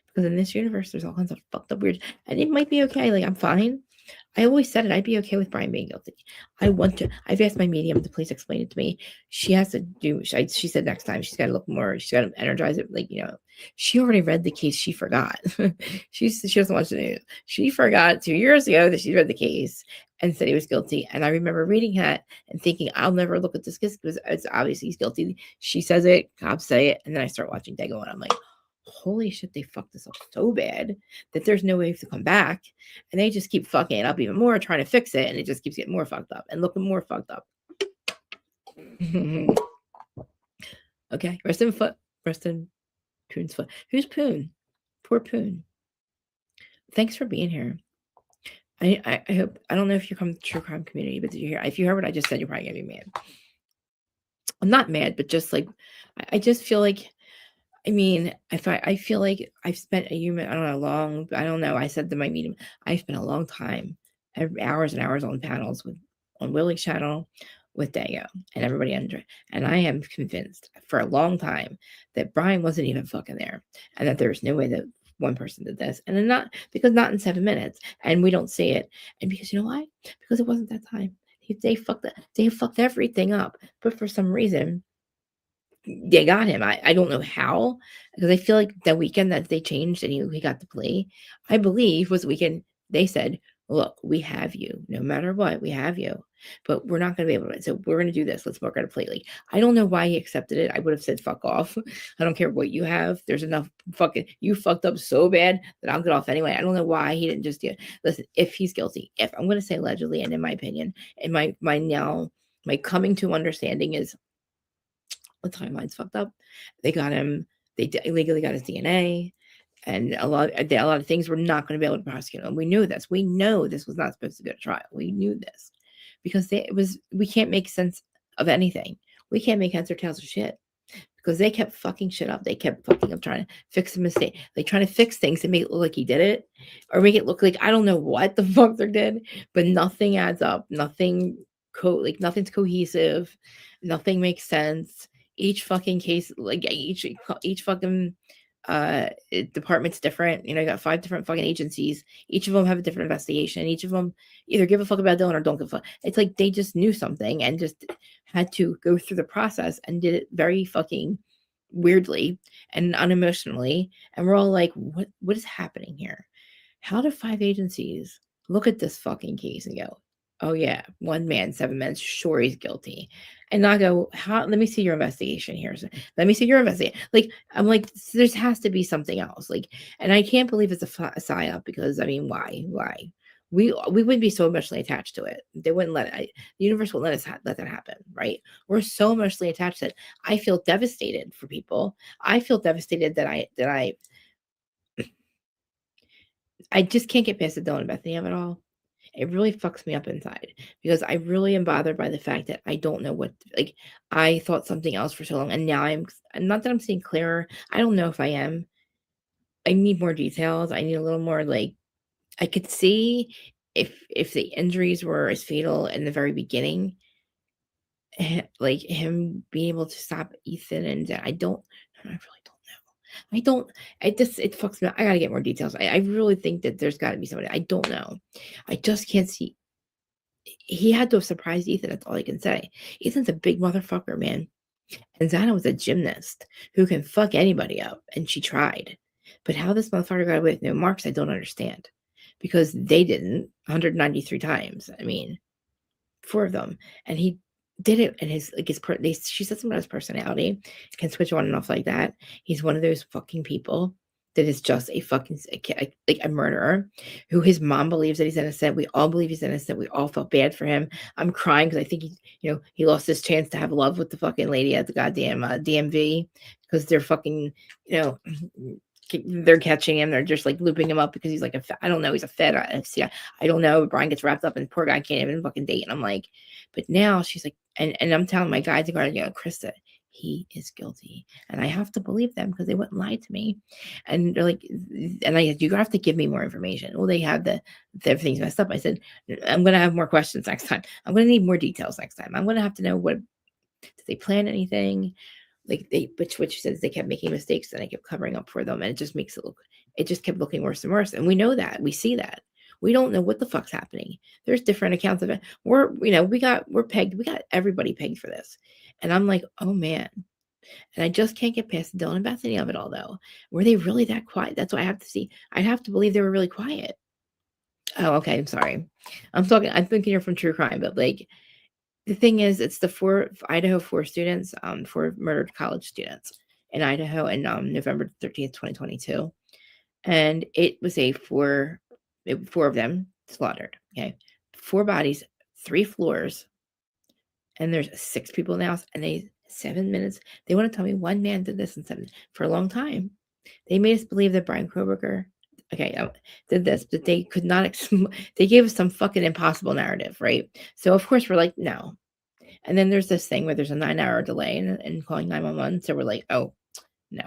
Because in this universe, there's all kinds of fucked up weird, and it might be okay. Like, I'm fine. I always said it. I'd be okay with Brian being guilty. I've asked my medium to please explain it to me. She has to do, she said next time she's got to look more, she's got to energize it. Like, she already read the case. She forgot. She doesn't watch the news. She forgot 2 years ago that she read the case and said he was guilty. And I remember reading that and thinking, I'll never look at this case, because it's obviously he's guilty. She says it, cops say it. And then I start watching Dago, and I'm like, holy shit, they fucked this up so bad that there's no way to come back. And they just keep fucking it up even more, trying to fix it. And it just keeps getting more fucked up and looking more fucked up. Okay. Rest in Poon's foot. Who's Poon? Poor Poon. Thanks for being here. I hope, I don't know if you're from the true crime community, but if you heard what I just said, you're probably gonna be mad. I'm not mad, but just like, I just feel like, I feel like I've spent I don't know. I said to my medium, I spent a long time, hours and hours on panels on Willie's channel, with Dago and everybody under it. And I am convinced for a long time that Brian wasn't even fucking there, and that there's no way that one person did this. And then not in 7 minutes, and we don't see it. And because you know why? Because it wasn't that time. They fucked everything up. But for some reason, they got him. I don't know how, because I feel like the weekend that they changed and he got to play, I believe was the weekend they said, look, we have you. No matter what, we have you. But we're not going to be able to. So we're going to do this. Let's work out a play. Like, I don't know why he accepted it. I would have said, fuck off. I don't care what you have. There's enough fucking, you fucked up so bad that I'll get off anyway. I don't know why he didn't just do it. Listen, if he's guilty, if I'm going to say allegedly, and in my opinion, and my coming to understanding is, the timeline's fucked up. They got him. They illegally got his DNA, and a lot of things we're not going to be able to prosecute him. We knew this. We know this was not supposed to go to trial. We knew this because we can't make sense of anything. We can't make heads or tails of shit because they kept fucking shit up. They kept fucking up trying to fix a mistake. Like trying to fix things and make it look like he did it, or make it look like I don't know what the fuck they did, but nothing adds up. Nothing's cohesive. Nothing makes sense. Each fucking case, like each fucking department's different. You got 5 different fucking agencies. Each of them have a different investigation. Each of them either give a fuck about Dylan or don't give a fuck. It's like they just knew something and just had to go through the process and did it very fucking weirdly and unemotionally. And we're all like, what is happening here? How do 5 agencies look at this fucking case and go, oh yeah, 1 man, 7 men, sure he's guilty. And not go, let me see your investigation here. Let me see your investigation. Like, I'm like, there has to be something else. Like, and I can't believe it's a psyop because, I mean, why? We wouldn't be so emotionally attached to it. They wouldn't let it. The universe won't let us let that happen, right? We're so emotionally attached to it. I feel devastated for people. I feel devastated that I just can't get past the Dylan and Bethany of it all. It really fucks me up inside because I really am bothered by the fact that I don't know what, like, I thought something else for so long. And now I'm not that I'm seeing clearer. I don't know if I am. I need more details. I need a little more, like, I could see if the injuries were as fatal in the very beginning, like him being able to stop Ethan, and I really don't know. It fucks me up. I gotta get more details. I really think that there's gotta be somebody. I don't know. I just can't see. He had to have surprised Ethan. That's all I can say. Ethan's a big motherfucker, man. And Xana was a gymnast who can fuck anybody up. And she tried. But how this motherfucker got away with no marks, I don't understand. Because they didn't 193 times. I mean, 4 of them. And he did it. And she said something about his personality. He can switch on and off like that. He's one of those fucking people that is just a fucking, like a murderer, who his mom believes that he's innocent. We all believe he's innocent. We all felt bad for him. I'm crying because I think he lost his chance to have love with the fucking lady at the goddamn DMV, because they're fucking, they're catching him. They're just like looping him up because he's like I don't know. He's a fed. I don't know. Brian gets wrapped up and poor guy can't even fucking date. And I'm like, but now she's like, and I'm telling my guys to go, Krista, he is guilty. And I have to believe them because they wouldn't lie to me. And they're like, and you have to give me more information. Well, they have everything's messed up. I said, I'm going to have more questions next time. I'm going to need more details next time. I'm going to have to know did they plan anything? Like which says they kept making mistakes and I kept covering up for them. And it just kept looking worse and worse. And we know that. We see that. We don't know what the fuck's happening. There's different accounts of it. We're pegged. We got everybody pegged for this. And I'm like, oh man. And I just can't get past Dylan and Bethany of it all, though. Were they really that quiet? That's what I have to see. I'd have to believe they were really quiet. Oh, okay. I'm sorry. I'm thinking you're from true crime, but like, the thing is, it's the 4 students, 4 murdered college students in Idaho in November 13th, 2022. And it was 4 of them slaughtered. Okay. 4 bodies, 3 floors. And there's 6 people in the house, and 7 minutes. They want to tell me 1 man did this in 7 for a long time. They made us believe that Brian Kroberger, did this, but they could not. They gave us some fucking impossible narrative, right? So of course we're like, no. And then there's this thing where there's a 9-hour delay in calling 911. So we're like, oh no,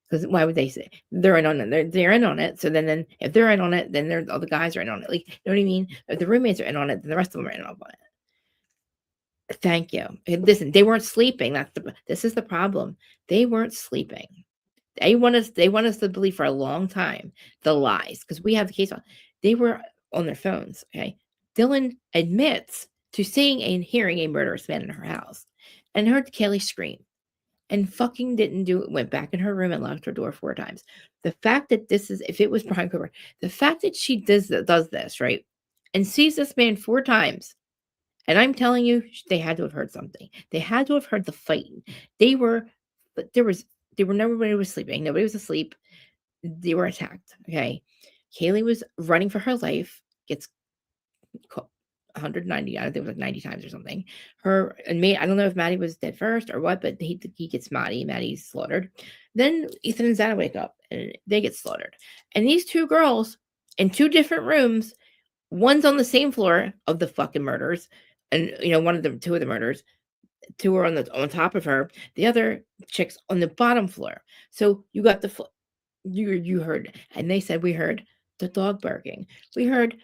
because why would they say they're in on it? They're in on it. So then if they're in on it, then all the guys are in on it. Like, you know what I mean? If the roommates are in on it, then the rest of them are in on it. Thank you. And listen, they weren't sleeping. This is the problem. They weren't sleeping. They want us to believe for a long time the lies, because we have the case on. They were on their phones. Okay. Dylan admits to seeing and hearing a murderous man in her house and heard Kaylee scream and fucking didn't do it, went back in her room and locked her door 4 times. The fact that this is, if it was Brian Cooper, the fact that she does this, right, and sees this man 4 times, and I'm telling you, they had to have heard something. They had to have heard the fighting. They were, but nobody was sleeping. Nobody was asleep. They were attacked. Okay. Kaylee was running for her life, gets 190, I think it was like 90 times or something. I don't know if Maddie was dead first or what, but he gets Maddie's slaughtered. Then Ethan and Xana wake up and they get slaughtered. And these 2 girls in 2 different rooms, one's on the same floor of the fucking murders, and 2 of the murders, 2 are on top of her, the other chick's on the bottom floor. So you got you heard, and they said we heard the dog barking. We heard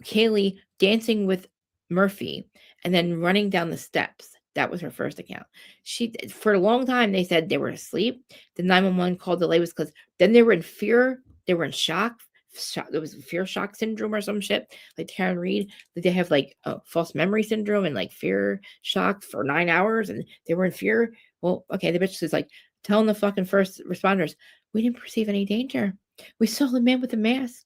Kaylee dancing with Murphy and then running down the steps. That was her first account. For a long time, they said they were asleep. The 911 called delay was because then they were in fear. They were in shock. There was fear shock syndrome or some shit. Like Karen Reed, they have like false memory syndrome and like fear shock for 9 hours, and they were in fear. Well, okay, the bitch is like telling the fucking first responders, we didn't perceive any danger. We saw the man with the mask.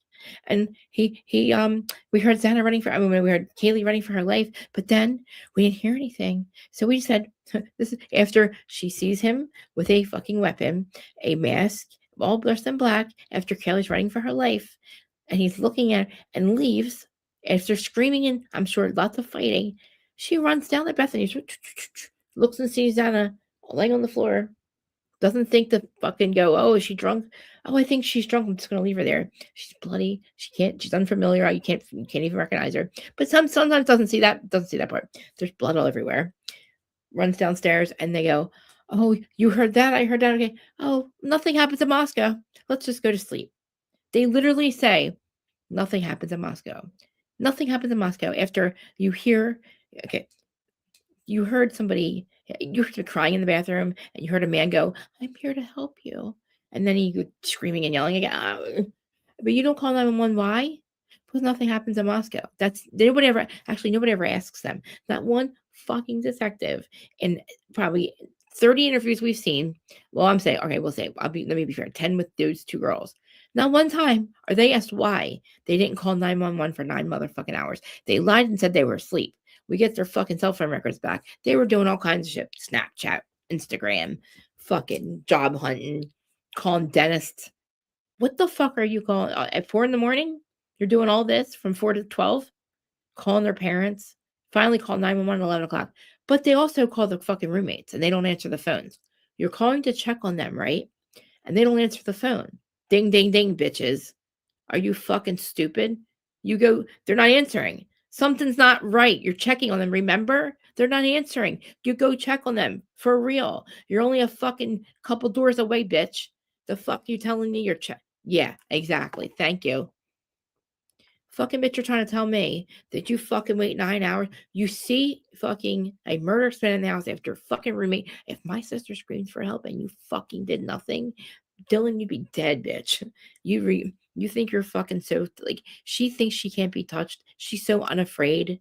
And we heard Xana running we heard Kaylee running for her life, but then we didn't hear anything. So we said, this is after she sees him with a fucking weapon, a mask, all dressed in black, after Kaylee's running for her life, and he's looking at her and leaves after screaming and I'm sure lots of fighting. She runs down to Bethany, looks and sees Xana laying on the floor. Doesn't think to fucking go, oh, is she drunk? Oh, I think she's drunk. I'm just gonna leave her there. She's bloody. She's unfamiliar. You can't even recognize her. But sometimes doesn't see that part. There's blood all everywhere. Runs downstairs and they go, oh, you heard that? I heard that. Okay. Oh, nothing happens in Moscow. Let's just go to sleep. They literally say, nothing happens in Moscow. Nothing happens in Moscow after you hear, okay, you heard somebody, you heard crying in the bathroom, and you heard a man go, I'm here to help you. And then he go screaming and yelling again. But you don't call 911. Why? Because nothing happens in Moscow. Nobody ever asks them. Not one fucking detective in probably 30 interviews we've seen. Well, I'm saying, okay, let me be fair, 10 with dudes, 2 girls. Not one time are they asked why they didn't call 911 for 9 motherfucking hours. They lied and said they were asleep. We get their fucking cell phone records back. They were doing all kinds of shit. Snapchat, Instagram, fucking job hunting, calling dentists. What the fuck are you calling? At 4 a.m? You're doing all this from 4 to 12? Calling their parents. Finally called 911 at 11 o'clock. But they also call the fucking roommates and they don't answer the phones. You're calling to check on them, right? And they don't answer the phone. Ding, ding, ding, bitches. Are you fucking stupid? You go, they're not answering. Something's not right. You're checking on them. Remember? They're not answering. You go check on them for real. You're only a fucking couple doors away, bitch. The fuck you telling me you're check? Yeah, exactly. Thank you. Fucking bitch, you're trying to tell me that you fucking wait 9 hours. You see fucking a murder man in the house after fucking roommate. If my sister screams for help and you fucking did nothing, Dylan, you'd be dead, bitch. You think you're fucking so, like, she thinks she can't be touched. She's so unafraid.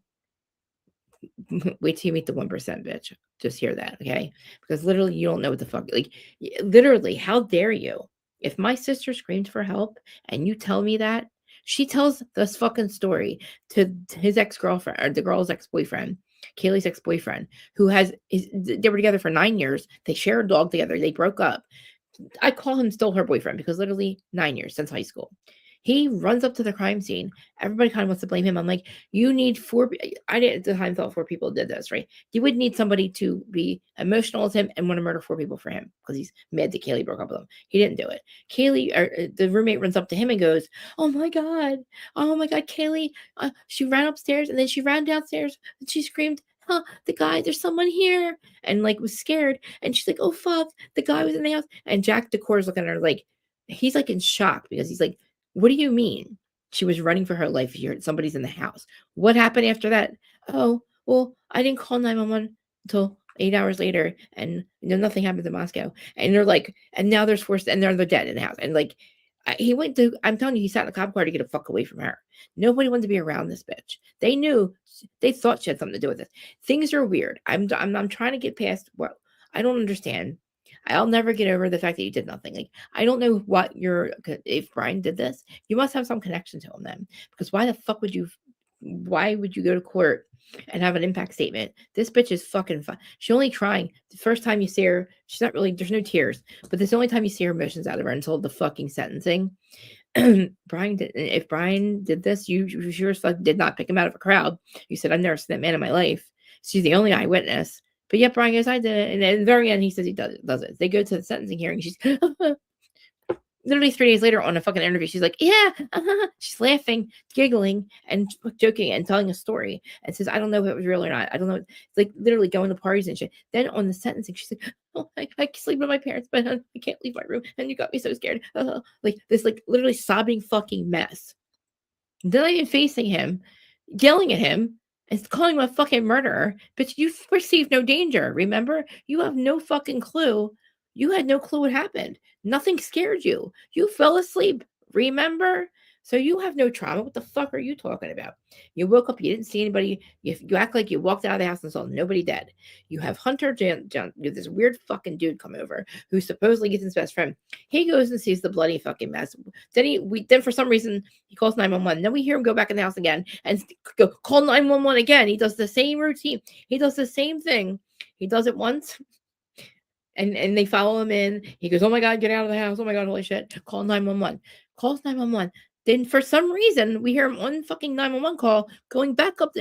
Wait till you meet the 1%, bitch. Just hear that, okay? Because literally, you don't know what the fuck, like, literally, how dare you? If my sister screams for help and you tell me that, she tells this fucking story to his ex-girlfriend, or the girl's ex-boyfriend, Kaylee's ex-boyfriend, who they were together for 9 years. They share a dog together. They broke up. I call him still her boyfriend because literally 9 years since high school. He runs up to the crime scene. Everybody kind of wants to blame him. I'm like, you need 4. I didn't at the time thought 4 people did this, right? You would need somebody to be emotional as him and want to murder 4 people for him because he's mad that Kaylee broke up with him. He didn't do it. Kaylee, the roommate, runs up to him and goes, oh my God, Kaylee, she ran upstairs and then she ran downstairs and she screamed, huh, there's someone here, and like was scared. And she's like, oh fuck, the guy was in the house. And Jack Decor's looking at her like, he's like in shock because he's like, what do you mean? She was running for her life. Somebody's in the house. What happened after that? Oh, well, I didn't call 911 until 8 hours later, and nothing happened in Moscow. And they're like, and now there's forced, and they're dead in the house. And like, he went to, I'm telling you, he sat in a cop car to get the fuck away from her. Nobody wanted to be around this bitch. They knew, they thought she had something to do with this. Things are weird. I'm trying to get past what I don't understand. I'll never get over the fact that you did nothing. Like, I don't know what if Brian did this, you must have some connection to him then. Because why would you go to court and have an impact statement? This bitch is fucking fun. She's only crying. The first time you see her, she's not really, there's no tears, but this is the only time you see her emotions out of her until the fucking sentencing. If Brian did this, you sure as fuck did not pick him out of a crowd. You said, I've never seen that man in my life. She's the only eyewitness. But yet Brian goes, I did it. And at the very end, he says he does it. They go to the sentencing hearing. She's literally 3 days later on a fucking interview, she's like, yeah, she's laughing, giggling, and joking and telling a story, and says, I don't know if it was real or not. I don't know. It's like literally going to parties and shit. Then on the sentencing, she's like, oh, I can sleep with my parents, but I can't leave my room, and you got me so scared. Like this, like literally sobbing fucking mess. Then I am facing him, yelling at him, and calling him a fucking murderer. But you perceive no danger. Remember, you have no fucking clue. You had no clue what happened. Nothing scared you. You fell asleep. Remember? So you have no trauma. What the fuck are you talking about? You woke up, you didn't see anybody. You act like you walked out of the house and saw nobody dead. You have Hunter John, this weird fucking dude come over who supposedly gets his best friend. He goes and sees the bloody fucking mess. Then for some reason he calls 911. Then we hear him go back in the house again and go call 911 again. He does the same routine. He does the same thing. He does it once. And they follow him in. He goes, oh my God, get out of the house. Oh my God, holy shit. Call 911. Calls 911. Then for some reason, we hear him on fucking 911 call going back up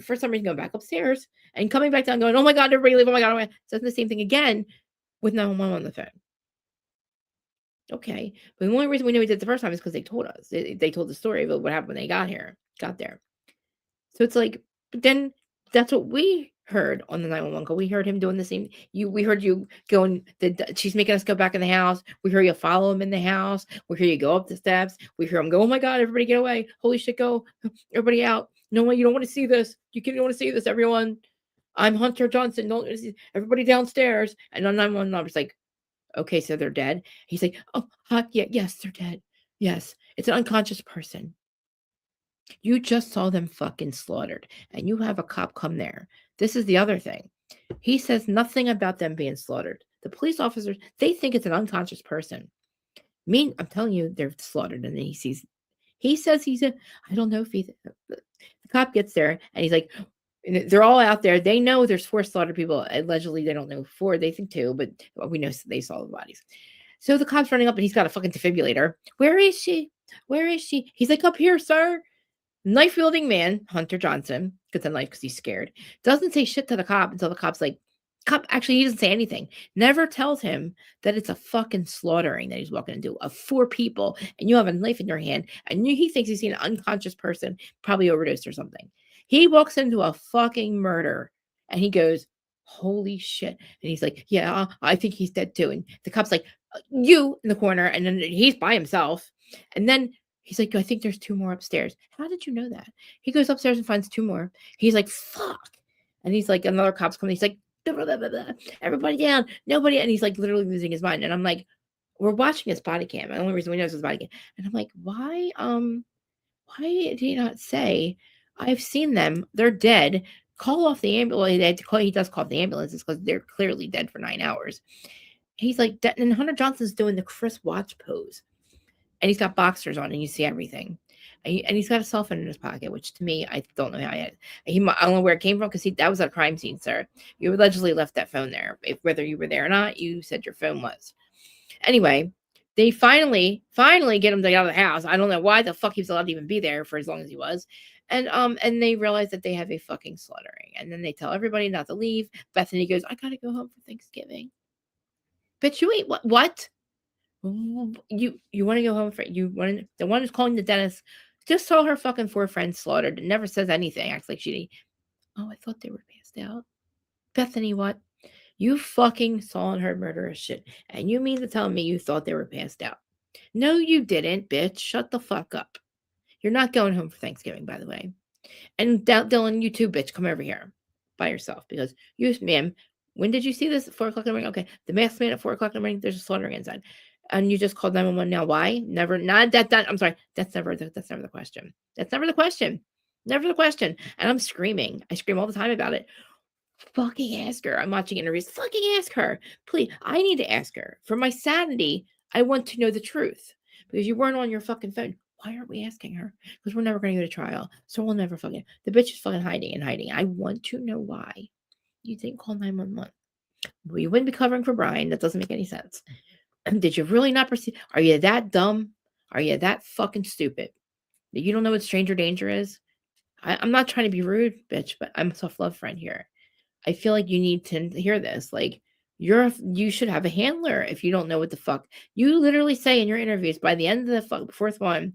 for some reason, going back upstairs and coming back down going, oh my God, everybody leave. Oh my God. Oh my God. Says the same thing again with 911 on the phone. Okay. But the only reason we know he did it the first time is because they told us. They told the story about what happened when they got there. So it's like, but then that's what we heard on the 911 call. We heard him doing the same. We heard you going. She's making us go back in the house. We hear you follow him in the house. We hear you go up the steps. We hear him go, oh my God, everybody get away. Holy shit, go. Everybody out. No, you don't want to see this. You don't want to see this, everyone. I'm Hunter Johnson. Don't everybody downstairs. And on 911, I was like, okay, so they're dead. He's like, oh, yeah, yes, they're dead. Yes, it's an unconscious person. You just saw them fucking slaughtered, and you have a cop come there. This is the other thing. He says nothing about them being slaughtered. The police officers, they think it's an unconscious person. I'm telling you, they're slaughtered, and then he says I don't know if the cop gets there, and he's like, they're all out there. They know there's 4 slaughtered people. Allegedly, they don't know 4. They think 2, but we know they saw the bodies. So the cop's running up, and he's got a fucking defibrillator. Where is she? Where is she? He's like, up here, sir. Knife wielding man, Hunter Johnson, gets a knife because he's scared, doesn't say shit to the cop until the cop's like, actually, he doesn't say anything. Never tells him that it's a fucking slaughtering that he's walking into of 4 people, and you have a knife in your hand, and he thinks he's seen an unconscious person, probably overdosed or something. He walks into a fucking murder, and he goes, holy shit. And he's like, yeah, I think he's dead too. And the cop's like, you in the corner, and then he's by himself. And then he's like, I think there's 2 more upstairs. How did you know that? He goes upstairs and finds 2 more. He's like, fuck. And he's like, another cop's coming. He's like, blah, blah, blah, blah. Everybody down. Nobody. And he's like literally losing his mind. And I'm like, we're watching his body cam. The only reason we know is his body cam. And I'm like, why did he not say, I've seen them. They're dead. Call off the ambulance. He does call off the ambulances because they're clearly dead for 9 hours. He's like, and Hunter Johnson's doing the Chris Watts pose. And he's got boxers on, and you see everything. And he's got a cell phone in his pocket, which to me, I don't know how I don't know where it came from because that was a crime scene, sir. You allegedly left that phone there. Whether you were there or not, you said your phone was. Anyway, they finally get him out of the house. I don't know why the fuck he was allowed to even be there for as long as he was. And they realize that they have a fucking slaughtering. And then they tell everybody not to leave. Bethany goes, I gotta go home for Thanksgiving. Bitch, you ain't what? You want to go home for the one who's calling the dentist just saw her fucking 4 friends slaughtered and never says anything, acts like I thought they were passed out. Bethany, what? You fucking saw and heard murderous shit, and you mean to tell me you thought they were passed out? No, you didn't, bitch. Shut the fuck up. You're not going home for Thanksgiving, by the way. And Dylan, you too, bitch. Come over here. by yourself because you, ma'am, when did you see this? At 4 o'clock in the morning? Okay, the masked man at 4 o'clock in the morning. There's a slaughtering inside, and you just called 911. Now, why? Never. Not that. I'm sorry. That's never the question. That's never the question. Never the question. And I'm screaming. I scream all the time about it. Fucking ask her. I'm watching interviews. Fucking ask her. Please. I need to ask her. For my sanity, I want to know the truth. Because you weren't on your fucking phone. Why aren't we asking her? Because we're never going to go to trial. So we'll never fucking. The bitch is fucking hiding and hiding. I want to know why. You didn't call 911. Well, you wouldn't be covering for Brian. That doesn't make any sense. Did you really not perceive? Are you that dumb? Are you that fucking stupid that you don't know what stranger danger is? I'm not trying to be rude, bitch, but I'm a self-love friend here. I feel like you need to hear this. Like, you should have a handler if you don't know what the fuck. You literally say in your interviews by the end of the fourth one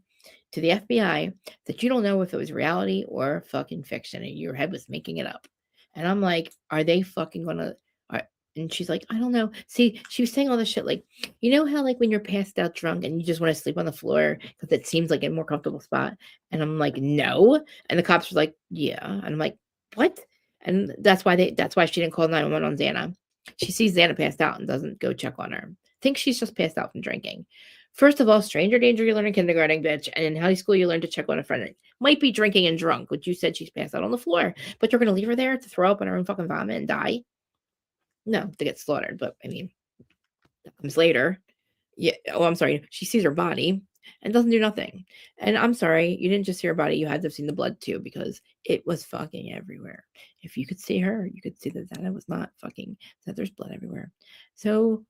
to the FBI that you don't know if it was reality or fucking fiction and your head was making it up. And I'm like, are they fucking gonna? And she's like, I don't know. See, she was saying all this shit like, you know how like when you're passed out drunk and you just want to sleep on the floor because it seems like a more comfortable spot. And I'm like, no. And the cops were like, yeah. And I'm like, what? And that's why she didn't call 911 on Xana. She sees Xana passed out and doesn't go check on her. Thinks she's just passed out from drinking. First of all, stranger danger you learn in kindergarten, bitch. And in high school you learn to check on a friend. Might be drinking and drunk, which you said she's passed out on the floor. But you're gonna leave her there to throw up on her own fucking vomit and die? No, to get slaughtered. But I mean, that comes later. Yeah. Oh, I'm sorry. She sees her body and doesn't do nothing. And I'm sorry, you didn't just see her body. You had to have seen the blood too, because it was fucking everywhere. If you could see her, you could see that Xana was not fucking, that there's blood everywhere. So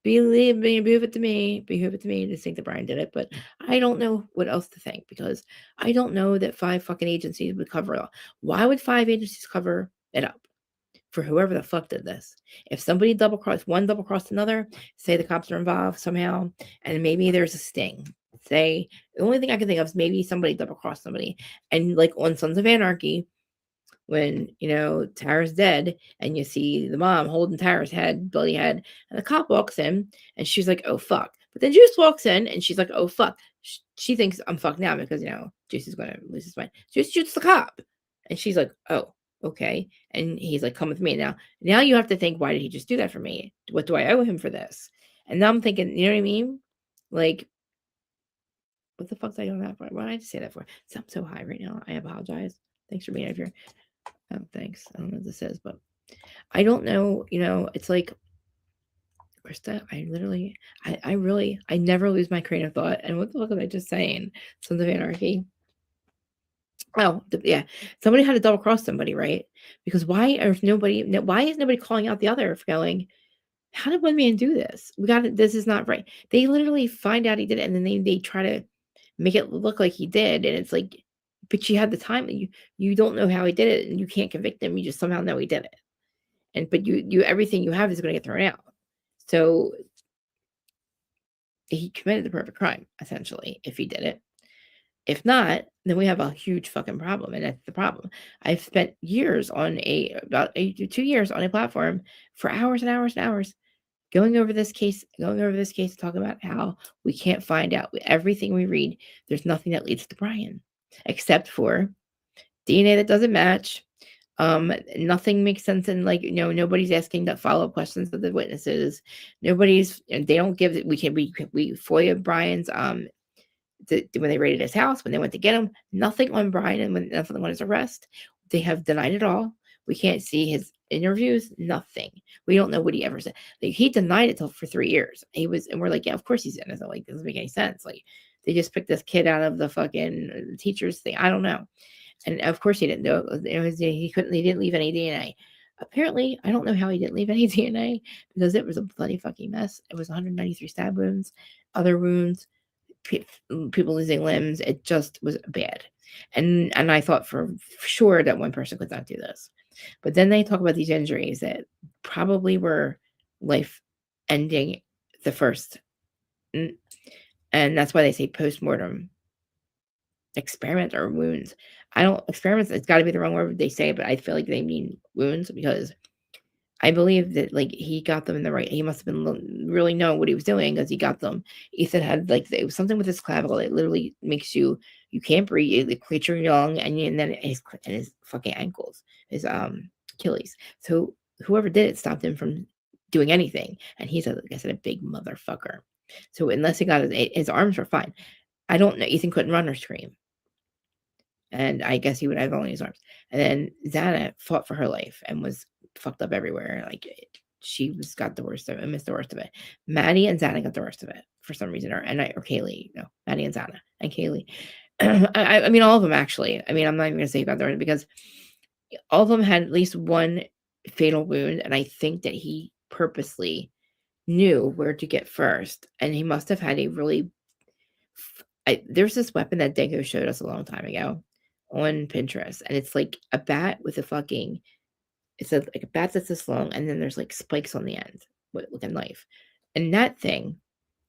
behoove it to me to think that Brian did it. But I don't know what else to think, because I don't know that 5 fucking agencies would cover it all. Why would 5 agencies cover it up? For whoever the fuck did this. If somebody double crossed another, say the cops are involved somehow, and maybe there's a sting. Say, the only thing I can think of is maybe somebody double crossed somebody. And like on Sons of Anarchy, when, Tara's dead and you see the mom holding Tara's head, bloody head, and the cop walks in and she's like, oh fuck. But then Juice walks in and she's like, oh fuck. She thinks I'm fucked now because, Juice is going to lose his mind. Juice shoots the cop. And she's like, oh, okay. And he's like, come with me. Now you have to think, why did he just do that for me? What do I owe him for this? And now I'm thinking, you know what I mean? Like, what the fuck's I doing that for? Why did I just say that for? I'm so high right now. I apologize. Thanks for being up here. Oh, thanks. I don't know what this is, but I don't know. It's like, Krista, I never lose my train of thought. And what the fuck was I just saying? Sons of Anarchy. Oh, yeah. Somebody had to double cross somebody, right? Because why is nobody calling out the other for going, how did one man do this? This is not right. They literally find out he did it, and then they try to make it look like he did. And it's like, but you had the time, you don't know how he did it, and you can't convict him. You just somehow know he did it. But you everything you have is going to get thrown out. So he committed the perfect crime, essentially, if he did it. If not, then we have a huge fucking problem, and that's the problem. I've spent years about 2 years on a platform for hours and hours and hours going over this case, talking about how we can't find out everything we read. There's nothing that leads to Brian, except for DNA that doesn't match. Nothing makes sense, and nobody's asking the follow-up questions of the witnesses. They don't give it. We FOIA Brian's when they raided his house, when they went to get him, nothing on Brian, and nothing on his arrest. They have denied it all. We can't see his interviews, nothing. We don't know what he ever said. Like, he denied it for 3 years. And we're like, yeah, of course he's innocent. Like, it doesn't make any sense. Like, they just picked this kid out of the fucking teacher's thing. I don't know. And of course he didn't do it. He didn't leave any DNA. Apparently, I don't know how he didn't leave any DNA, because it was a bloody fucking mess. It was 193 stab wounds, other wounds, people losing limbs. It just was bad. And I thought for sure that one person could not do this. But then they talk about these injuries that probably were life ending the first. And that's why they say post-mortem experiment or wounds. Experiments, it's got to be the wrong word they say, but I feel like they mean wounds, because I believe that he got them in the right. He must have been really knowing what he was doing, because he got them. Ethan had it was something with his clavicle. It literally makes you can't breathe. It creates your lung, and then his fucking ankles, his Achilles. So whoever did it stopped him from doing anything. And he's, like I said, a big motherfucker. So unless he got his arms were fine. I don't know. Ethan couldn't run or scream. And I guess he would have only his arms. And then Xana fought for her life and was fucked up everywhere. Like she got the worst of it, missed the worst of it. Maddie and Xana got the worst of it for some reason, or Kaylee. No, Maddie and Xana and Kaylee. I mean, all of them actually. I mean, I'm not even gonna say got the worst because all of them had at least one fatal wound, and I think that he purposely knew where to get first, and he must have had a really. There's this weapon that Danko showed us a long time ago on Pinterest, and it's like a bat with a fucking. It's like a bat that's this long, and then there's like spikes on the end, like a knife, and that thing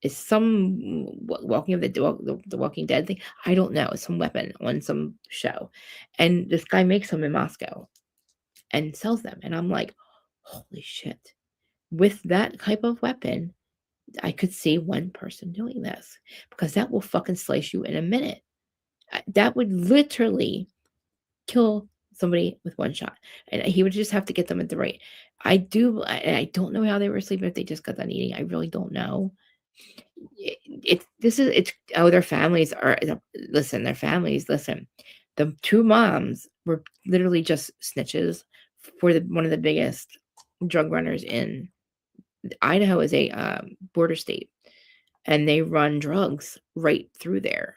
is some Walking of the Walking Dead thing. I don't know. It's some weapon on some show, and this guy makes them in Moscow, and sells them, and I'm like, holy shit! With that type of weapon, I could see one person doing this because that will fucking slice you in a minute. That would literally kill somebody with one shot, and he would just have to get them at the rate. I don't know how they were sleeping if they just got done eating. I really don't know. Their families are listen. Their families listen. The two moms were literally just snitches for one of the biggest drug runners in Idaho. Is a border state, and they run drugs right through there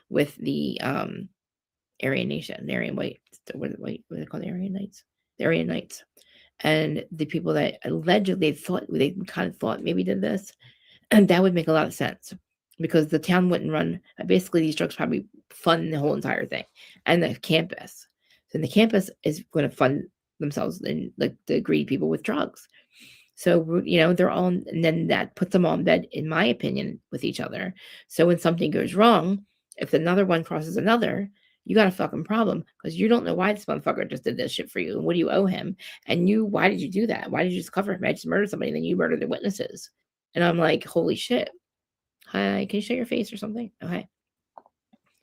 with the Aryan Nation, the Aryan White, what are they called? The Aryan Knights, the Aryan Knights, and the people that allegedly they kind of thought maybe did this, and that would make a lot of sense because the town wouldn't run. Basically, these drugs probably fund the whole entire thing, and the campus. So the campus is going to fund themselves and like the greedy people with drugs. So they're all, and then that puts them all in bed, in my opinion, with each other. So when something goes wrong, if another one crosses another, you got a fucking problem because you don't know why this motherfucker just did this shit for you and what do you owe him? And why did you do that? Why did you just cover him? I just murdered somebody and then you murdered the witnesses. And I'm like, holy shit. Hi, can you show your face or something? Oh, hi.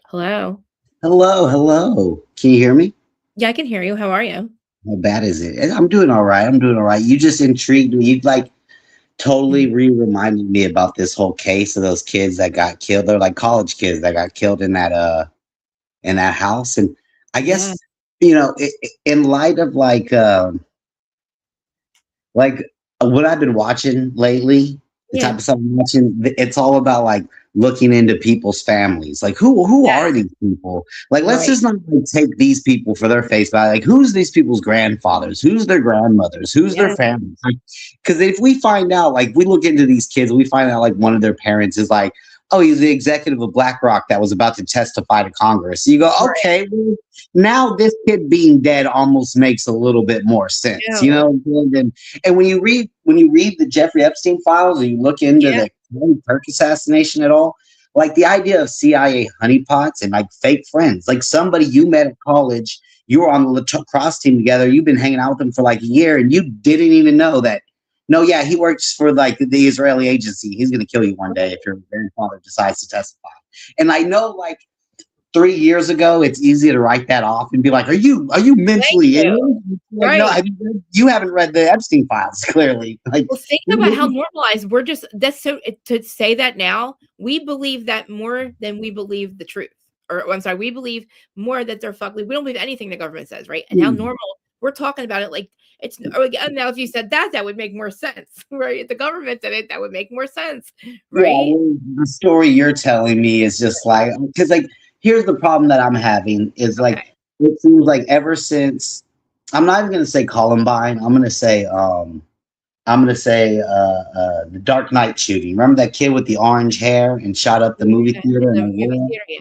Hello. Hello. Can you hear me? Yeah, I can hear you. How are you? How bad is it? I'm doing all right. You just intrigued me. You like totally reminded me about this whole case of those kids that got killed. They're like college kids that got killed in that house. And I guess, in light of like what I've been watching lately, the type of stuff I'm watching, it's all about like looking into people's families. Like who are these people? Like, let's just not like, take these people for their face value. Like, who's these people's grandfathers? Who's their grandmothers? Who's their families? Because if we find out, like, we look into these kids, we find out like one of their parents is like, oh, he's the executive of BlackRock that was about to testify to Congress. So you go, okay, well, now this kid being dead almost makes a little bit more sense, And when you read the Jeffrey Epstein files, or you look into the Charlie Kirk assassination at all, like the idea of CIA honeypots and like fake friends, like somebody you met at college, you were on the lacrosse team together, you've been hanging out with them for like a year, and you didn't even know that. No, yeah, he works for like the Israeli agency. He's going to kill you one day if your grandfather decides to testify. And I know, like 3 years ago, it's easy to write that off and be like, "Are you mentally ill?" Like, no, you haven't read the Epstein files clearly. Like, well, think about how normalized we're just. That's so to say that now we believe that more than we believe the truth. Or I'm sorry, we believe more that they're fucking. We don't believe anything the government says, right? And how normal we're talking about it like. It's again now. If you said that would make more sense, right? If the government did it, that would make more sense, right? Yeah, the story you're telling me is just like because like here's the problem that I'm having is like it seems like ever since I'm not even going to say Columbine, I'm going to say the Dark Knight shooting. Remember that kid with the orange hair and shot up the movie theater,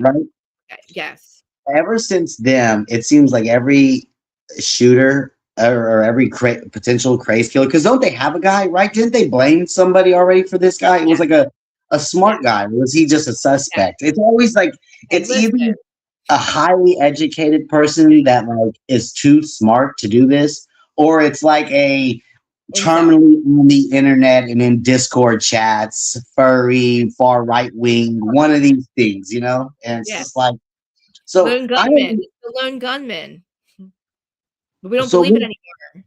right? Yes. Ever since then, it seems like every shooter or every potential craze killer, because don't they have a guy, right? Didn't they blame somebody already for this guy? It was like a smart guy. Or was he just a suspect? It's always like it's either a highly educated person that like is too smart to do this, or it's like a terminally on the internet and in Discord chats, furry, far right wing, one of these things, And it's just like so lone gunman. The lone gunman. but we don't So, believe it anymore.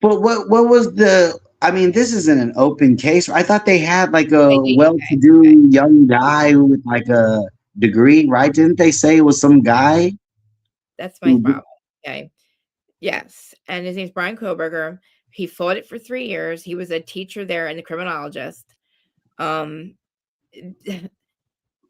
but what was the? I mean, this isn't an open case. I thought they had like a well-to-do young guy with like a degree, right? Didn't they say it was some guy? That's my problem. Okay. Yes. And his name's Brian Koberger. He fought it for 3 years. He was a teacher there and a criminologist.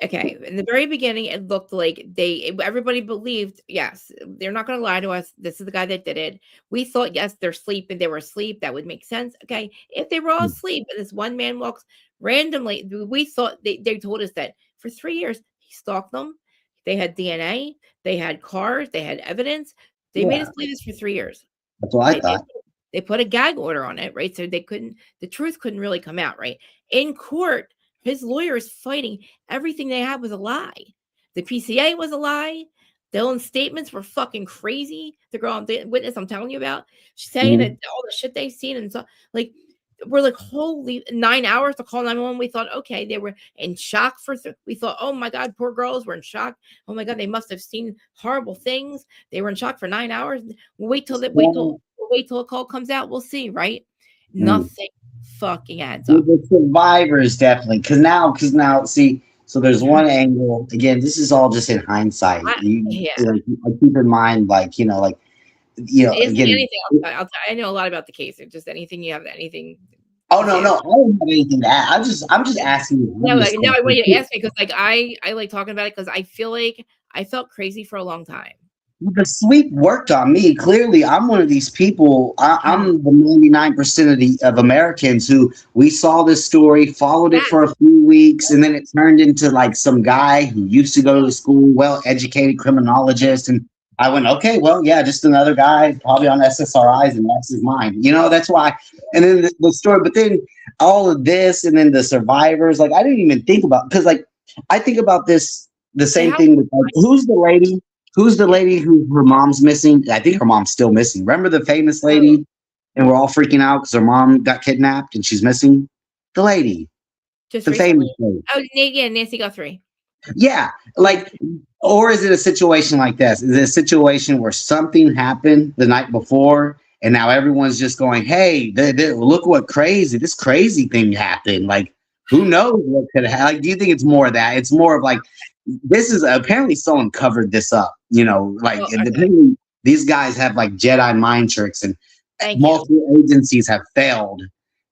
Okay, in the very beginning, it looked like everybody believed, yes, they're not going to lie to us. This is the guy that did it. We thought, yes, they're sleeping. They were asleep. That would make sense. Okay, if they were all asleep and this one man walks randomly, we thought they told us that for 3 years he stalked them. They had DNA. They had cars. They had evidence. They made us believe this for 3 years. That's what I thought. They put a gag order on it, right? So the truth couldn't really come out, right? In court, his lawyer is fighting everything they had was a lie. The PCA was a lie. Dylan's statements were fucking crazy. The girl on witness I'm telling you about, she's saying that all the shit they've seen and so like we're like, holy 9 hours to call 911. We thought, okay, they were in shock we thought, oh my God, poor girls were in shock. Oh my God, they must have seen horrible things. They were in shock for 9 hours. We'll wait till a call comes out. We'll see, right? Nothing fucking adds up. The survivors definitely, because now, see, so there's one angle. Again, this is all just in hindsight. I keep in mind, like again. Anything else, I know a lot about the case. Just anything you have, anything. Oh no, I don't have anything to add. I'm just asking you. No, I want you to ask me because I like talking about it because I feel like I felt crazy for a long time. The sweep worked on me. Clearly, I'm one of these people. I'm the 99% of Americans who we saw this story, followed it for a few weeks, and then it turned into like some guy who used to go to school, well-educated criminologist, and I went, okay, well, yeah, just another guy probably on SSRIs, and that's his mind. That's why. And then the story, but then all of this, and then the survivors, like I didn't even think about, because like I think about this the same thing with like, who's the lady? Who's the lady who her mom's missing? I think her mom's still missing. Remember the famous lady? And we're all freaking out because her mom got kidnapped and she's missing. The lady. Just the famous lady. Oh, yeah, Nancy Guthrie. Yeah. Like, or is it a situation like this? Is it a situation where something happened the night before and now everyone's just going, hey, look what this crazy thing happened. Like, who knows what could happen? Like, do you think it's more of that? It's more of like, this is apparently someone covered this up, these guys have like Jedi mind tricks and multiple agencies have failed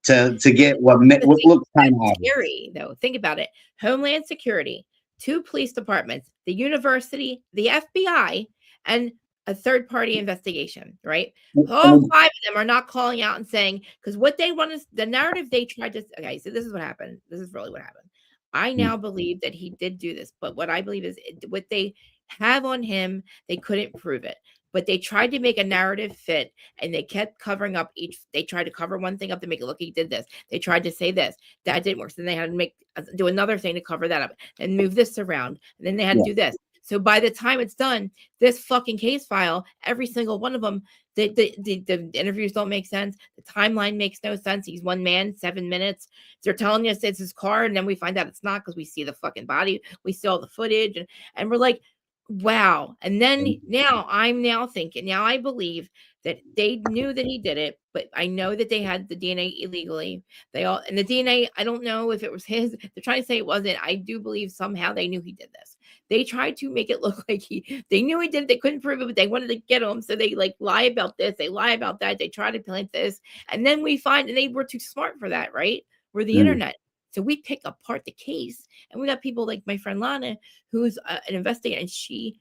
to get what looks kind of scary though. Think about it. Homeland Security, 2 police departments, the university, the FBI, and a third-party investigation, right? All 5 of them are not calling out and saying, because what they want is the narrative they tried to, okay, so this is what happened. This is really what happened. I now believe that he did do this, but what I believe is what they have on him, they couldn't prove it. But they tried to make a narrative fit and they kept covering up they tried to cover one thing up to make it look he did this. They tried to say this. That didn't work. So then they had to do another thing to cover that up and move this around. And then they had to do this. So by the time it's done, this fucking case file, every single one of them, the interviews don't make sense. The timeline makes no sense. He's one man, 7 minutes. They're telling us it's his car, and then we find out it's not because we see the fucking body. We see all the footage, and we're like, wow. And then I'm thinking, now I believe that they knew that he did it, but I know that they had the DNA illegally. And the DNA, I don't know if it was his. They're trying to say it wasn't. I do believe somehow they knew he did this. They tried to make it look like they knew he did it. They couldn't prove it, but they wanted to get him. So they like lie about this. They lie about that. They try to plant this. And then we find, and they were too smart for that, right? We're the internet. So we pick apart the case, and we got people like my friend Lana, who's an investigator, and she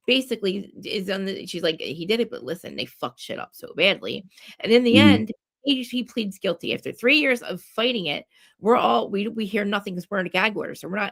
basically she's like, he did it, but listen, they fucked shit up so badly. And in the end, he pleads guilty. After 3 years of fighting it, we hear nothing because we're in a gag order. So we're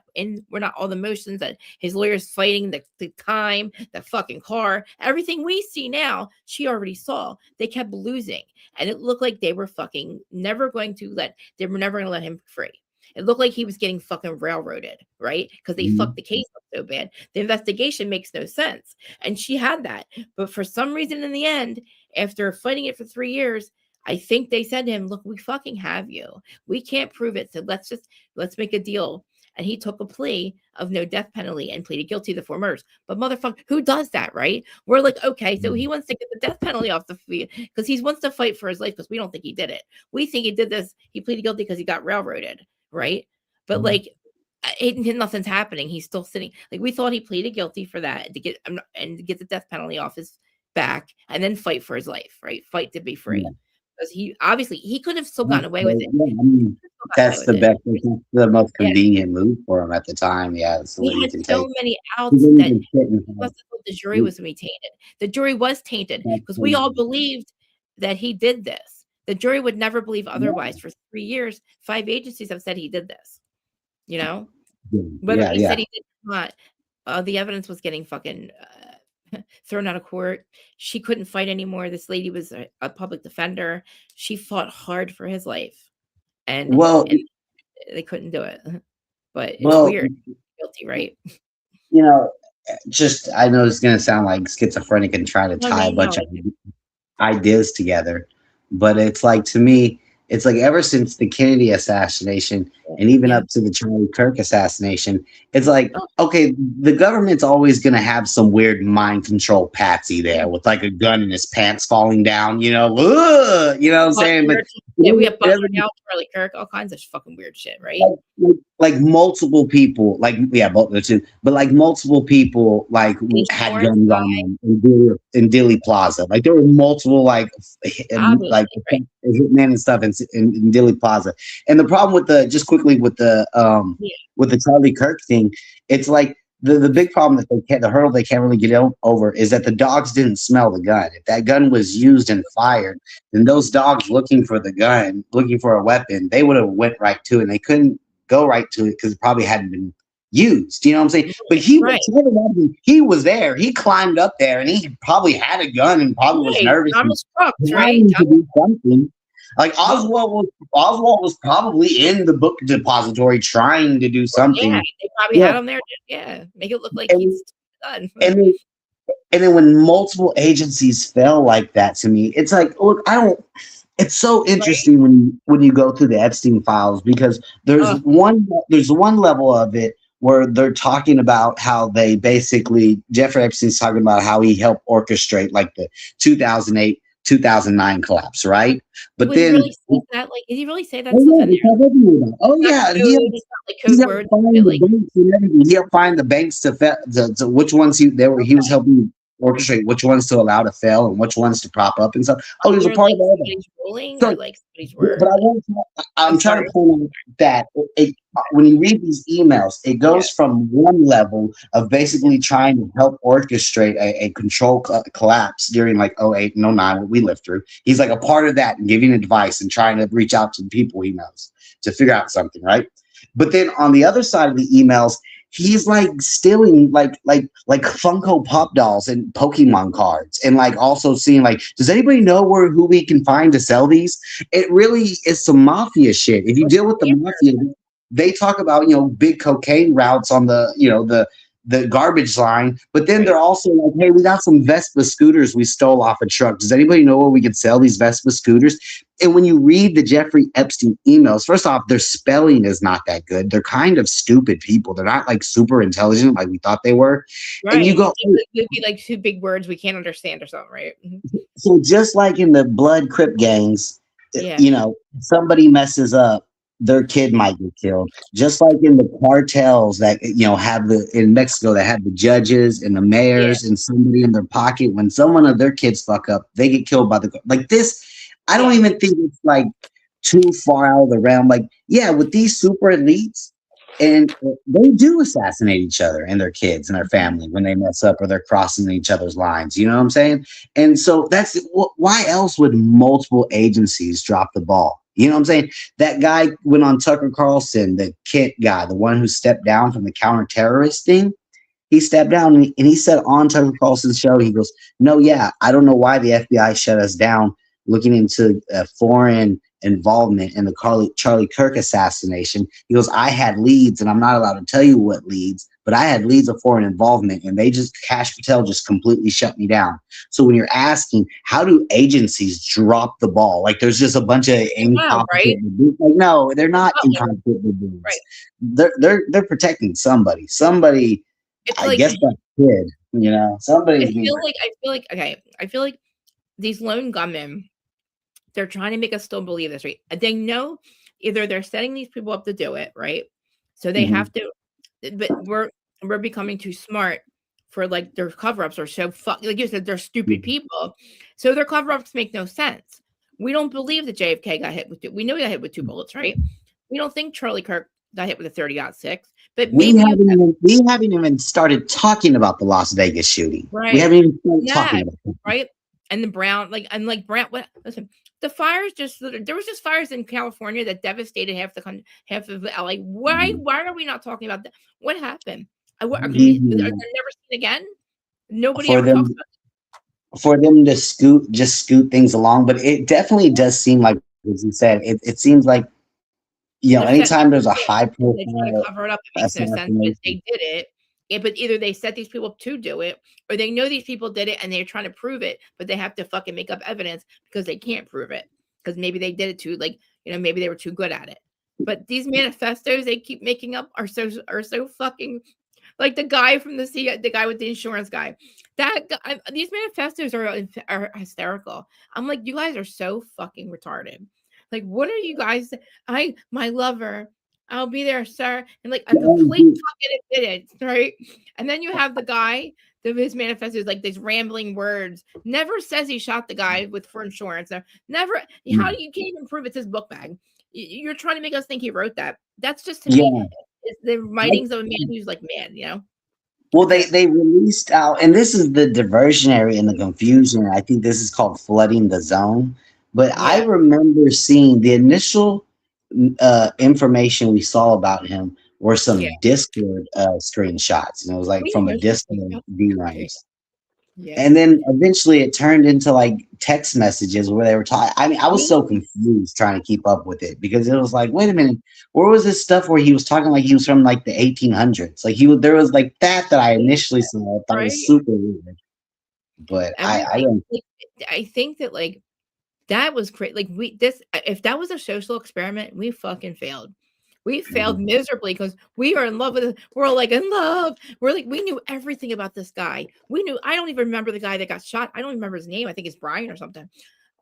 not all the motions that his lawyer's fighting, the time, the fucking car, everything we see now, she already saw. They kept losing. And it looked like they were fucking never going to let him free. It looked like he was getting fucking railroaded, right? Because they fucked the case up so bad. The investigation makes no sense. And she had that. But for some reason in the end, after fighting it for 3 years, I think they said to him, look, we fucking have you. We can't prove it. So let's make a deal. and he took a plea of no death penalty and pleaded guilty to 4 murders. But motherfucker, who does that, right? We're like, okay, so he wants to get the death penalty off the field because he wants to fight for his life because we don't think he did it. We think he did this. He pleaded guilty because he got railroaded, right? But like, nothing's happening. He's still sitting. Like, we thought he pleaded guilty for that to get the death penalty off his back and then fight for his life, right? Fight to be free. Because he obviously he could have still gotten away with it. Yeah, I mean, that's the best, the most convenient move for him at the time. Yeah, that's the way He you had can so take. many outs that the jury was going to be tainted. The jury was tainted because we all believed that he did this. The jury would never believe otherwise. For 3 years, 5 agencies have said he did this. You know, whether he said he did or not, the evidence was getting fucking thrown out of court. She couldn't fight anymore. This lady was a public defender. She fought hard for his life, and they couldn't do it. But it's weird. Guilty, right? You know, just I know it's gonna sound like schizophrenic and try to tie a bunch of ideas together, but it's like, to me, it's like ever since the Kennedy assassination and even up to the Charlie Kirk assassination, it's like, okay, the government's always going to have some weird mind control patsy there with like a gun in his pants falling down, you know what I'm saying? But we have Charlie Kirk, all kinds of fucking weird shit, right? Like multiple people, like both the two, but like multiple people like had guns on them in Dealey Plaza. Like there were multiple like hitmen and stuff in Dealey Plaza. And the problem with with the Charlie Kirk thing, it's like the big problem that the hurdle they can't really get over is that the dogs didn't smell the gun. If that gun was used and fired, then those dogs looking for the gun, looking for a weapon, they would have went right to it, and they couldn't go right to it because it probably hadn't been used. You know what I'm saying? But he was there. He climbed up there, and he probably had a gun and probably was nervous. To do something. Like Oswald was probably in the book depository trying to do something. Yeah, they probably had him there. Yeah, make it look like he's done. And then when multiple agencies fell like that, to me, it's like, look, it's so interesting when you go through the Epstein files, because there's one level of it where they're talking about how they basically, Jeffrey Epstein's talking about how he helped orchestrate like the 2008-2009 collapse, right? But then did he really say that? He helped find the banks to which ones he was helping orchestrate which ones to allow to fail and which ones to prop up and stuff. He was a part of all that. But I'm trying to point out that when you read these emails, it goes from one level of basically trying to help orchestrate a control collapse during like 08 and 09, what we lived through. He's like a part of that and giving advice and trying to reach out to the people he knows to figure out something, right? But then on the other side of the emails, he's like stealing like Funko Pop dolls and Pokemon cards, and like also seeing like, does anybody know who we can find to sell these? It really is some mafia shit. If you deal with the mafia, they talk about big cocaine routes on the garbage line, but then they're also like, hey, we got some Vespa scooters we stole off a truck. Does anybody know where we could sell these Vespa scooters? And when you read the Jeffrey Epstein emails, first off, their spelling is not that good. They're kind of stupid people. They're not like super intelligent like we thought they were. Right. And you go, it'd be like 2 big words we can't understand or something, right? So just like in the blood Crip gangs, somebody messes up, their kid might get killed. Just like in the cartels that have in Mexico that have the judges and the mayors and somebody in their pocket. When someone of their kids fuck up, they get killed by like this. I don't even think it's like too far out of the realm. Like, with these super elites, and they do assassinate each other and their kids and their family when they mess up or they're crossing each other's lines. You know what I'm saying? And so that's why else would multiple agencies drop the ball? You know what I'm saying? That guy went on Tucker Carlson, the Kent guy, the one who stepped down from the counter-terrorist thing. He stepped down and he said on Tucker Carlson's show, he goes, I don't know why the FBI shut us down looking into foreign involvement in the Charlie Kirk assassination. He goes, I had leads, and I'm not allowed to tell you what leads, but I had leads of foreign involvement, and Cash Patel just completely shut me down. So when you're asking, how do agencies drop the ball? Like there's just a bunch of incompetent baboons. Like no, they're not incompetent baboons. Right. They're protecting somebody. Somebody, I like, guess that kid. You know, somebody's. I feel like these lone gunmen, they're trying to make us still believe this, right? They know either they're setting these people up to do it, right? So they have to, but we're becoming too smart for like their cover-ups are so like you said, they're stupid people. So their cover-ups make no sense. We don't believe that JFK got hit with we know he got hit with 2 bullets, right? We don't think Charlie Kirk got hit with a 30-06, but maybe we haven't even started talking about the Las Vegas shooting. Right. We haven't even started talking about it. Right. And the Brown, listen, the fires there was just fires in California that devastated half of LA. Why are we not talking about that? What happened? Are they never seen again? Nobody ever talks about it. For them to scoot things along, but it definitely does seem like, as you said, it seems like, you know, anytime there's a high profile, they try to cover it up. It makes no sense. But they did it. Yeah, but either they set these people up to do it, or they know these people did it and they're trying to prove it, but they have to fucking make up evidence because they can't prove it. Because maybe they did it too, like, you know, maybe they were too good at it. But these manifestos they keep making up are so fucking, like the guy from the guy with the insurance guy. That guy, these manifestos are hysterical. I'm like, you guys are so fucking retarded. Like, what are you guys? My lover. I'll be there, sir. And like a complete fucking admittance, right? And then you have the guy that his manifesto is like these rambling words. Never says he shot the guy for insurance. Never. How do you can't even prove it's his book bag? You're trying to make us think he wrote that. That's just to me. It's the writings of a man who's like mad, you know. Well, they released out, and this is the diversionary and the confusion. I think this is called flooding the zone. But I remember seeing the initial information we saw about him were some Discord screenshots, and it was like from a Discord DMs. And then eventually it turned into like text messages where they were talking. I mean, I was so confused trying to keep up with it because it was like, wait a minute, where was this stuff where he was talking like he was from like the 1800s? Like there was like that I initially saw. I thought was super weird. But I think that like that was great. Like if that was a social experiment, we fucking failed. We failed miserably because we are in love with it. We're all like in love. We're like, we knew everything about this guy. I don't even remember the guy that got shot. I don't even remember his name. I think it's Brian or something.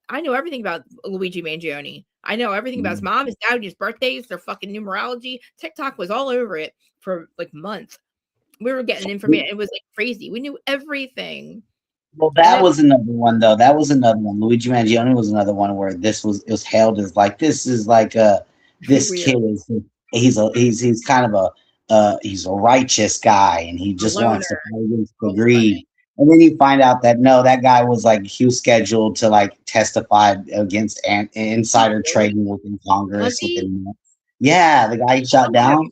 I know everything about Luigi Mangione. I know everything about his mom, his dad, his birthdays, their fucking numerology. TikTok was all over it for like months. We were getting information. It was like crazy. We knew everything. Well, that was another one though. That was another one. Luigi Mangione was another one where it was hailed as like, this is like this kid is he's kind of he's a righteous guy and he just wants to fight against the greed. And then you find out that no, that guy was like he was scheduled to like testify against insider trading within Congress. Yeah, the guy he shot down.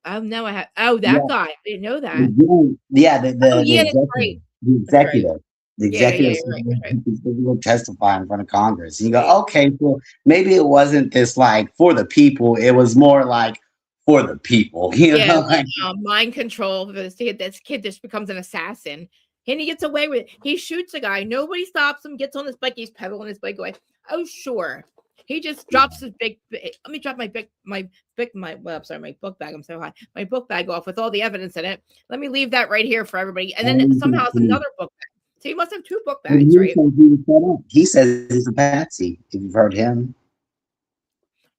Oh no, that guy. I didn't know that. Yeah, the executive. The executive will testify in front of Congress. And you go, okay, well, maybe it wasn't this like for the people. It was more like for the people. You know? Like, mind control. This kid just becomes an assassin. And he gets away with it. He shoots a guy. Nobody stops him. Gets on his bike. He's pedaling his bike away. Oh, sure. He just drops his let me drop my book bag. I'm so high. My book bag off with all the evidence in it. Let me leave that right here for everybody. And then somehow it's another book bag. So he must have 2 book bags, right? He says he's a patsy. If you've heard him.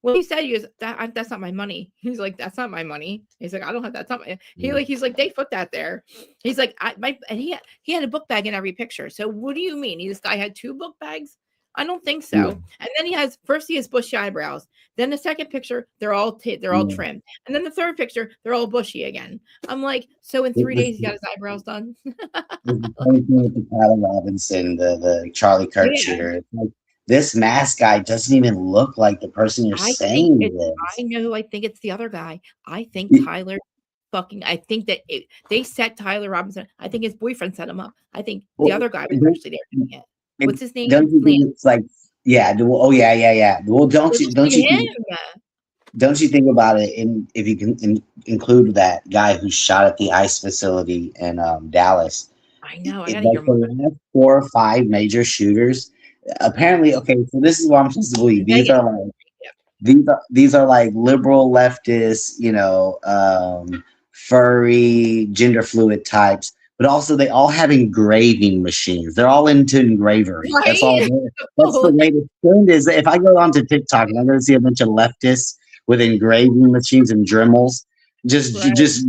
Well, he said that's not my money. He's like, that's not my money. He's like, I don't have that. He's like, they put that there. He's like, and he had a book bag in every picture. So what do you mean? This guy had 2 book bags? I don't think so. Yeah. And then he has bushy eyebrows. Then the second picture, they're all trimmed. And then the third picture, they're all bushy again. I'm like, so in 3 days, he got his eyebrows done. The Tyler Robinson, the Charlie Kirk shooter. Like, this mask guy doesn't even look like the person you're saying it is. I know. I think it's the other guy. I think Tyler. I think that they set Tyler Robinson. I think his boyfriend set him up. I think the other guy was actually there doing it. What's his name? It's like, yeah. Oh, yeah. Well, don't you? don't you think about it? If you can include that guy who shot at the ICE facility in Dallas, I know. I it, gotta like hear more. the last 4 or 5 major shooters, apparently, okay. So this is what I'm supposed to believe. These Vegas. are like these are like liberal leftists, furry, gender fluid types, but also they all have engraving machines. They're all into engraving. That's all. Right? That's the latest trend. Is if I go onto TikTok and I'm going to see a bunch of leftists with engraving machines and Dremels, just Right. just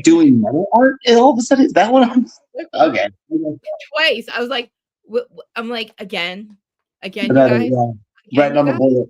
doing metal art, and all of a sudden, is that what I'm? Okay. Twice. I was like, I'm like, again, you Another, guys, yeah, again, right you on the guys. bullet.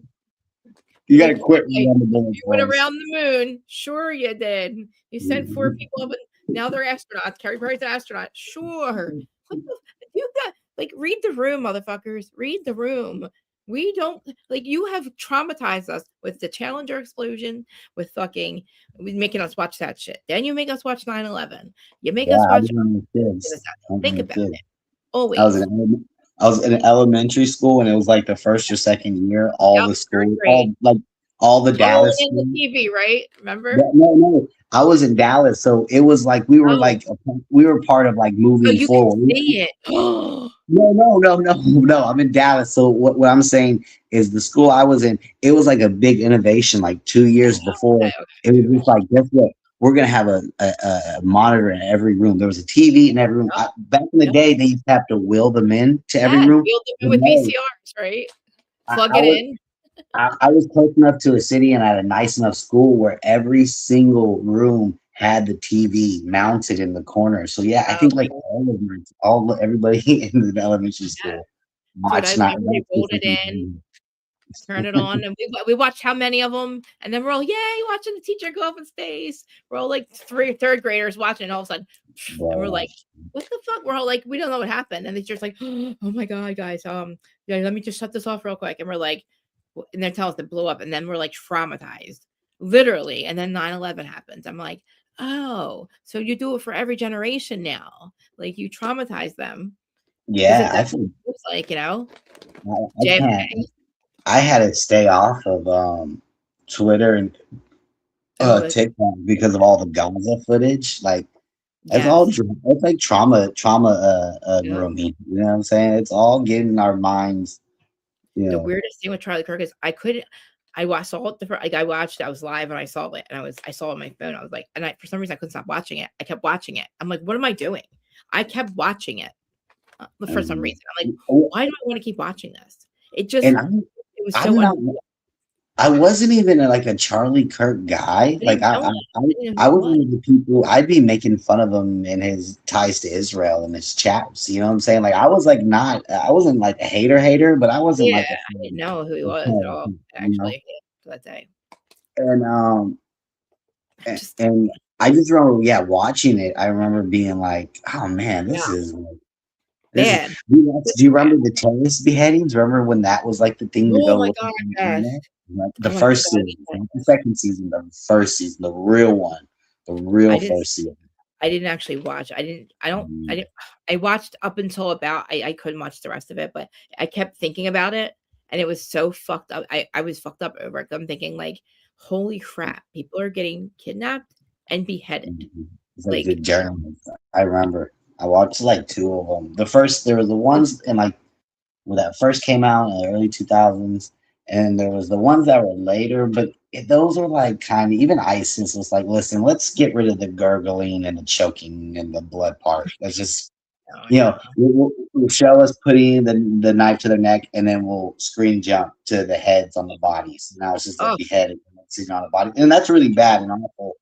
You got Like, to quit okay, right on the bullet. you went boys. around the moon. Sure, you did. You sent 4 people up, and now they're astronauts. Carrie Perry's an astronaut. Sure. What the, you got like read the room, motherfuckers. Read the room. We don't like you have traumatized us with the Challenger explosion, with fucking making us watch that shit. Then you make us watch 9/11. You make Yeah, us I watch. was one of the kids. I was one Think of the about kids. it. I was Always. I was in elementary school, and it was like the first or second year. All Yep, the school, 3rd grade. all the Tunnel Dallas in the schools. TV, right? Remember? No. I was in Dallas, so it was like we were Oh, like we were part of like so moving you can forward. see it. Oh, No. I'm in Dallas. So what I'm saying is the school I was in, it was like a big innovation. Like 2 years before, it was just like, guess what? We're gonna have a monitor in every room. There was a TV in every room. Back in the yep. day, they used to have to wheel them in to every Yeah, room. wheeled them in But with no, VCRs, right? I, Plug I it was in. I was close enough to a city and at a nice enough school where every single room had the TV mounted in the corner. So yeah, I Oh, think like everybody in the elementary yeah. school Dude, I watched not remember they watched this rolled it in, fucking turned it on, and we watched how many of them, and then we're all, yay, watching the teacher go up in space. We're all like 3rd graders watching, and all of a sudden, and we're like, what the fuck? We're all like, we don't know what happened. And the teacher's like, oh my God, guys, yeah, let me just shut this off real quick. And we're like, and they tell us to blow up, and then we're like traumatized, literally. And then 9/11 happens. I'm like, oh, so you do it for every generation now. Like you traumatize them. Because Yeah, I think it's like, I JFK. can't. I had to stay off of Twitter and Oh, TikTok because of all the Gaza footage. Like it's all yes. it's like trauma Yep. grooming. You know what I'm saying? It's all getting our minds. The weirdest thing with Charlie Kirk is saw it like I watched, I was live and I saw it and I saw it on my phone. I was like, and for some reason I couldn't stop watching it. I kept watching it. I'm like, what am I doing? I kept watching it for some reason. I'm like, why do I want to keep watching this? It just, And it was I'm so not. I wasn't even like a Charlie Kirk guy. I Like didn't know it. I didn't know I who it was was. one of the people. I'd be making fun of him and his ties to Israel and his chaps. You know what I'm saying? Like I was like not. I wasn't like a hater, but I wasn't Yeah, like a I didn't fan. know who he was at all, You know? actually, that day. And Just, and I just remember, yeah, watching it. I remember being like, oh man, yeah, this is. bad. Do you remember the terrorist beheadings? Remember when that was like the thing to Oh go my look at God, on the yes. internet? Like, the Oh my God, first season, not the second season, the first season, the real one, the real I didn't first season. I didn't actually watch. I watched up until about I couldn't watch the rest of it, but I kept thinking about it and it was so fucked up. I was fucked up over it. I'm thinking like, holy crap, people are getting kidnapped and beheaded. It's like the Like, journalists. I remember I watched like 2 of them. There was the ones in like when that first came out in the early 2000s, and there was the ones that were later, but those are like kind of even ISIS was like, listen, let's get rid of the gurgling and the choking and the blood part. Let's just oh, yeah. we'll show us putting the knife to their neck, and then we'll screen jump to the heads on the bodies. Now it's just a Oh, beheading sitting on the body, and that's really bad and awful.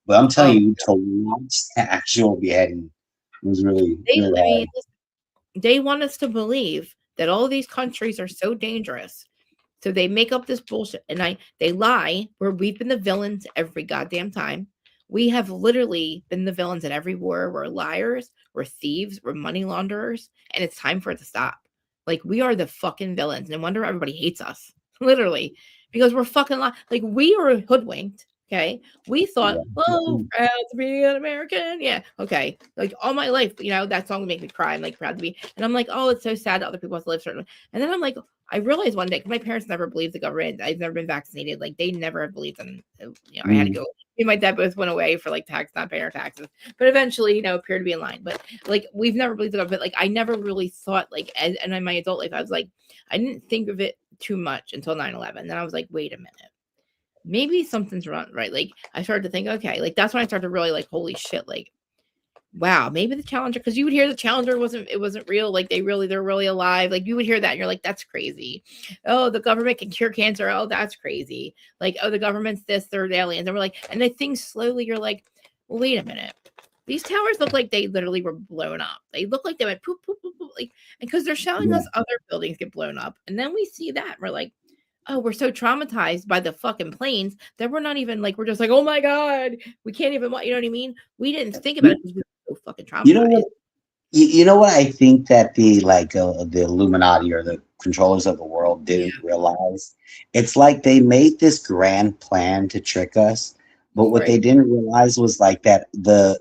But I'm telling oh, you, to watch the actual beheading was really really I mean, hard. they want us to believe that all these countries are so dangerous. So they make up this bullshit and they lie where we've been the villains every goddamn time. We have literally been the villains at every war. We're liars, we're thieves, we're money launderers, and it's time for it to stop. Like we are the fucking villains. No wonder everybody hates us. Literally. Because we're fucking like we were hoodwinked. Okay. We thought, oh, proud to be an American. Yeah. Okay. Like all my life, that song would make me cry. I'm like proud to be. And I'm like, oh, it's so sad that other people have to live certain. And then I'm like, I realized one day, because my parents never believed the government. I've never been vaccinated. Like they never have believed in, I had to go. Me and my dad both went away for like not paying our taxes. But eventually, appeared to be in line. But like we've never believed the government. Like I never really thought and in my adult life, I was like, I didn't think of it too much until 9/11. Then I was like, wait a minute. Maybe something's wrong, right? Like I started to think, okay, like that's when I started to really like, holy shit, like, wow, maybe the Challenger, because you would hear the Challenger wasn't real, like they're really alive. Like you would hear that and you're like, that's crazy. Oh, the government can cure cancer. Oh, that's crazy. Like, oh, the government's this, they're aliens. And we're like, and the thing slowly, you're like, well, wait a minute. These towers look like they literally were blown up. They look like they went poop, poop, poop, poop, like, because they're showing us other buildings get blown up. And then we see that and we're like, oh, we're so traumatized by the fucking planes that we're not even like, we're just like, oh my God, we can't even, you know what I mean? We didn't think about it because we were so fucking traumatized. You know what I think that the Illuminati or the controllers of the world didn't realize? It's like they made this grand plan to trick us, but what they didn't realize was like that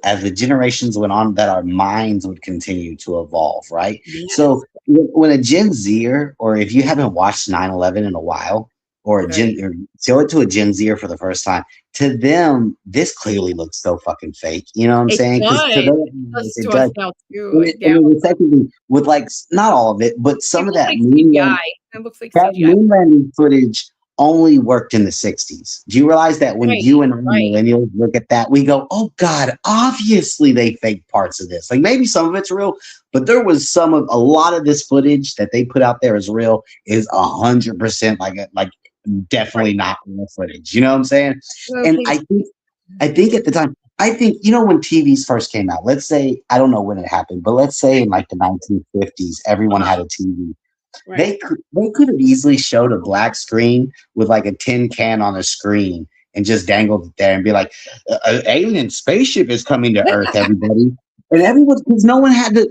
as the generations went on, that our minds would continue to evolve, right? Yes. So when a Gen Zer, or if you haven't watched 9/11 in a while, or or show it to a Gen Zer for the first time, to them, this clearly looks so fucking fake. You know what I'm saying? Because to them, it does. And secondly, with like not all of it, but some of that moon landing footage only worked in the 60s. Do you realize that when you and millennials look at that, we go, oh God, obviously they faked parts of this. Like maybe some of it's real, but there was a lot of this footage that they put out there as real is 100% like definitely not real footage. You know what I'm saying? And I think at the time, when TVs first came out, let's say, I don't know when it happened, but let's say in like the 1950s, everyone had a TV. They could have easily showed a black screen with like a tin can on a screen and just dangled it there and be like, an alien spaceship is coming to Earth, everybody. And everyone, because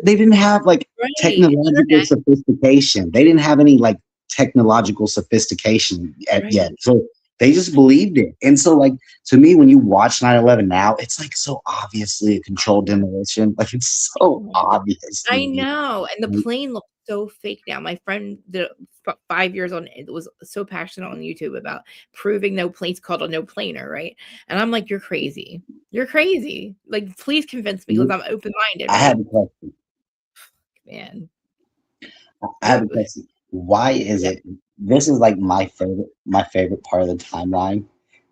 they didn't have like technological sophistication. They didn't have any like technological sophistication yet. So they just believed it. And so like, to me, when you watch 9/11 now, it's like so obviously a controlled demolition. Like it's so obvious. I know. And the plane looks so fake now. My friend did 5 years on it, was so passionate on YouTube about proving no plane's called a no planer, right? And I'm like, you're crazy. You're crazy. Like, please convince me, because I'm open-minded. I have a question. Man. I have a question. Why is it? This is like my favorite part of the timeline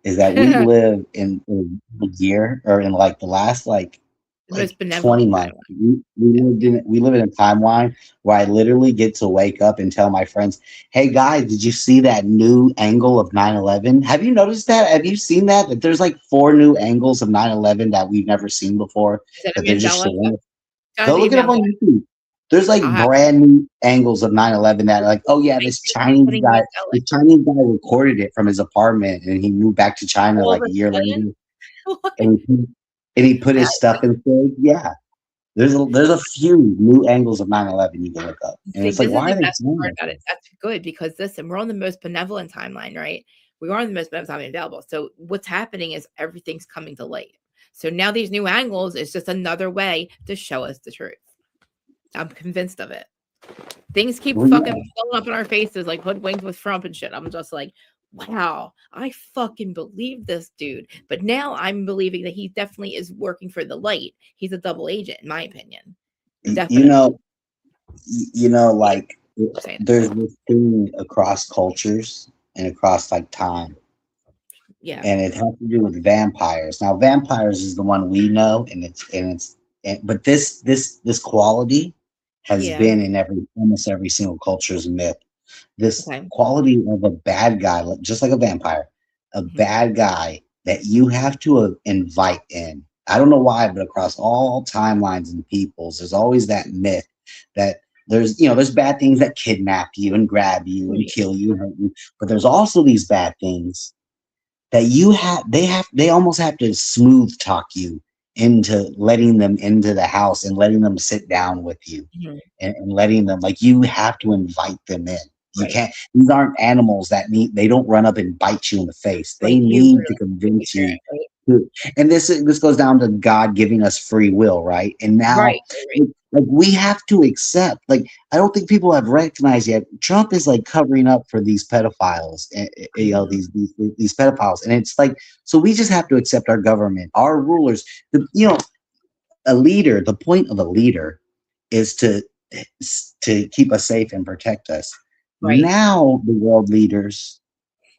is that we live in a year, or in like the last like 20 months. We live in a timeline where I literally get to wake up and tell my friends, hey guys, did you see that new angle of 9/11? Have you noticed that? Have you seen that? That there's like 4 new angles of 9/11 that we've never seen before. That they're just showing. Go look it up on YouTube. There's like brand new angles of 9/11 that are like, oh yeah, this Chinese guy recorded it from his apartment and he moved back to China like a year later. And he put his stuff in there. Yeah. There's a few new angles of 9/11 you can look up. And it's like, why are they doing that? That's good, because listen, we're on the most benevolent timeline, right? We are on the most benevolent timeline available. So what's happening is everything's coming to light. So now these new angles is just another way to show us the truth. I'm convinced of it. Things keep fucking filling up in our faces like hoodwinked with Trump and shit. I'm just like, wow, I fucking believe this dude. But now I'm believing that he definitely is working for the light. He's a double agent, in my opinion. Definitely. Like there's this thing across cultures and across like time. Yeah. And it has to do with vampires. Now, vampires is the one we know, but this quality has been in almost every single culture's myth. This quality of a bad guy, just like a vampire, bad guy that you have to invite in. I don't know why, but across all timelines and peoples, there's always that myth that there's bad things that kidnap you and grab you and kill you and hurt you, but there's also these bad things that they almost have to smooth talk you into letting them into the house and letting them sit down with you and letting them, like, you have to invite them in. you can't. These aren't animals that they don't run up and bite you in the face. They need to convince you. And this goes down to God giving us free will, right? And now, like we have to accept. Like I don't think people have recognized yet. Trump is like covering up for these pedophiles, these pedophiles, and it's like so we just have to accept our government, our rulers. A leader. The point of a leader is to keep us safe and protect us. Now the world leaders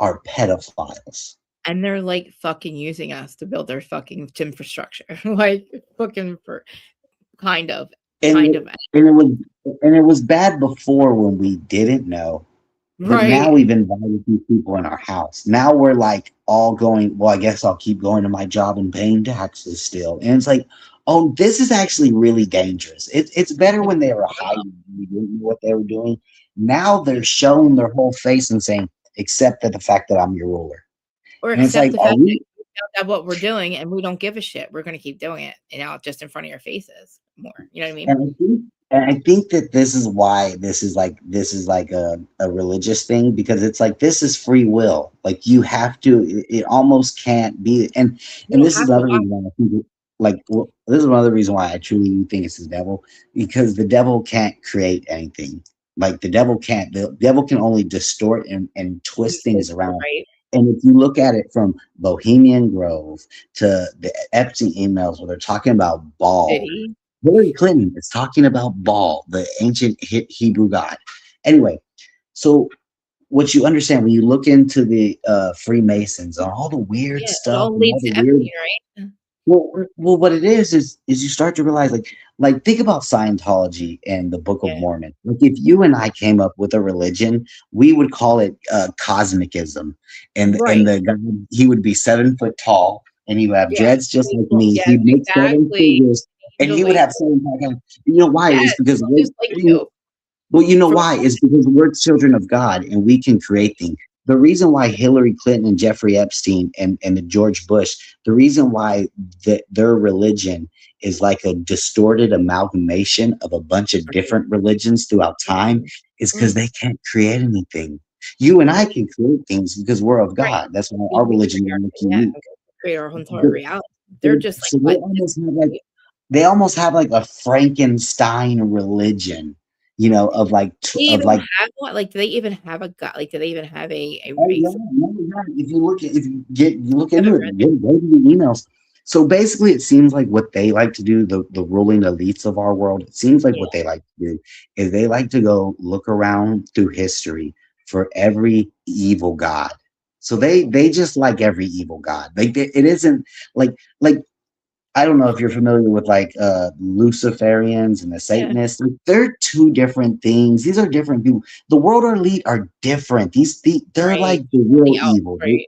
are pedophiles. And they're like fucking using us to build their fucking infrastructure. Like fucking for kind of. And it was bad before when we didn't know. But now we've invited these people in our house. Now we're like all going, well, I guess I'll keep going to my job and paying taxes still. And it's like, oh, this is actually really dangerous. It's better when they were hiding and we didn't know what they were doing. Now they're showing their whole face and saying, accept the fact that I'm your ruler. Or accept the fact that what we're doing and we don't give a shit. We're going to keep doing it, just in front of your faces more. You know what I mean? And I think that this is why this is like a religious thing, because it's like this is free will. Like you have to. It almost can't be. And this is another reason why I think this is another reason why I truly think it's the devil, because the devil can't create anything. Like the devil can't. The devil can only distort and twist things around. And if you look at it from Bohemian Grove to the Epstein emails where they're talking about Baal, Hillary Clinton is talking about Baal, the ancient Hebrew god. Anyway, so what you understand when you look into the Freemasons and all the weird stuff, it all leads to Epstein, right? Well, what it is you start to realize, like think about Scientology and the Book of Mormon. Like if you and I came up with a religion, we would call it cosmicism, and the guy, he would be 7 foot tall, and he would have dreads just like me. Yes, He'd make 7 figures, and he would have 7 You know why? It's because well, you know why? It's because we're children of God, and we can create things. The reason why Hillary Clinton and Jeffrey Epstein and the George Bush, the reason why their religion is like a distorted amalgamation of a bunch of different religions throughout time is because they can't create anything. You and I can create things because we're of God. That's why our religion is unique. Create our entire reality. They're just so they almost have like a Frankenstein religion. Of like, do they even have one? Like, do they even have a god? Like, do they even have a race? If you look into it, go to the emails. So basically, it seems like what they like to do, the ruling elites of our world, it seems like what they like to do is they like to go look around through history for every evil god. So they just like every evil god. Like it isn't like. I don't know if you're familiar with like Luciferians and the Satanists. Like, they're two different things. These are different people. The world elite are different. They're like the real evil. The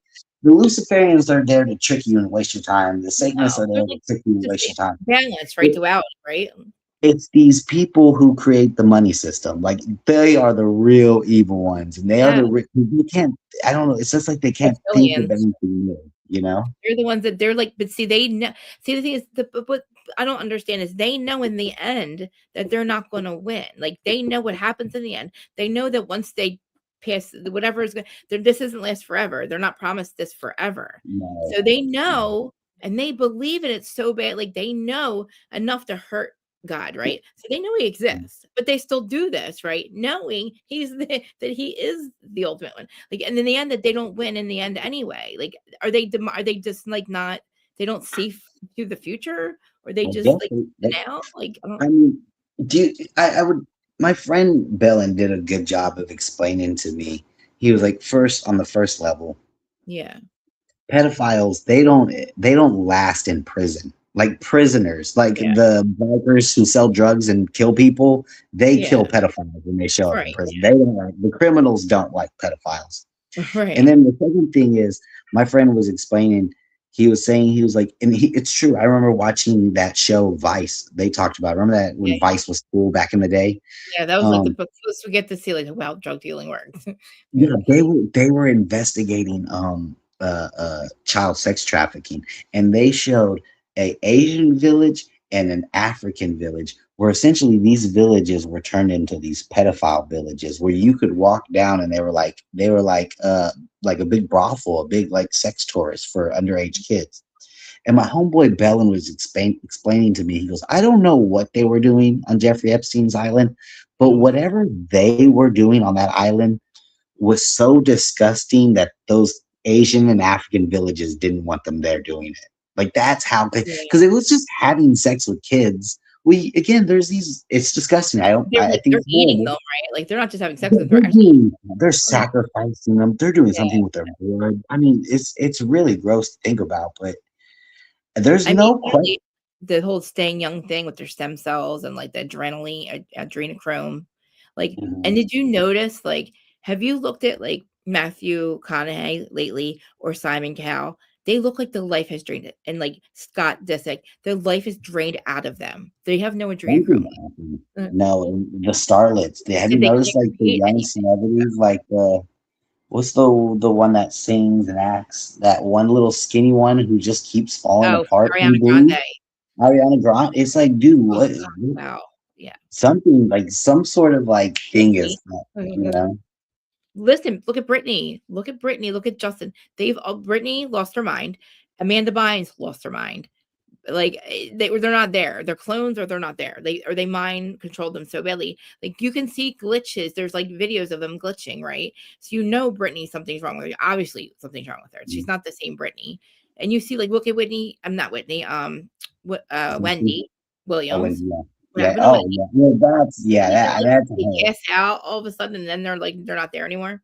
Luciferians are there to trick you and waste your time. The Satanists are there to trick you and waste your time. Balance, right? Duality, right? It's these people who create the money system. Like they are the real evil ones, and they are you can't. I don't know. It's just like they can't think of anything new. They're the ones that they're like, but see, they know. See, the thing is, what I don't understand is they know in the end that they're not going to win. Like they know what happens in the end. They know that once they pass whatever is going, this doesn't last forever. They're not promised this forever. No. So they know and they believe in it so bad. Like they know enough to hurt God, right? So they know he exists, but they still do this, right? Knowing that he is the ultimate one. Like, and in the end, that they don't win in the end anyway. Like, are they just like not? They don't see through the future, or they just like now? Like, I mean, I would. My friend Bellin did a good job of explaining to me. He was like, on the first level. Yeah. Pedophiles, they don't last in prison. Like prisoners, like the bikers who sell drugs and kill people, they kill pedophiles when they show up in prison. They don't like the criminals don't like pedophiles. Right. And then the second thing is, my friend was explaining. He was saying it's true. I remember watching that show Vice. They talked about. Remember that when Vice was cool back in the day? Yeah, that was like the book. We get to see like how drug dealing works. They were investigating child sex trafficking, and they showed a Asian village in an African village, where essentially these villages were turned into these pedophile villages, where you could walk down and they were like a big brothel, a big like sex tourist for underage kids. And my homeboy Bellin was explaining to me, he goes, I don't know what they were doing on Jeffrey Epstein's island, but whatever they were doing on that island was so disgusting that those Asian and African villages didn't want them there doing it. Like that's how, because it was just having sex with kids. There's these, it's disgusting. I think they're it's eating horrible. them, right? Like they're not just having sex with them, they're actually They're sacrificing them. They're doing something with their blood. I mean, it's really gross to think about, but there's I mean, no question. literally, the whole staying young thing with their stem cells and like the adrenochrome. Like, and did you notice, like, have you looked at like Matthew McConaughey lately or Simon Cowell? They look like their life has drained it. And like Scott Disick, their life is drained out of them. They have no adrenochrome. No, the starlets. Have you noticed like the young celebrities, like what's the one that sings and acts? That one little skinny one who just keeps falling apart. Ariana Grande. Ariana Grande. It's like, dude, what? Wow. Yeah. Something like some sort of like thing is, you know. Listen, look at Britney. Look at Britney. Look at Justin. Britney lost her mind. Amanda Bynes lost her mind. Like they're not there. They're clones or they're not there. They mind controlled them so badly. Like you can see glitches. There's like videos of them glitching, right? So you know Britney, something's wrong with her. Obviously, something's wrong with her. She's not the same Britney. And you see, like, look at Whitney. I'm not Whitney. Wendy Williams. That's they cast out all of a sudden, and then they're not there anymore.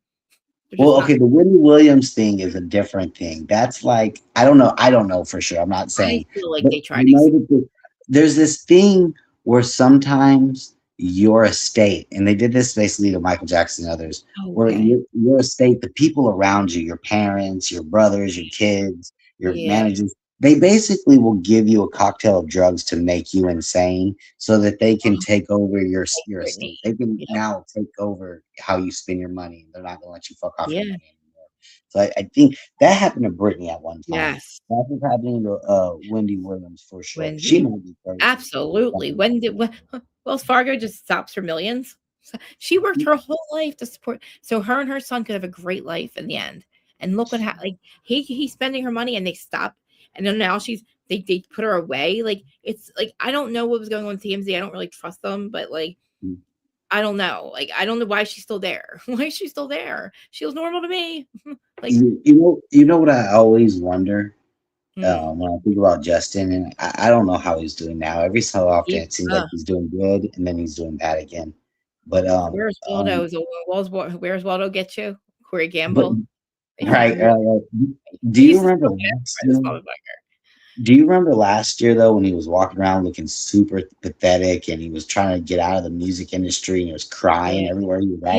Well, okay, the Wendy Williams thing is a different thing. That's like I don't know for sure. I'm not saying. I feel like they try to. There's this thing where sometimes your estate, and they did this basically to Michael Jackson and others, where your estate, the people around you, your parents, your brothers, your kids, your managers, they basically will give you a cocktail of drugs to make you insane so that they can take over your estate. They can now take over how you spend your money. They're not going to let you fuck off your money anymore. So I think that happened to Britney at one time. Yes. That was happening to Wendy Williams for sure. She might be crazy. Absolutely. When Wells Fargo just stops her millions? She worked her whole life to support. So her and her son could have a great life in the end. And look what happened. Like he's spending her money and they stop. And then now they put her away. Like it's like I don't know what was going on with TMZ. I don't really trust them, but like I don't know. Like I don't know why she's still there. Why is she still there? She was normal to me. Like you know what I always wonder when I think about Justin, and I don't know how he's doing now. Every so often it seems like he's doing good and then he's doing bad again. But where's Waldo? Where's Waldo get you? Corey Gamble. Right. Do you remember last year though when he was walking around looking super pathetic and he was trying to get out of the music industry and he was crying everywhere he was at?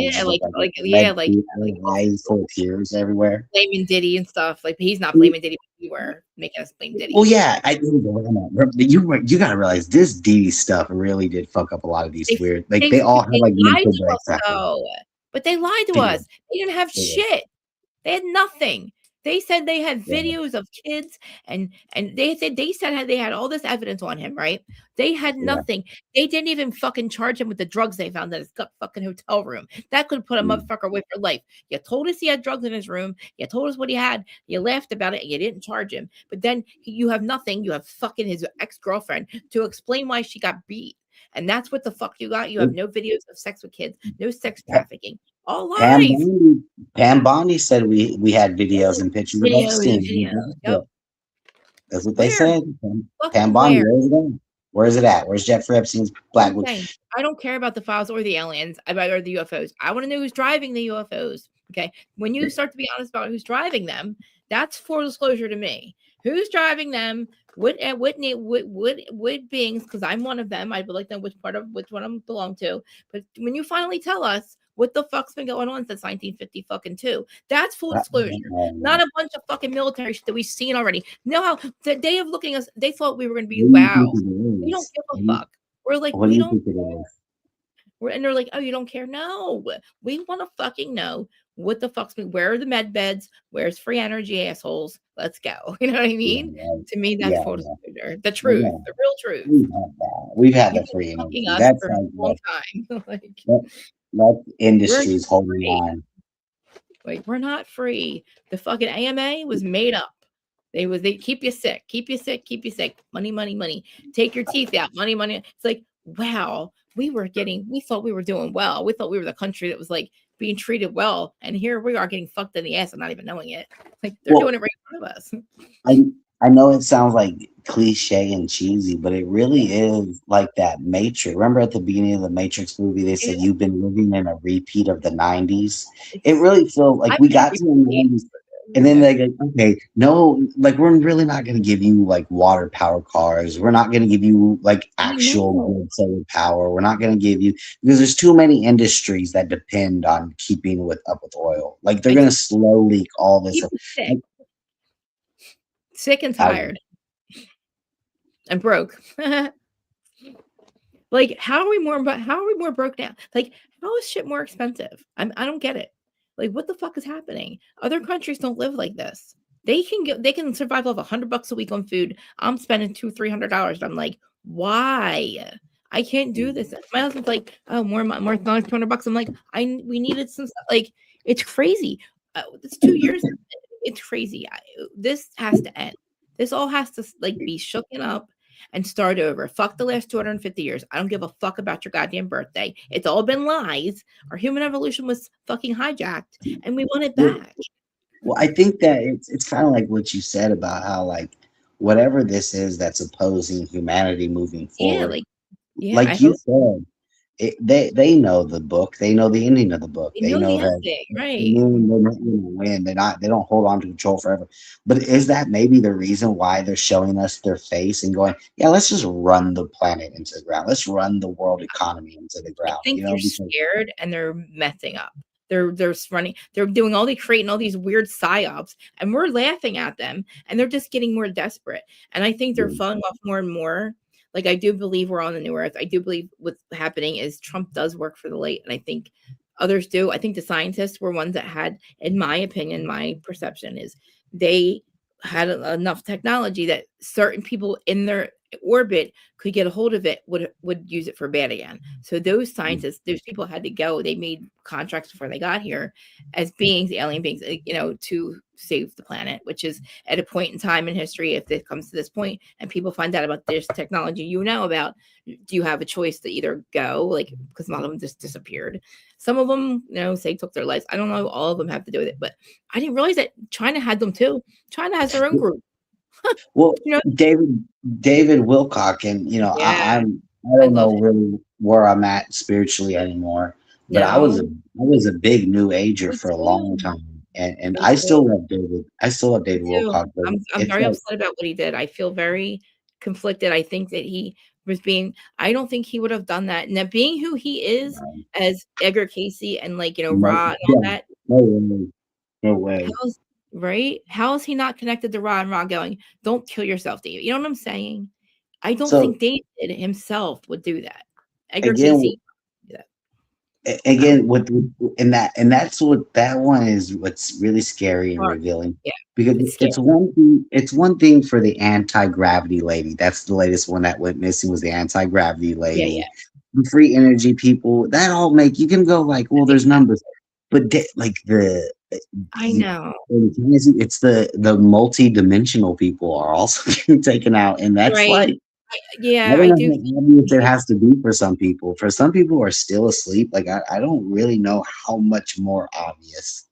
Eyes full of tears everywhere. Blaming Diddy and stuff. Like he's not blaming Diddy, but you were making us blame Diddy. Well, yeah, I do. You gotta realize this Diddy stuff really did fuck up a lot of these weird. Like they all have like mental breaks. But they lied to us. They didn't have shit. They had nothing. They said they had videos of kids and they said they had all this evidence on him, right? They had nothing. They didn't even fucking charge him with the drugs they found in his fucking hotel room. That could put a motherfucker away for life. You told us he had drugs in his room. You told us what he had. You laughed about it and you didn't charge him. But then you have nothing. You have fucking his ex-girlfriend to explain why she got beat. And that's what the fuck you got. You have no videos of sex with kids, no sex trafficking. All lies. Pam Bondi said we had videos and pictures of Epstein. Yep. That's what they said. Pam Bondi, where's it at? Where's Jeffrey Epstein's black? I don't care about the files or the aliens, or the UFOs. I want to know who's driving the UFOs. Okay. When you start to be honest about who's driving them, that's full disclosure to me. Who's driving them? What beings? Because I'm one of them. I would like to know which one I belong to. But when you finally tell us what the fuck's been going on since 1950 fucking 2, that's full disclosure. Not a bunch of fucking military shit that we've seen already. You know how the day of looking us, they thought we were going to be wow. We don't give a fuck. We're like we don't. And they're like, oh, you don't care? No, we want to fucking know What the fuck's me? Where are the med beds? Where's free energy, assholes? Let's go. You know what I mean? Right. To me, that's full Yeah. disclosure. The truth, Yeah. the real truth. We've had You've the been free fucking energy. us That's for a like long time. Like, that we're not industry's holding free. on. Like, we're not free. The fucking AMA was made up. They keep you sick, keep you sick, keep you sick. Money, money, money. Take your teeth out. Money, money. It's like, wow, we thought we were doing well. We thought we were the country that was like being treated well. And here we are getting fucked in the ass and not even knowing it. Like, they're doing it right in front of us. I know it sounds like cliche and cheesy, but it really is like that Matrix. Remember at the beginning of the Matrix movie, they said you've been living in a repeat of the 90s. It really feels like we got to the 90s. And then they go, okay, no, like we're really not going to give you like water power cars. We're not going to give you like actual good solar power. We're not going to give you because there's too many industries that depend on keeping up with oil. Like they're going to slow leak all this. Sick and tired and broke. Like, how are we more broke now? Like, how is shit more expensive? I don't get it. Like, what the fuck is happening? Other countries don't live like this. They can survive off $100 a week on food. I'm spending $200-300. I'm like, why? I can't do this. My husband's like, oh, more $200. I'm like, we needed some stuff. Like, it's crazy. It's 2 years. It's crazy. This has to end. This all has to like be shooken up and start over. Fuck the last 250 years. I don't give a fuck about your goddamn birthday. It's all been lies. Our human evolution was fucking hijacked and we want it back. Well, I think that it's kind of like what you said about how like whatever this is that's opposing humanity moving forward. Like you said, they know the book. They know the ending of the book. They know that right. They're not going to win. They don't hold on to control forever. But is that maybe the reason why they're showing us their face and going, yeah, let's just run the planet into the ground. Let's run the world economy into the ground. I think they're scared and they're messing up. They're doing creating all these weird psyops and we're laughing at them and they're just getting more desperate. And I think they're falling off more and more. Like, I do believe we're on the new earth. I do believe what's happening is Trump does work for the light. And I think others do. I think the scientists were ones that had, in my opinion, my perception is they had enough technology that certain people in their orbit could get a hold of it, would use it for bad again. So those scientists, those people had to go. They made contracts before they got here as beings, alien beings, to save the planet, which is at a point in time in history, if it comes to this point and people find out about this technology about, do you have a choice to either go, like, because a lot of them just disappeared. Some of them, say took their lives. I don't know, all of them have to do with it, but I didn't realize that China had them too. China has their own group. Well, David Wilcock, and I don't know really where I'm at spiritually anymore, but I was a big New Ager for a long time, and I still love David. I still love David Wilcock. I'm very upset about what he did. I feel very conflicted. I think that he was I don't think he would have done that. And that being who he is as Edgar Casey and Ra and all that. No way. Right? How is he not connected to Ra and Ra going, don't kill yourself, David? You know what I'm saying? I don't think David himself would do that. Edgar Casey would do that. Again, that's what that one is. What's really scary and revealing, because it's one thing for the anti-gravity lady. That's the latest one that went missing, was the anti-gravity lady. The free energy people, that all you can go like, well, there's numbers, but I know it's the multi-dimensional people are also being taken out, and that's I do. Obvious it has to be for some people. For some people who are still asleep, I don't really know how much more obvious.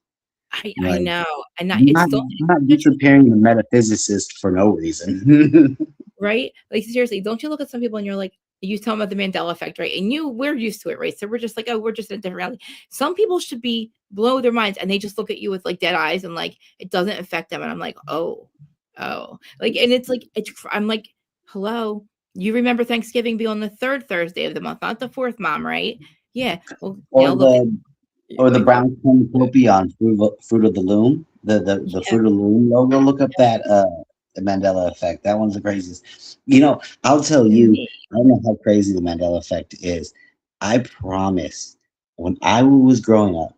I know, and I'm not disappearing the metaphysicist for no reason, right? Like, seriously, don't you look at some people and you're like, you tell them about the Mandela effect, right? And we're used to it, right? So we're just like, oh, we're just in a different reality. Some people should blow their minds and they just look at you with dead eyes and it doesn't affect them. And I'm like, oh, and it's I'm like, hello, you remember Thanksgiving being on the 3rd Thursday of the month, not the 4th, Mom, right? Yeah. Well, or the brown cornucopia on Fruit of the Loom, the Fruit of the Loom logo. Look up that the Mandela effect. That one's the craziest. I'll tell you, I don't know how crazy the Mandela effect is. I promise, when I was growing up,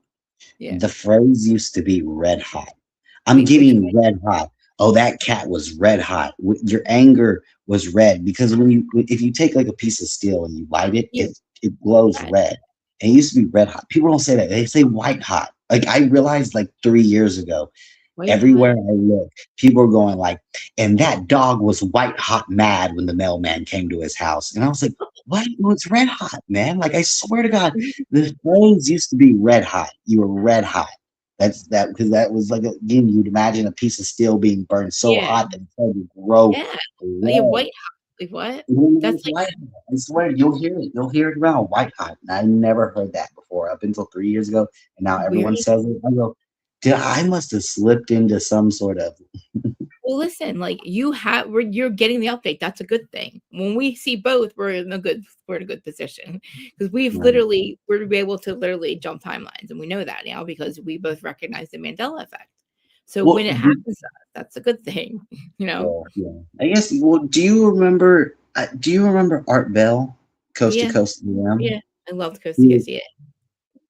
Yeah. The phrase used to be red hot. I'm Wait, which getting way? red hot. Oh, that cat was red hot. Your anger was red because if you take like a piece of steel and you light it, Yeah. it glows Right. red. And it used to be red hot. People don't say that. They say white hot. Like I realized like 3 years ago, White hot. everywhere I look, people are going like, and that dog was white hot mad when the mailman came to his house. And I was like, what? No, it's red hot, man. Like I swear to God, the phrase used to be red hot. You were red hot. That's that because that was like again, you'd imagine a piece of steel being burned so Yeah. hot that it started to grow Yeah. Yeah. red. White hot. Like what? It's That's like white hot. I swear, you'll hear it. You'll hear it around white hot. And I never heard that before up until 3 years ago. And now the everyone weirdest. says it. I go, did I must have slipped into some sort of Well, listen, like you're getting the update. That's a good thing. When we see both, we're in a good position because we're able to literally jump timelines, and we know that now because we both recognize the Mandela effect. So well, when it happens to us, that's a good thing, you know. well, yeah. I guess. Well, do you remember? Do you remember Art Bell, Coast to Yeah, Coast AM? yeah. I love Coast to He, Coast. Yeah,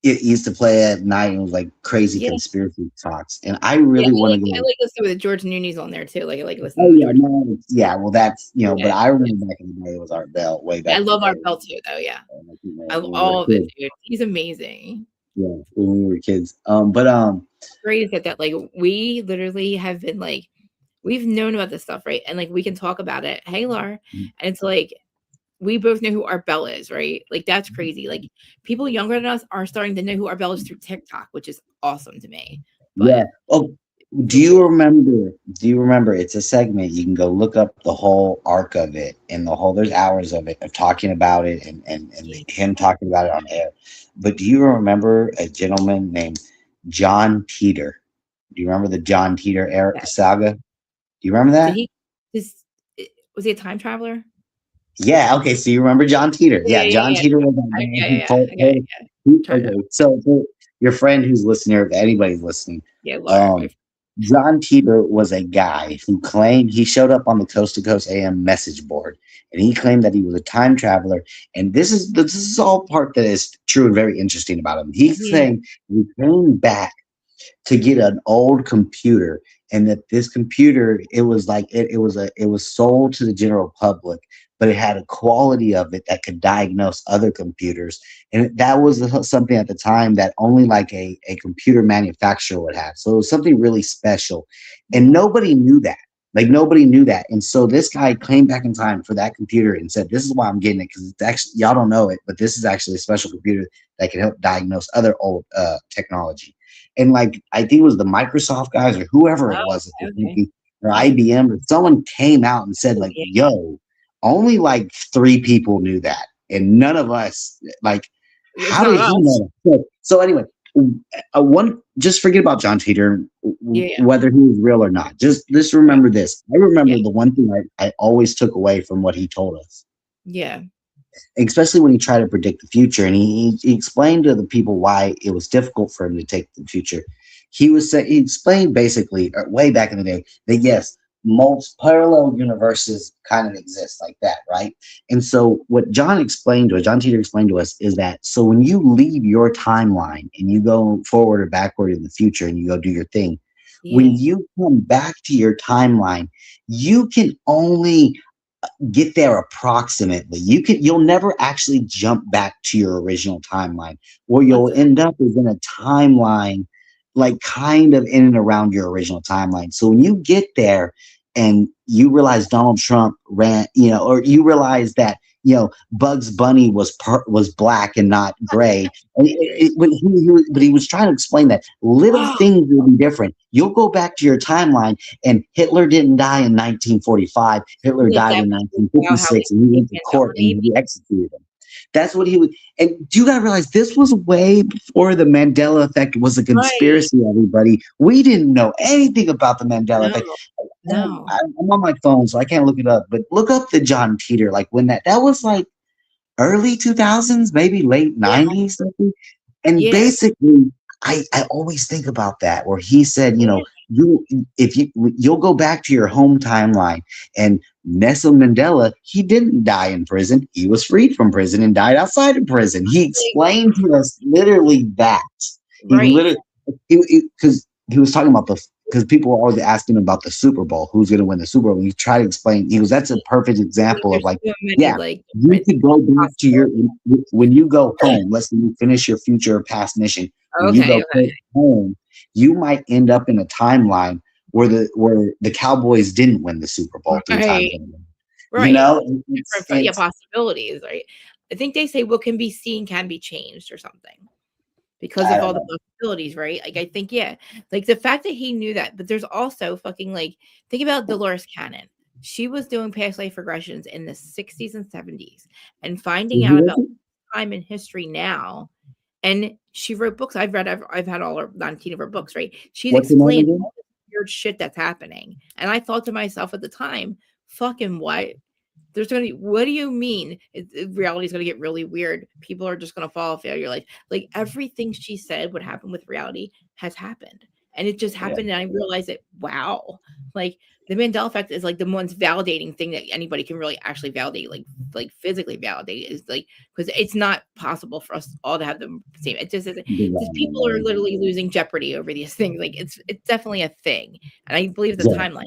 it used to play at night and it was like crazy yeah, conspiracy talks. And I yeah. really want to I go. like listening with George Nooney's on there too. Like I like Oh listening to yeah, George. no, yeah. Well, that's but Yeah, I remember back in the day it was Art Bell, way I back in the love day. Art Bell too, though. Yeah, Like, I when we were love it, kids. dude. He's amazing. Yeah, when we were kids. But Great is that like we literally have been like we've known about this stuff, right? And like we can talk about it. Hey, Laura, and it's like we both know who Art Bell is, right? Like that's crazy. Like people younger than us are starting to know who Art Bell is through TikTok, which is awesome to me. yeah. But Oh, do so you cool. remember? Do you remember? It's a segment. You can go look up the whole arc of it and the whole. There's hours of it of talking about it and Yeah. him talking about it on air. But do you remember a gentleman named John Teeter? Do you remember the John Teeter Yeah. saga? Do you remember Did that? he? This was he a time traveler? Yeah. Okay. So you remember John Teeter? Yeah, Yeah. yeah, John yeah. Teeter was that guy Yeah, who yeah, yeah. Okay, yeah. Trying to. okay. So your friend who's listening, or if anybody's listening, Yeah, Laura. um, John Teeter was a guy who claimed he showed up on the Coast to Coast AM message board, and he claimed that he was a time traveler. And this is all part that is true and very interesting about him. He's Yeah. saying he came back to get an old computer, and that this computer, it was like it was sold to the general public, but it had a quality of it that could diagnose other computers, and that was something at the time that only like a computer manufacturer would have. So it was something really special, and nobody knew that. Like nobody knew that. And so this guy came back in time for that computer and said, this is why I'm getting it, because it's actually, y'all don't know it, but this is actually a special computer that can help diagnose other old technology. And like I think it was the Microsoft guys or whoever it Oh, was, okay. or Yeah. IBM, or someone came out and said Oh, like, yeah. yo, only like 3 people knew that, and none of us, like, It's how not did he us. know that? So anyway, one, just forget about John Teeter, Yeah. whether he was real or not. Just remember this. I remember Yeah. the one thing I always took away from what he told us, Yeah. especially when he tried to predict the future, and he explained to the people why it was difficult for him to take the future. He explained basically way back in the day that yes, multiple parallel universes kind of exist like that, right? And so what John Teeter explained to us is that so when you leave your timeline and you go forward or backward in the future and you go do your thing, when Yeah. you come back to your timeline, you can only get there approximately. You'll never actually jump back to your original timeline. Where you'll That's end up is in a timeline like kind of in and around your original timeline. So when you get there and you realize Donald Trump ran, or you realize that Bugs Bunny was black and not gray. And but he was trying to explain that little things will be different. You'll go back to your timeline, and Hitler didn't die in 1945. Hitler like died that in about how 1956, and he went to Mandela court and maybe. he executed him. That's what he was. And you got to realize this was way before the Mandela effect was a Right. conspiracy, everybody. We didn't know anything about the Mandela effect. No. No. I'm on my phone, so I can't look it up, but look up the John Teeter, like when that was like early 2000s, maybe late Yeah. 90s. And Yeah. basically, I always think about that where he said, Yeah. you'll go back to your home timeline, and Nelson Mandela, he didn't die in prison. He was freed from prison and died outside of prison. He Like, explained to us literally that. He literally, because he was talking about because people were always asking about the Super Bowl, who's going to win the Super Bowl. And he tried to explain. He goes, "That's a perfect example of like, so many, yeah, like, you could go back to your when you go home. Let's say you finish your future or past mission. When you go home, you might end up in a timeline where the Cowboys didn't win the Super Bowl 3 times. Right. You know, different possibilities, right? I think they say what can be seen can be changed or something because of all the possibilities, right? Like, I think, yeah, like the fact that he knew that, but there's also fucking like, think about Dolores Cannon. She was doing past life regressions in the 60s and 70s and finding out about time in history now. And she wrote books. I've had all 19 of her books, right? She's explained all this weird shit that's happening. And I thought to myself at the time, fucking what? There's going to be, what do you mean? Reality is going to get really weird. People are just going to fall off your life. Like everything she said would happen with reality has happened. And it just happened. And I realized that, wow, like the Mandela effect is like the most validating thing that anybody can really actually validate, like physically validate, is like, because it's not possible for us all to have the same. It just isn't. Just people are literally losing jeopardy over these things. Like it's definitely a thing. And I believe the timeline,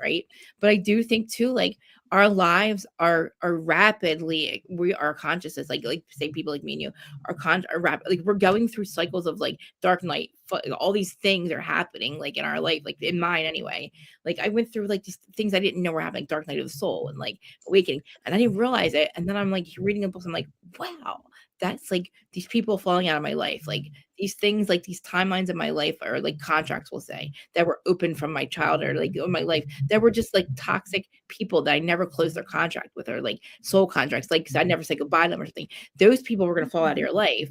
right? But I do think too, like, our lives are rapidly, our consciousness, like say people like me and you are rapid, like we're going through cycles of like dark night, all these things are happening like in our life, like in mine anyway. Like I went through like these things I didn't know were happening, dark night of the soul and like awakening, and I didn't realize it. And then I'm like reading the books, I'm like, wow, that's like these people falling out of my life, like these things, like these timelines in my life are like contracts, we'll say, that were open from my childhood, like in my life, that were just like toxic people that I never closed their contract with, or like soul contracts, like I never say goodbye to them or something. Those people were going to fall out of your life.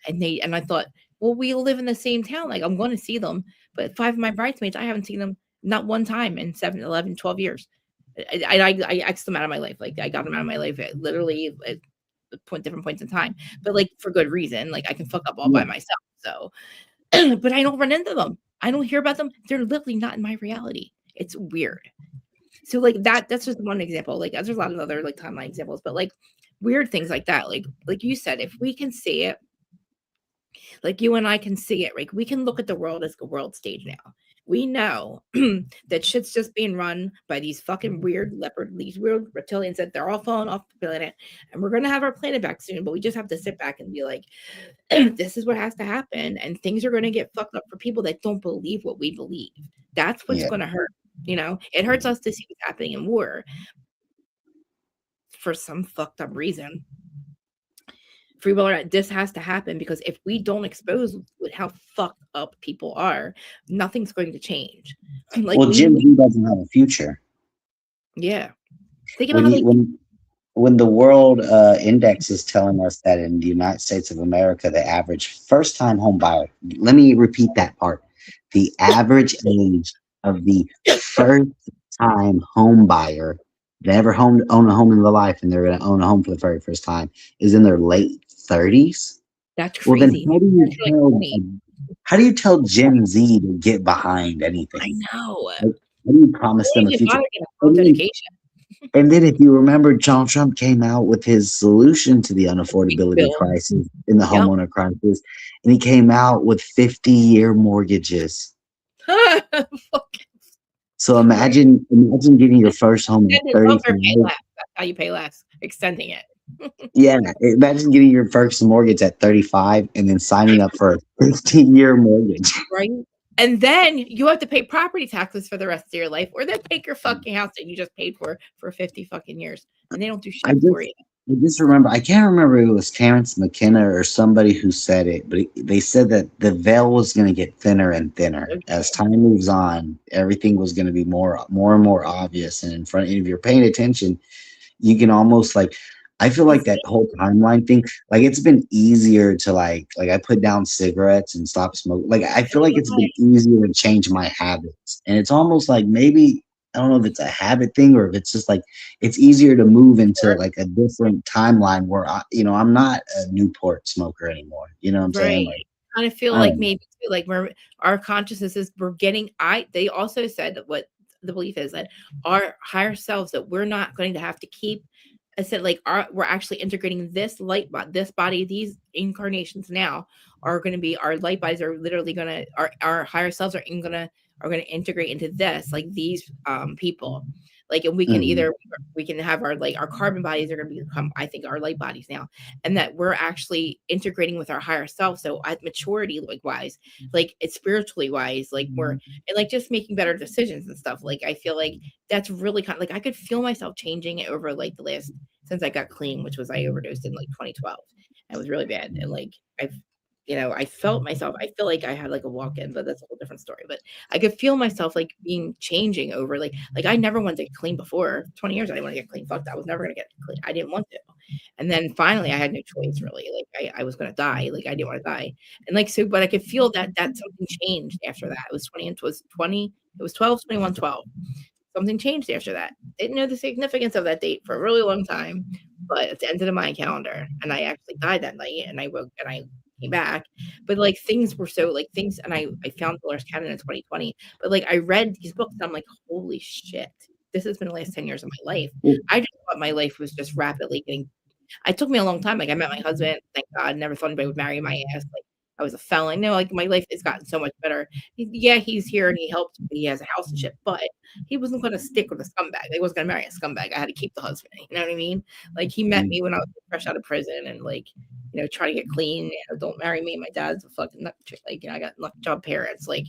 And I thought, well, we live in the same town, like I'm going to see them. But 5 of my bridesmaids, I haven't seen them not one time in 7, 11, 12 years. I X'd them out of my life. Like I got them out of my life at literally at different points in time, but like for good reason. Like I can fuck up all by myself. So, but I don't run into them. I don't hear about them. They're literally not in my reality. It's weird. So like that's just one example. Like there's a lot of other like timeline examples, but like weird things like that. Like you said, if we can see it, like you and I can see it, like we can look at the world as a world stage now. We know that shit's just being run by these fucking weird these weird reptilians, that they're all falling off the planet, and we're gonna have our planet back soon. But we just have to sit back and be like, this is what has to happen, and things are gonna get fucked up for people that don't believe what we believe. That's what's gonna hurt. You know, it hurts us to see what's happening in war for some fucked up reason. Free will or not, this has to happen, because if we don't expose how fucked up people are, nothing's going to change. Like, well, Jim Z doesn't have a future. Yeah. Think about when the world index is telling us that in the United States of America, the average first-time home buyer, let me repeat that part. The average age of the first-time home buyer that ever own a home in their life, and they're going to own a home for the very first time, is in their late 30s. That's crazy. Well, then how do you tell Gen Z to get behind anything? I know. Like, how do you promise them a future? Dedication. And then if you remember, Donald Trump came out with his solution to the unaffordability crisis in the homeowner crisis, and he came out with 50-year mortgages. So imagine getting your first home at 35. That's how you pay less, extending it. Yeah, imagine getting your first mortgage at 35 and then signing up for a 15-year mortgage. Right. And then you have to pay property taxes for the rest of your life, or they take your fucking house that you just paid for 50 fucking years, and they don't do shit for you. I just remember, I can't remember if it was Terrence McKenna or somebody who said it, but they said that the veil was going to get thinner and thinner. As time moves on, everything was going to be more and more obvious and in front. And if you're paying attention, you can almost like, I feel like that whole timeline thing, like it's been easier to like I put down cigarettes and stop smoking. Like I feel like it's been easier to change my habits. And it's almost like maybe, I don't know if it's a habit thing or if it's just like it's easier to move into like a different timeline where I'm not a Newport smoker anymore. You know what I'm saying? Like, I kind of feel like maybe too, like our consciousness is they also said that what the belief is that our higher selves, that we're not going to have to keep I said, like, we're actually integrating this this body, these incarnations now are going to be, our light bodies are literally going to, our higher selves are going to integrate into this, like these people. Like, and we can either, we can have our, like, our carbon bodies are going to become, I think, our light bodies now, and that we're actually integrating with our higher self. So at maturity, like wise, like it's spiritually wise, like we're, and like just making better decisions and stuff. Like, I feel like that's really kind of like, I could feel myself changing over like the last, since I got clean, which was, I overdosed in like 2012. It was really bad. And like, I felt myself, I feel like I had like a walk-in, but that's a whole different story. But I could feel myself like changing over, like I never wanted to get clean before 20 years. I didn't want to get clean. Fuck that. I was never going to get clean. I didn't want to. And then finally I had no choice really. Like I was going to die. Like I didn't want to die. And like, so, but I could feel that something changed after that. It was 12, 21, 12. Something changed after that. Didn't know the significance of that date for a really long time, but it's entered in my calendar. And I actually died that night, and I woke and I came back. But like things were so like things, and I found Dolores Cannon in 2020. But like I read these books, and I'm like, holy shit, this has been the last 10 years of my life. I just thought my life was just rapidly getting. It took me a long time. Like I met my husband. Thank God, never thought anybody would marry my ass. Like I was a felon. No, like my life has gotten so much better. Yeah, he's here and he helped. He has a house and shit, but he wasn't going to stick with a scumbag. He wasn't going to marry a scumbag. I had to keep the husband. You know what I mean? Like he met me when I was fresh out of prison and like, trying to get clean. Don't marry me. My dad's a fucking nut chick. Like, I got nut job parents. Like,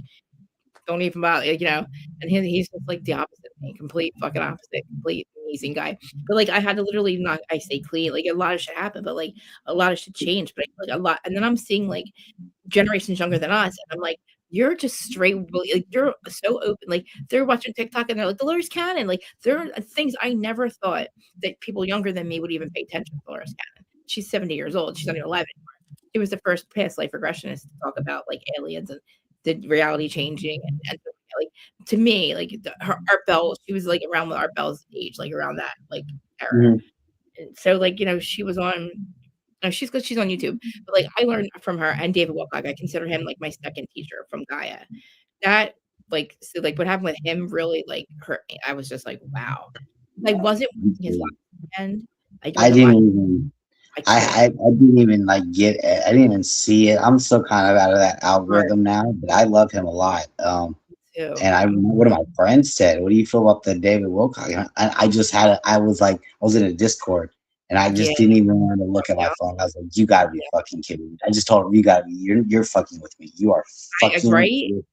don't even bother. And he's just like the opposite of me, complete fucking opposite, complete amazing guy. But like I had to literally not. I stay clean. Like a lot of shit happened, but like a lot of shit changed. But like a lot, and then I'm seeing like generations younger than us, and I'm like, you're just straight, like you're so open. Like they're watching TikTok and they're like, Dolores Cannon. Like there are things I never thought that people younger than me would even pay attention to Dolores Cannon. She's 70 years old. She's under 11 anymore. She was the first past life regressionist to talk about like aliens and the reality changing. And like to me, like Art Bell, she was like around with Art Bell's age, like around that like era. And so like, she was on. She's on YouTube, but like I learned from her and David Wilcock. I consider him like my second teacher from Gaia. That like so like what happened with him really like hurt me. I was just like, wow. Like wasn't his last end. I didn't even like get it. I didn't even see it. I'm still kind of out of that algorithm now, but I love him a lot. And I remember one of my friends said, "What do you feel about the David Wilcock?" And I just had I was in a Discord. And I just didn't even want to look at my phone. I was like, "You gotta be fucking kidding me!" I just told him, "You gotta be. You're fucking with me. You are fucking with me. You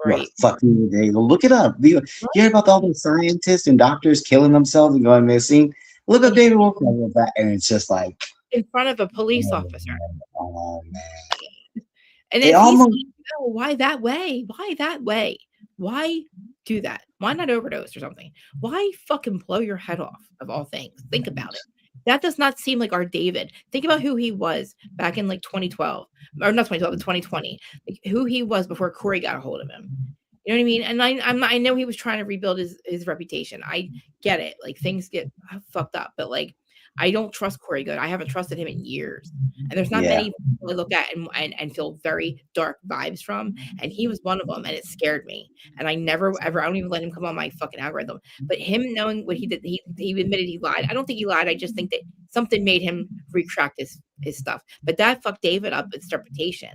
are fucking with me." Look it up. You hear about all those scientists and doctors killing themselves and going missing? Look up David Wilcock with that, and it's just like in front of a police officer. Oh man! And then he's like, "No, why that way? Why that way? Why do that? Why not overdose or something? Why fucking blow your head off of all things? Think about it." That does not seem like our David. Think about who he was back in like 2012, or not 2012, but 2020. Like who he was before Corey got a hold of him. You know what I mean? And I know he was trying to rebuild his reputation. I get it. Like things get fucked up, but like I don't trust Corey Good. I haven't trusted him in years. And there's not many people I look at and feel very dark vibes from. And he was one of them. And it scared me. And I never, ever, I don't even let him come on my fucking algorithm. But him knowing what he did, he admitted he lied. I don't think he lied. I just think that something made him retract his stuff. But that fucked David up its reputation.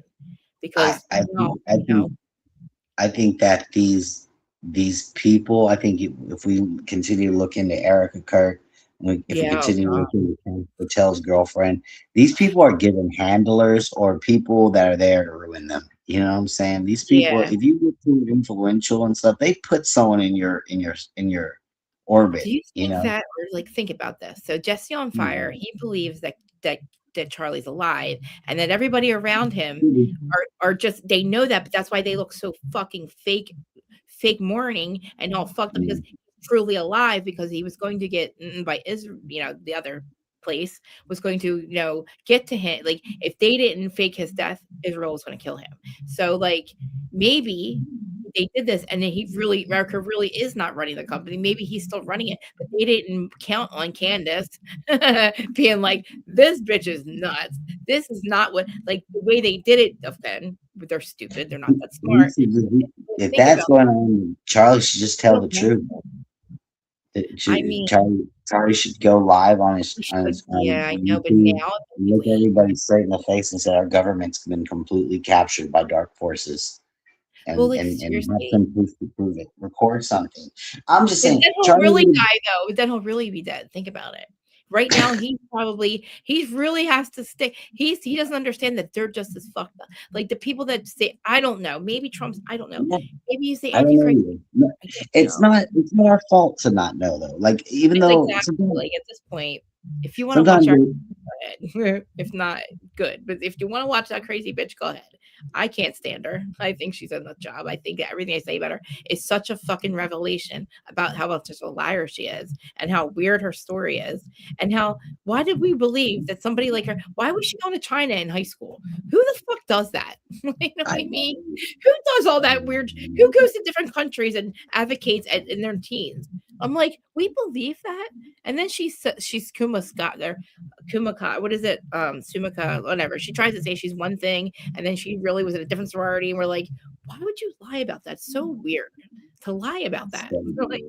Because, I think that these people, I think if we continue to look into Erica Kirk, if we continue to look into Patel's girlfriend, these people are given handlers or people that are there to ruin them. You know what I'm saying? These people, if you get too influential and stuff, they put someone in your orbit. Do you think that, or like think about this? So Jesse on Fire, he believes that Charlie's alive, and that everybody around him are just, they know that, but that's why they look so fucking fake mourning and all fucked up, because he's truly alive, because he was going to get by Israel, the other place was going to, get to him. Like if they didn't fake his death, Israel was going to kill him. So like maybe they did this, and then America really is not running the company. Maybe he's still running it, but they didn't count on Candace being like, this bitch is nuts. This is not what, like the way they did it. Then they're stupid. They're not that smart. If that's going on, Charlie should just tell the truth. I mean, Charlie should go live on his yeah, I know, but YouTube, now and look everybody straight in the face and say our government's been completely captured by dark forces, well, and like have seriously. some proof to prove it. Record something. I'm just And saying, then he'll Charlie. really die, though. Then he'll really be dead. Think about it. Right now, he really has to stay. He doesn't understand that they're just as fucked up. Like the people that say, I don't know, maybe Trump's, I don't know. Maybe he's the I don't know Antichrist. either. No, I don't it's know. not. It's not our fault to not know though. Like even It's though exactly like at this point, if you want to watch sometimes our, go ahead. If not, good. But if you want to watch that crazy bitch, go ahead. I can't stand her. I think she's a nut job. I think that everything I say about her is such a fucking revelation about how much of a liar she is and how weird her story is and how why did we believe that somebody like her? Why was she going to China in high school? Who the fuck does that? You know what I mean? Who does all that weird? Who goes to different countries and advocates in their teens? I'm like, we believe that, and then she's Kuma Scott there, Kumaka. What is it? Sumika, whatever. She tries to say she's one thing, and then she really was in a different sorority. And we're like, why would you lie about that? So weird to lie about that. We're like,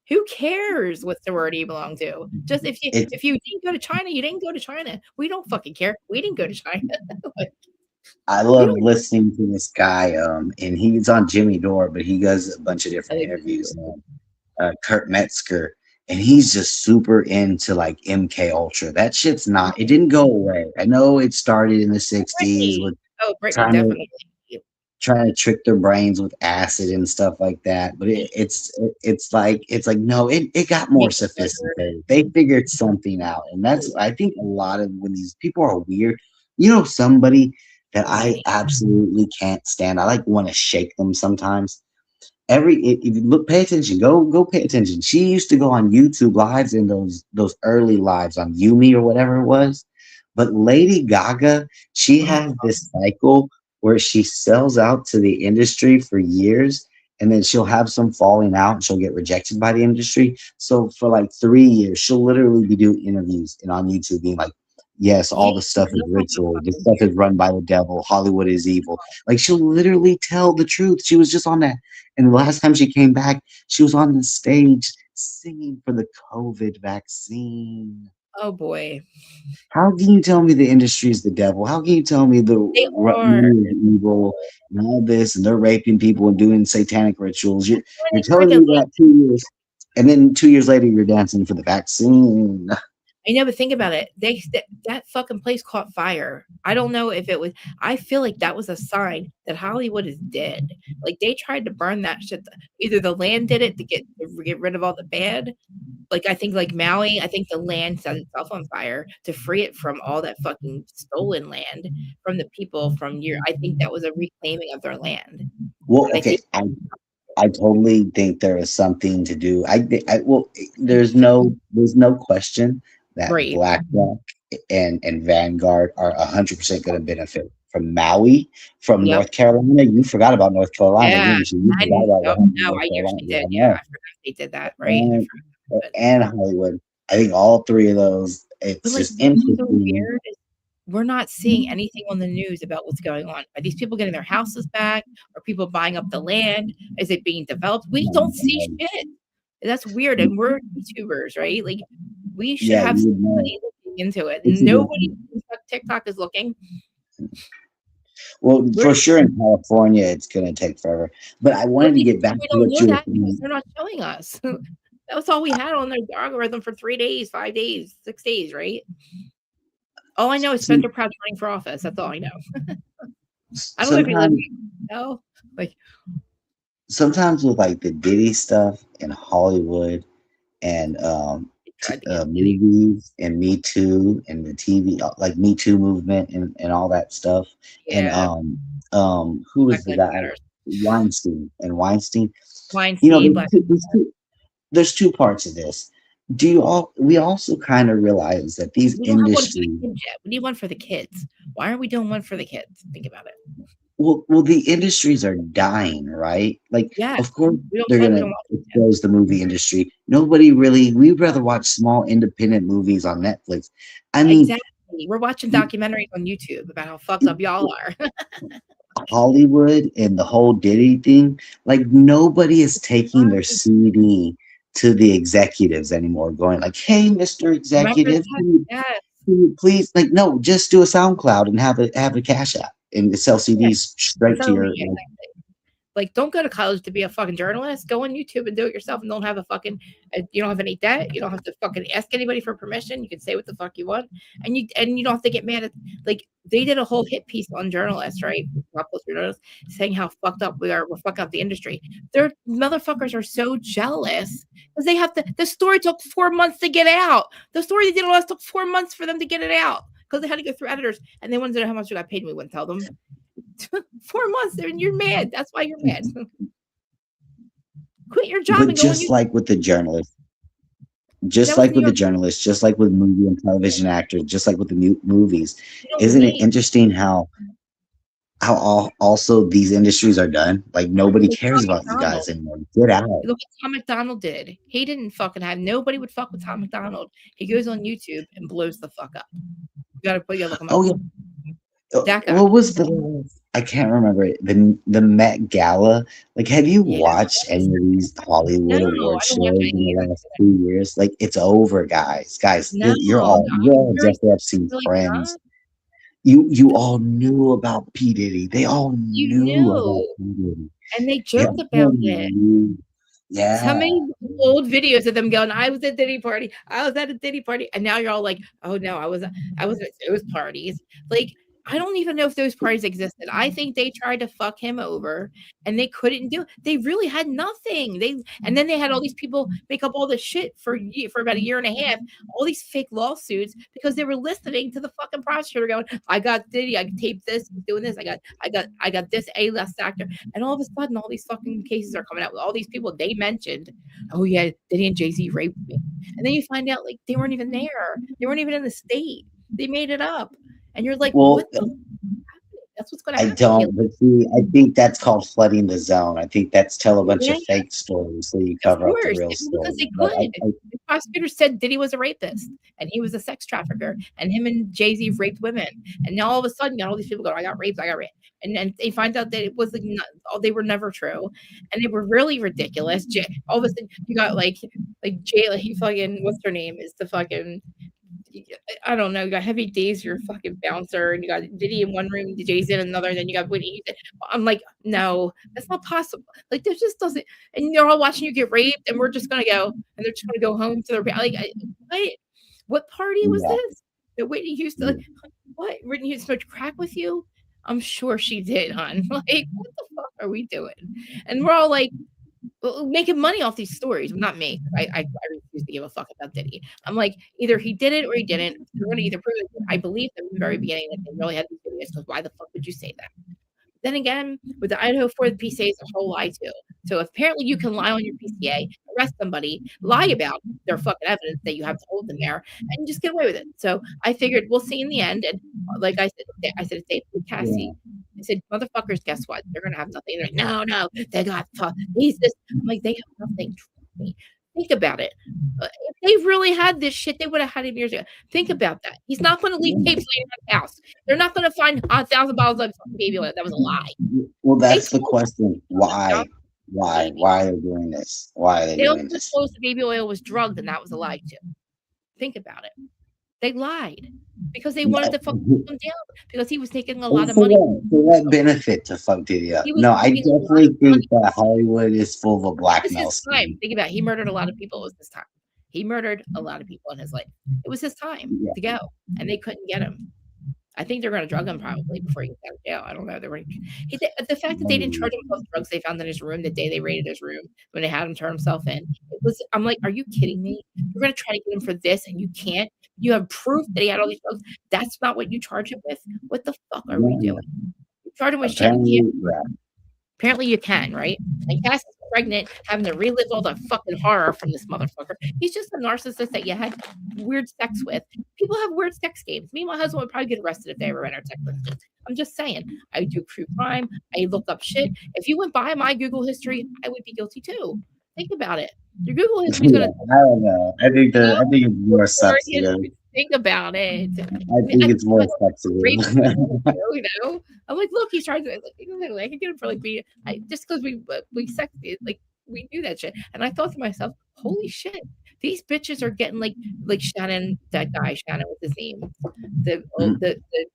who cares what sorority you belong to? Just if you didn't go to China, you didn't go to China. We don't fucking care. We didn't go to China. Like, I love listening to this guy, and he's on Jimmy Dore, but he does a bunch of different interviews. Kurt Metzger, and he's just super into like MK Ultra. That shit's not. It didn't go away. I know it started in the '60s with Brittany, definitely. Trying to trick their brains with acid and stuff like that, but it's like no, it got more sophisticated. They figured something out, and that's I think a lot of when these people are weird. Somebody that I absolutely can't stand. I like want to shake them sometimes. If you look, pay attention. Go pay attention. She used to go on YouTube lives in those early lives on Yumi or whatever it was. But Lady Gaga, she has this cycle where she sells out to the industry for years, and then she'll have some falling out and she'll get rejected by the industry. So for like 3 years, she'll literally be doing interviews and on YouTube being like, yes, all the stuff is ritual. This stuff is run by the devil. Hollywood is evil. Like she'll literally tell the truth. She was just on that. And the last time she came back, she was on the stage singing for the COVID vaccine. Oh boy. How can you tell me the industry is the devil? How can you tell me the money is evil and all this and they're raping people and doing satanic rituals? You're telling me that 2 years, and then 2 years later you're dancing for the vaccine. I know, but think about it. That fucking place caught fire. I don't know if it was. I feel like that was a sign that Hollywood is dead. Like they tried to burn that shit. Either the land did it to get rid of all the bad. Like I think, like Maui, I think the land set itself on fire to free it from all that fucking stolen land from the people from your. I think that was a reclaiming of their land. Well, okay, I totally think there is something to do. There's no question that BlackRock and Vanguard are 100% going to benefit from Maui, from North Carolina. You forgot about North Carolina, didn't you? I actually did. Yeah, I forgot they did that, right? And Hollywood. I think all three of those. It's just interesting. So weird. We're not seeing anything on the news about what's going on. Are these people getting their houses back? Are people buying up the land? Is it being developed? We don't see shit. That's weird. And we're YouTubers, right? Like we should have somebody looking into it. Nobody on TikTok is looking. Well, for sure in California, it's going to take forever. But I wanted to get back to what you were saying. They're not showing us. That's all we had on their algorithm for 3 days, 5 days, 6 days, right? All I know is Spencer Pratt's running for office. That's all I know. I don't know if you live no. Like sometimes with like the Diddy stuff in Hollywood and movies and Me Too and the TV, like Me Too movement and all that stuff. Yeah. And who was the guy? Weinstein. There's two parts of this. We also kind of realize that these industries. We need one for the kids. Why aren't we doing one for the kids? Think about it. Well, the industries are dying, right? Like, of course, they're gonna expose the movie industry. We'd rather watch small independent movies on Netflix. I mean, exactly. We're watching documentaries on YouTube about how fucked up y'all are. Hollywood and the whole Diddy thing, like nobody is taking their CD to the executives anymore, going like, "Hey, Mr. Executive, Yes. can you please, like, no, just do a SoundCloud and have a Cash App and sell CDs straight to your." Like, don't go to college to be a fucking journalist. Go on YouTube and do it yourself, and don't have a fucking. You don't have any debt. You don't have to fucking ask anybody for permission. You can say what the fuck you want, and you don't have to get mad at. Like, they did a whole hit piece on journalists, right? Journalists saying how fucked up we are. We're fucking up the industry. Their motherfuckers are so jealous because they have to. The story took 4 months to get out. The story they did on us took 4 months for them to get it out because they had to go through editors, and they wanted to know how much we got paid. And we wouldn't tell them. 4 months and you're mad. That's why you're mad. Quit your job. But and just like with the journalists, just like with the journalists, just like with movie and television actors, just like with the movies, isn't it interesting how also these industries are done? Like, nobody cares about these guys anymore. Get out. Look what Tom McDonald did. He didn't fucking have. Nobody would fuck with Tom McDonald. He goes on YouTube and blows the fuck up. You gotta look him up. Oh yeah. What was the? I can't remember it. The Met Gala. Like, have you watched any of these Hollywood award shows in the last 2 years? Like, it's over, guys. You're all Jeffrey Epstein's friends. You all knew about P. Diddy. They all knew about P. Diddy. And they joked about it. Yeah. How many old videos of them going, I was at Diddy party. I was at a Diddy party. And now you're all like, oh no, I was at those parties. Like, I don't even know if those parties existed. I think they tried to fuck him over and they couldn't do it. They really had nothing. And then they had all these people make up all this shit for about a year and a half, all these fake lawsuits because they were listening to the fucking prosecutor going, I got Diddy, I taped this, doing this, I got this A-list actor. And all of a sudden all these fucking cases are coming out with all these people they mentioned. Oh yeah, Diddy and Jay-Z raped me. And then you find out like they weren't even there. They weren't even in the state. They made it up. And you're like, well, what that's what's going to happen. But see, I think that's called flooding the zone. I think that's tell a bunch of fake stories so you cover up the real story. Because they could. The prosecutor said Diddy was a rapist and he was a sex trafficker and him and Jay-Z raped women. And now all of a sudden, all these people go, I got raped. And they find out that it was like they were never true, and they were really ridiculous. All of a sudden, you got like Jay, he fucking what's her name is the fucking. I don't know. You got Heavy Days, your fucking bouncer, and you got Diddy in one room, Jay's in another, and then you got Whitney. I'm like, no, that's not possible. Like, there just doesn't. And they're all watching you get raped, and we're just gonna go, and they're just gonna go home to their like. What party was this? That Whitney Houston? Like, what? Whitney Houston smoked crack with you? I'm sure she did, hon. Like, what the fuck are we doing? And we're all like. Making money off these stories. Not me. I refuse to give a fuck about Diddy. I'm like, either he did it or he didn't. You're going to either prove it. I believe from the very beginning that they really had these videos, because why the fuck would you say that? Then again, with the Idaho 4, the PCA is a whole lie too. So apparently you can lie on your PCA, arrest somebody, lie about their fucking evidence that you have to hold them there, and just get away with it. So I figured we'll see in the end. And like I said, it's Cassie. I said, motherfuckers, guess what? They're gonna have nothing. They're like, no, they got he's this. I'm like, they have nothing. Trust me. Think about it. If they really had this shit, they would have had him years ago. Think about that. He's not going to leave tapes in his house. They're not going to find 1,000 bottles of baby oil. That was a lie. Well, that's the question. Why? Why are they doing this? Why are they doing this? They also the baby oil was drugged, and that was a lie too. Think about it. They lied because they wanted to fuck him down because he was taking a lot of money. For what benefit to fuck Diddy up? No, I definitely think that Hollywood is full of a blackmail scheme. Think about it. He murdered a lot of people. It was his time. He murdered a lot of people in his life. It was his time to go, and they couldn't get him. I think they're going to drug him probably before he gets out of jail. I don't know. The fact that they didn't charge him with drugs they found in his room the day they raided his room when they had him turn himself in. I'm like, are you kidding me? You're going to try to get him for this, and you can't. You have proof that he had all these drugs. That's not what you charge him with. What the fuck are we doing? You charge him with shit. Apparently you can, right? And Cass is pregnant, having to relive all the fucking horror from this motherfucker. He's just a narcissist that you had weird sex with. People have weird sex games. Me and my husband would probably get arrested if they ever read our text messages. I'm just saying. I do true crime. I look up shit. If you went by my Google history, I would be guilty too. Think about it. Your Google history is gonna. I don't know. I think it's more substantive. Think about it. I think it's more substantive. I'm like, look, he's trying to. I can get him for like just because we sex like we do that shit. And I thought to myself, holy shit, these bitches are getting like Shannon, that guy, Shannon, what's his name? The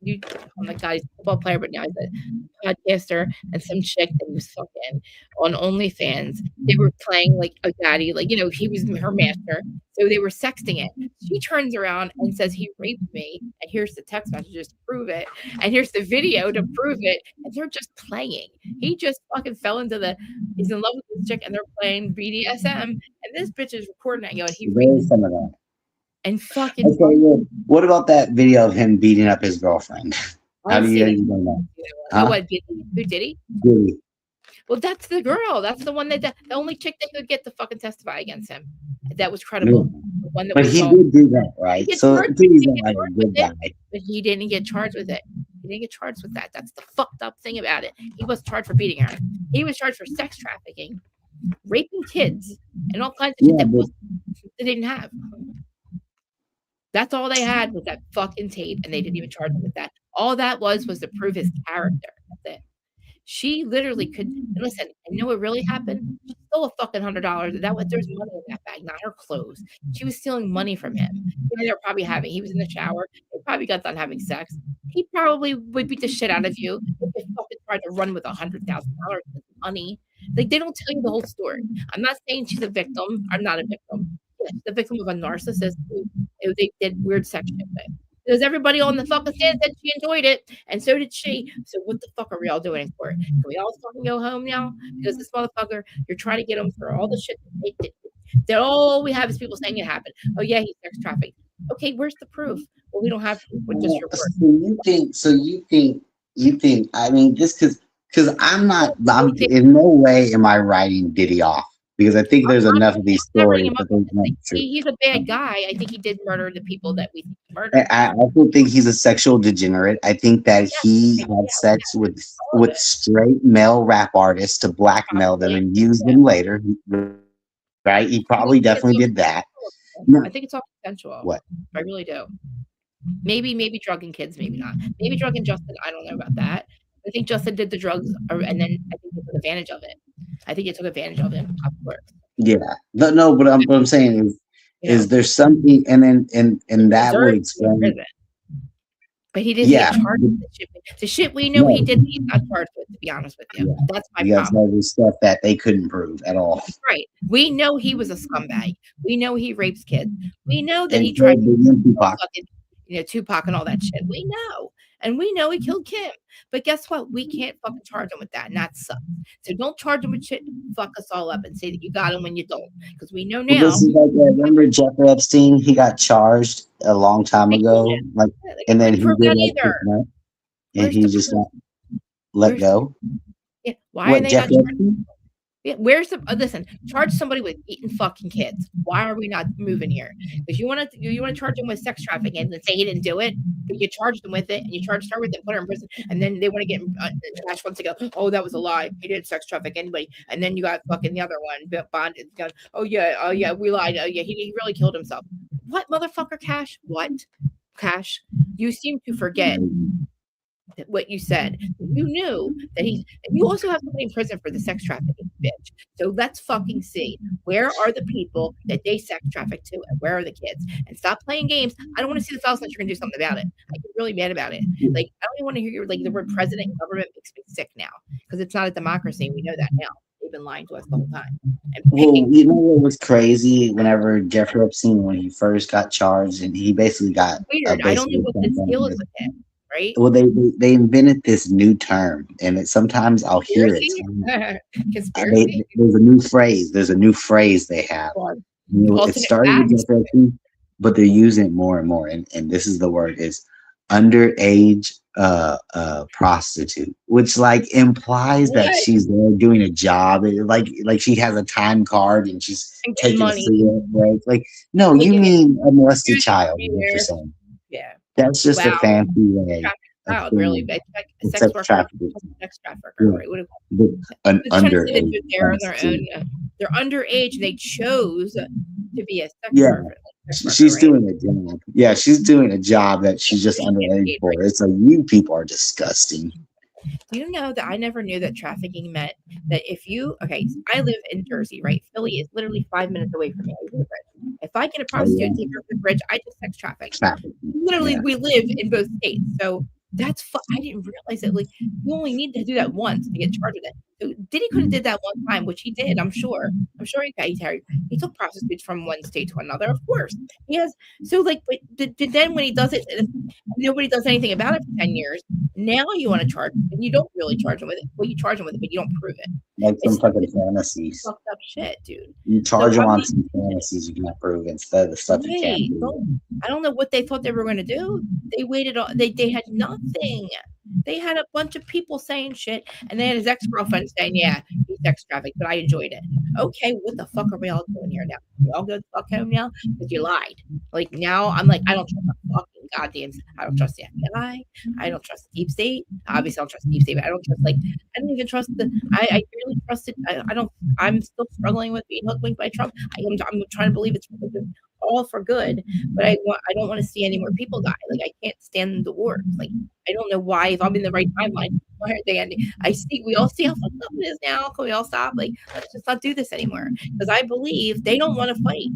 new, oh my God, he's a football player, but now he's a podcaster, and some chick that he was fucking on OnlyFans. They were playing like a daddy, like, he was her master. So they were sexting it. She turns around and says, he raped me. And here's the text messages to prove it. And here's the video to prove it. And they're just playing. He just fucking fell into he's in love with this chick and they're playing BDSM. And this bitch is recording that, and he raped some of that. And fucking. Okay, well, what about that video of him beating up his girlfriend? How do you know that? Huh? What, who did he? Did he? Well, that's the girl. That's the one the only chick that could get to fucking testify against him. That was credible. The one that but he did do that, right? So he's like a good guy. But he didn't get charged with it. He didn't get charged with that. That's the fucked up thing about it. He was charged for beating her. He was charged for sex trafficking, raping kids, and all kinds of shit that they didn't have. That's all they had was that fucking tape, and they didn't even charge him with that. All that was to prove his character. That's it. She literally could listen. I know what really happened. She stole a fucking $100. There's money in that bag, not her clothes. She was stealing money from him. They were probably he was in the shower. They probably got done having sex. He probably would beat the shit out of you if they fucking tried to run with $100,000 money. Like, they don't tell you the whole story. I'm not saying she's a victim. I'm not a victim. She's the victim of a narcissist who they did weird sex shit with. Because everybody on the fucking stand said she enjoyed it, and so did she. So what the fuck are we all doing in court? Can we all fucking go home now? Because this motherfucker, you're trying to get him for all the shit that they did. That all we have is people saying it happened. Oh yeah, he's sex trafficked. Okay, where's the proof? Well, we don't have proof. We're just your word. So you think? I mean, just because I'm in no way am I writing Diddy off. Because I think there's enough of these stories. He's a bad guy. I think he did murder the people that we murdered. I also think he's a sexual degenerate. I think that he had sex with straight male rap artists to blackmail them and use them later. Right? He probably definitely did that. I think it's all consensual. What? I really do. Maybe drugging kids, maybe not. Maybe drugging Justin. I don't know about that. I think Justin did the drugs, and then I think he took advantage of it. I think he took advantage of him, of course. Yeah, no, but what I'm saying is there's something, and that would explain. But he didn't get charged with the shit. The shit we know he did, he's not charged with. To be honest with you, that's my problem. There's stuff that they couldn't prove at all. Right. We know he was a scumbag. We know he rapes kids. We know that he tried to Tupac and all that shit. We know. And we know he killed Kim. But guess what? We can't fucking charge him with that. And that sucks. So don't charge him with shit. Fuck us all up and say that you got him when you don't. Because we know now. This is like, remember Jeffrey Epstein? He got charged a long time ago. And then he did and he just got let go. Yeah. Why are they not charging? Yeah, where's the listen? Charge somebody with eating fucking kids. Why are we not moving here? Because you want to charge him with sex trafficking and say he didn't do it, but you charged him with it and you charged her with it, put her in prison, and then they want to get trash once ago. Oh, that was a lie. He didn't sex traffic anybody. And then you got fucking the other one, bonded. Oh yeah, we lied. Oh yeah, he really killed himself. What, motherfucker, Cash? What, Cash? You seem to forget what you said. You knew that and you also have somebody in prison for the sex trafficking, bitch. So let's fucking see, where are the people that they sex traffic to, and where are the kids? And stop playing games. I don't want to see the files unless you're gonna do something about it. I get really mad about it. Like, I don't even want to hear the word president and government. Makes me sick now, because it's not a democracy. We know that now. They've been lying to us the whole time. Well, you know what was crazy? Whenever Jeffrey Epstein, when he first got charged, and he basically got weird. I don't know what the deal is with him. Right? Well, they invented this new term, and sometimes I'll hear it. There's a new phrase. There's a new phrase they have. It started with Jeffrey, but they're using it more and more. And this is the word: is underage prostitute, which implies that she's there doing a job, like she has a time card and she's taking a cigarette break. Like, no, you mean a molested child? Yeah. That's just a fancy way. Wow, really bad. Sex trafficker. Right? An underage. They're underage, and they chose to be a sex worker. She's doing a job. Yeah, she's doing a job that she's just underage for. It's like, you people are disgusting. Do you know that I never knew that trafficking meant that if you, I live in Jersey, right? Philly is literally 5 minutes away from me. If I get a prostitute and take her to the bridge, I just sex traffic. Literally, we live in both states. So that's I didn't realize that like you only need to do that once to get charged with it. So Diddy could have did that one time, which he did. I'm sure he took prostitutes from one state to another. Of course, he has. So like, but then when he does it, nobody does anything about it for 10 years. Now you want to charge him, and you don't really charge him with it. Well, you charge him with it, but you don't prove it. Like some fucking fantasies. Fucked up shit, dude. You charge them on some fantasies you can't prove instead of the stuff you can't prove. I don't know what they thought they were going to do. They waited on. They had nothing. They had a bunch of people saying shit, and they had his ex-girlfriend saying, "Yeah, he's sex trafficked," but I enjoyed it. Okay, what the fuck are we all doing here now? We all go the fuck home now because you lied. Like now, I'm like, I don't trust the fucking goddamn. I don't trust the FBI. I don't trust the deep state. Obviously, I don't trust the deep state, but I don't trust I don't even trust I really trust it. I don't. I'm still struggling with being hoodwinked by Trump. I'm trying to believe it's all for good, but I don't want to see any more people die. Like I can't stand the wars. Like I don't know why. If I'm in the right timeline, why aren't they ending? We all see how fucked up it is now. Can we all stop? Like let's just not do this anymore. Because I believe they don't want to fight.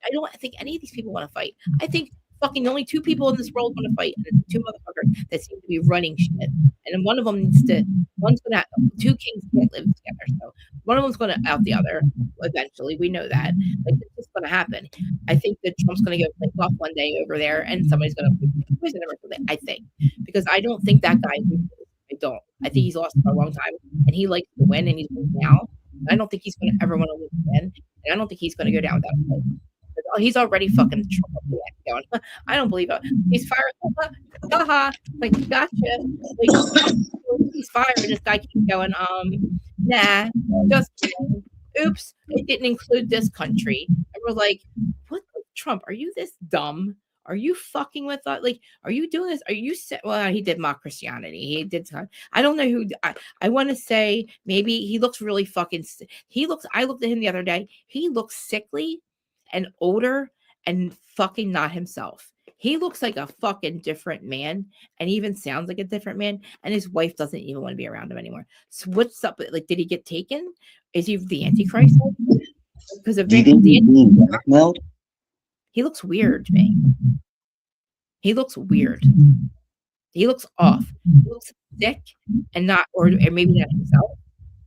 I don't think any of these people want to fight. I think fucking only 2 people in this world want to fight, and it's 2 motherfuckers that seem to be running shit. And one of them needs to. 2 kings can't live together. So one of them's going to out the other eventually. We know that. Like it's just going to happen. I think that Trump's going to go flip off one day over there, and somebody's going to poison him or something. I think because I don't think that guy. I don't. I think he's lost for a long time, and he likes to win, and he's winning now. I don't think he's going to ever want to win again, and I don't think he's going to go down without a fight. He's already fucking going. I don't believe it. He's fired. Haha. Like, gotcha. Like, he's fired. This guy keeps going. Nah. Just kidding. Oops. It didn't include this country. And we're like, what the Trump? Are you this dumb? Are you fucking with us? Like, are you doing this? Are you well, he did mock Christianity. He did. I don't know who. I want to say maybe he looks really fucking. I looked at him the other day. He looks sickly and older and fucking not himself. He looks like a fucking different man and even sounds like a different man. And his wife doesn't even want to be around him anymore. So what's up? Like, did he get taken? Is he the Antichrist? Because of blackmailed? He looks weird to me. He looks weird. He looks off. He looks sick and not, or maybe not himself.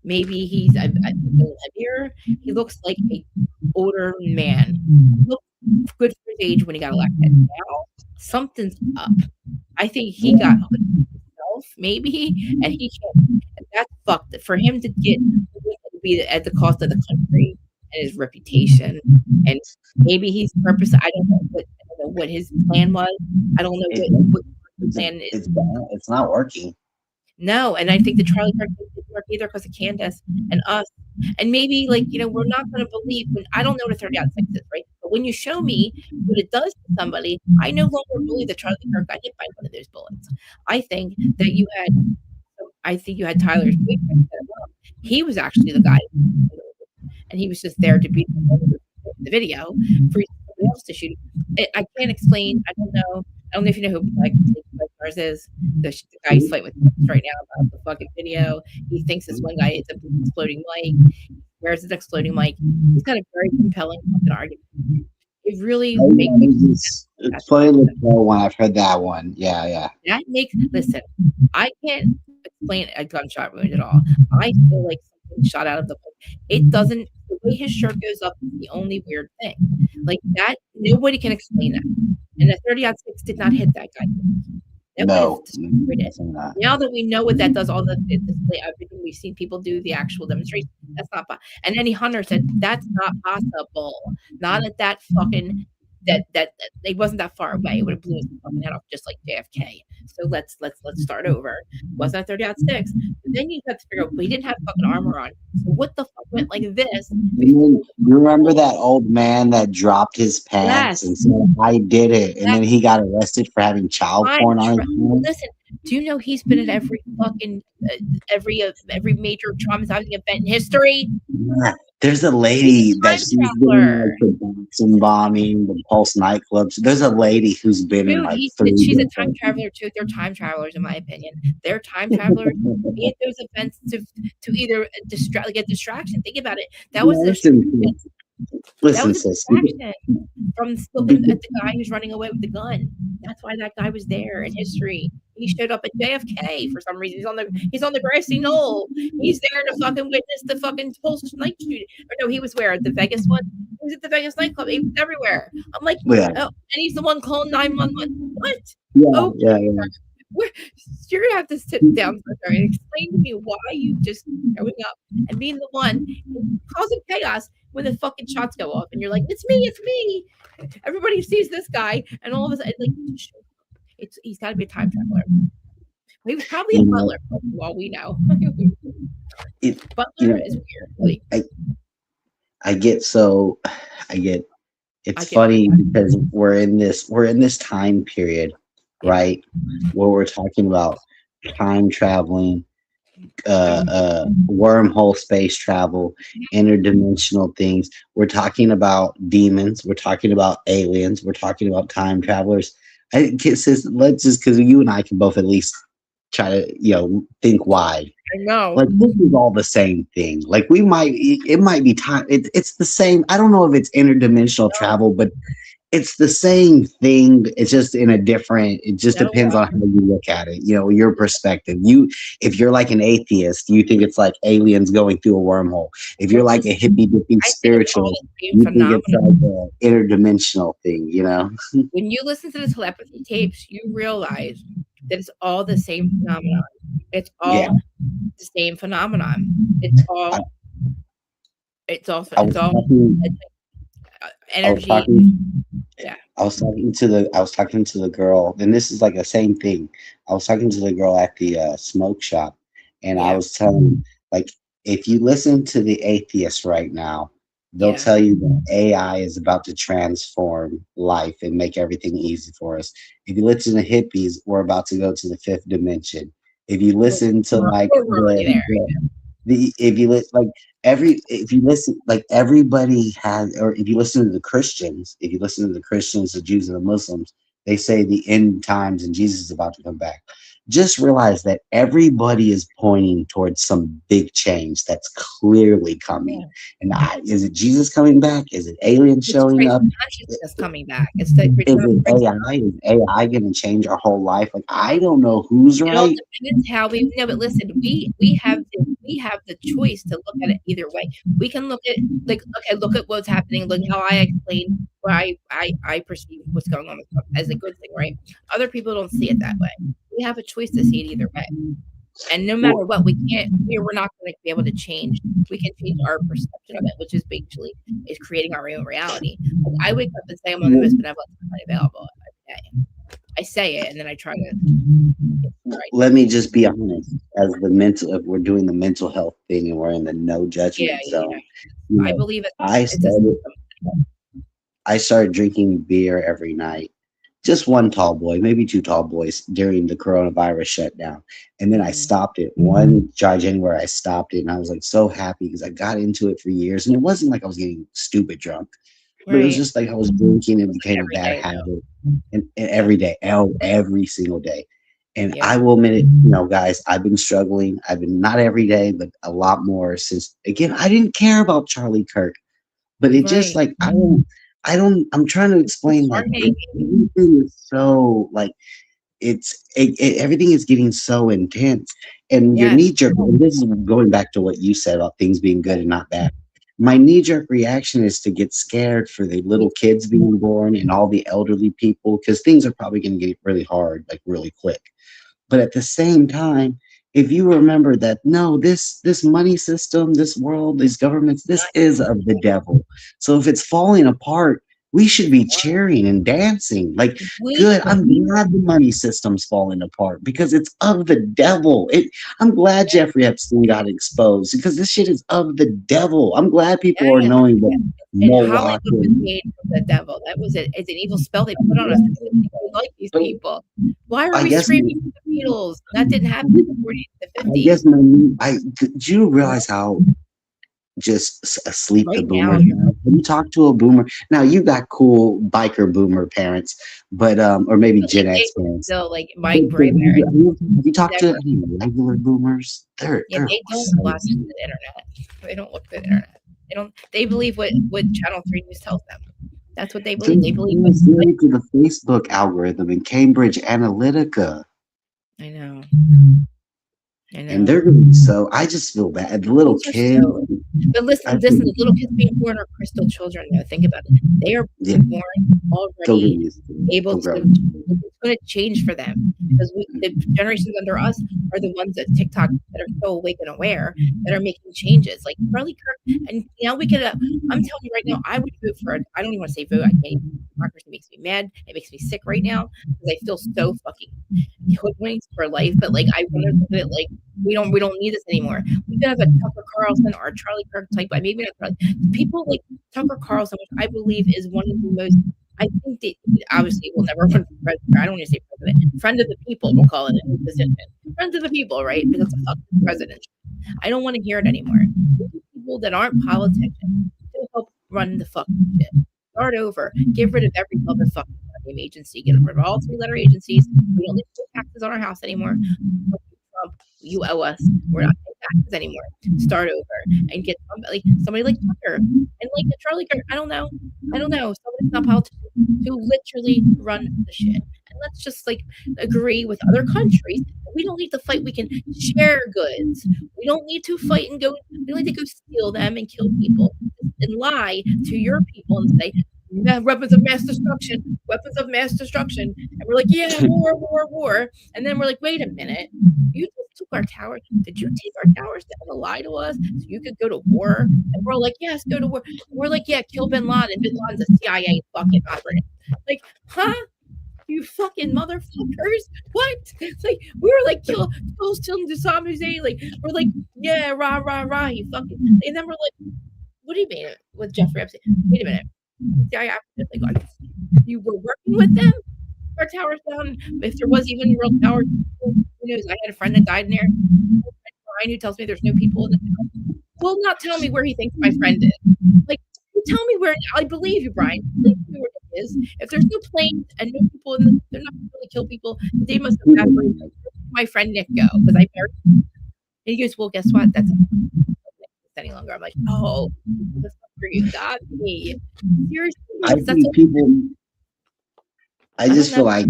Maybe he's a little heavier. He looks like a older man. He looked good for his age when he got elected. Now something's up. I think he got himself, maybe, and he can't. And that's fucked. For him to be at the cost of the country and his reputation, and maybe his purpose. I don't know what his plan was. I don't know what the plan is. It's not working. No, and I think the Charlie Kirk didn't work either because of Candace and us. And maybe, like, we're not going to believe. I don't know what a 30 out 6 is, right? But when you show me what it does to somebody, I no longer believe that Charlie Kirk got hit by one of those bullets. I think that you had Tyler's boyfriend. He was actually the guy, and he was just there to be the video for somebody else to shoot. I can't explain. I don't know. I don't know if you know who Mike is. The guy he's fighting with right now about the fucking video. He thinks this one guy is an exploding mic. Where's his exploding mic? He's got a very compelling fucking argument. It really makes me. It's funny to know when I've heard that one. Yeah. That makes. Listen, I can't explain a gunshot wound at all. I feel like something shot out of the. It doesn't. The way his shirt goes up is the only weird thing. Like that, nobody can explain that. And the 30 out 6 did not hit that guy. No. Now that we know what that does, all the display, everything we've seen people do, the actual demonstration, that's not. And then Hunter said that's not possible. Not at that fucking. That it wasn't that far away. It would have blew his fucking head off just like JFK. So let's start over. Wasn't that 30 out 6? But then you have to figure out, well, he didn't have fucking armor on. So what the fuck went like this? You remember that old man that dropped his pants and said, "I did it," and then he got arrested for having child porn on his phone? Listen, do you know he's been at every fucking every major traumatizing event in history? There's a lady that she's been in like the Boston bombing, the Pulse nightclubs. There's a lady who's been in Dude, like she's a time different. traveler too. They're time travelers, in my opinion. They're time travelers. Be at those events to either get distraction. Think about it. That was Listen, a sis. distraction from looking at the guy who's running away with the gun. That's why that guy was there in history. He showed up at JFK for some reason. He's on the grassy knoll. He's there to fucking witness the fucking Pulse night shooting. Or no, he was where? At the Vegas one? He was at the Vegas nightclub. He was everywhere. I'm like, Yeah. oh, and he's the one calling 911. What? Yeah, Oh, yeah. you're gonna have to sit down and explain to me why you just showing up and being the one causing chaos when the fucking shots go off and you're like, it's me. Everybody sees this guy, and all of a sudden, like, he's got to be a time traveler. He was probably a butler, for all we know. Butler is weird. Like, I get. It's funny because we're in this time period, right, where we're talking about time traveling, wormhole space travel, interdimensional things. We're talking about demons. We're talking about aliens. We're talking about time travelers. I guess let's just, because you and I can both at least try to think wide. I know. Like, this is all the same thing. Like, it might be time. It's the same. I don't know if it's interdimensional travel, but it's the same thing. It's just in a different. It just depends on how you look at it. Your perspective. If you're like an atheist, you think it's like aliens going through a wormhole. If you're like a hippie dipping spiritualist, you think it's like an interdimensional thing. When you listen to the telepathy tapes, you realize that it's all the same phenomenon. It's all the same phenomenon. It's all energy. I was talking to the girl, and this is like the same thing. I was talking to the girl at the smoke shop, and I was telling, like, if you listen to the atheists right now, they'll tell you that AI is about to transform life and make everything easy for us. If you listen to hippies, we're about to go to the fifth dimension. If you listen to like if you listen, like, everybody has, or if you listen to the Christians, the Jews and the Muslims, they say the end times and Jesus is about to come back. Just realize that everybody is pointing towards some big change that's clearly coming. And is it Jesus coming back? Is it aliens showing up? Consciousness coming back. Is it AI? Is AI going to change our whole life? Like, I don't know who's right. It all depends how we know. But listen, we have the choice to look at it either way. We can look at, like, okay, look at what's happening. Look how I explain where I perceive what's going on as a good thing, right? Other people don't see it that way. We have a choice to see it either way. And no matter what, we're not going to be able to change. We can change our perception of it, which is basically creating our own reality. Like, I wake up and say I'm on the most benevolent available every day. I say it, and then I try to. Let me just be honest. If we're doing the mental health thing and we're in the no judgment zone, I believe it. I started drinking beer every night. Just one tall boy, maybe two tall boys during the coronavirus shutdown. And then I stopped it. One dry January, I stopped it. And I was like so happy because I got into it for years. And it wasn't like I was getting stupid drunk. But it was just like I was drinking and became a bad habit. And every day, every single day. And I will admit it, guys, I've been struggling. I've been, not every day, but a lot more since, again, I didn't care about Charlie Kirk. But it just, like, I'm trying to explain, like, everything is so, like, everything is getting so intense. And your knee-jerk, and this is going back to what you said about things being good and not bad. My knee-jerk reaction is to get scared for the little kids being born and all the elderly people, because things are probably going to get really hard, like, really quick. But at the same time, if you remember that, no, this money system, this world, these governments, this is of the devil. So if it's falling apart, we should be cheering and dancing. Like, good, I'm glad the money system's falling apart because it's of the devil. I'm glad Jeffrey Epstein got exposed because this shit is of the devil. I'm glad people are knowing that. Hollywood was made from the devil. That was it. It's an evil spell they put on us. We like these people. Why are we screaming for the Beatles? That didn't happen in the 40s, the 50s. Do you realize how just asleep Right the boomer. now. You talk to a boomer. Now you got cool biker boomer parents, but or maybe Gen X parents. Still, like my grandparents. You talk to regular boomers. They're They don't watch the internet. They don't look at the internet. They believe what Channel 3 News tells them. That's what they believe. They believe to the Facebook algorithm and Cambridge Analytica. I know. And they're going to be so. I just feel bad. The little kids. But listen, the little kids being born are crystal children. Though, think about it. They are born already able to. It's going to change for them because the generations under us are the ones that TikTok that are so awake and aware that are making changes. Like Charlie Kirk, and now we could. I'm telling you right now, I would vote for. I don't even want to say vote. I can't. Democracy makes me mad. It makes me sick right now because I feel so fucking hoodwinked for life. But like I want to look at it like. We don't need this anymore. We could have a Tucker Carlson or Charlie Kirk type, but maybe not Charlie. People like Tucker Carlson, which I believe is one of the most. I think they obviously will never run for president. I don't want to say president. Friend of the people, we'll call it a position. Friend of the people, right? Because it's a president. I don't want to hear it anymore. People that aren't politicians to help run the fucking shit. Start over. Get rid of every motherfucking name agency. Get rid of all 3-letter agencies. We don't need to pay taxes on our house anymore. You owe us. We're not paying taxes anymore. Start over and get somebody like Tucker and like Charlie Kirk. I don't know. Somebody's not politician to literally run the shit. And let's just like agree with other countries. We don't need to fight. We can share goods. We don't need to fight and go. We don't need to go steal them and kill people and lie to your people and say weapons of mass destruction. And we're like, yeah, war. And then we're like, wait a minute. You just took our towers. Did you take our towers down to lie to us so you could go to war? And we're like, yes, go to war. And we're like, yeah, kill Bin Laden. Bin Laden's a CIA fucking operative. Like, huh? You fucking motherfuckers. What? It's like, we were like, kill Saddam Hussein. Like, we're like, yeah, rah, you fucking. And then we're like, what do you mean with Jeffrey Epstein? Wait a minute. CIA operative. Like, you were working with them? Our towers down. If there was even real towers, who knows? I had a friend that died in there. Brian, who tells me there's no people in the tower. Will not tell me where he thinks my friend is. Like, tell me where. I believe you, Brian. Believe me where it is. If there's no planes and no people in the, they're not going to really kill people. They must have had my friend Nick go because I married him. And he goes, well, guess what? That's not any longer. I'm like, oh, you got me. Seriously, I just feel like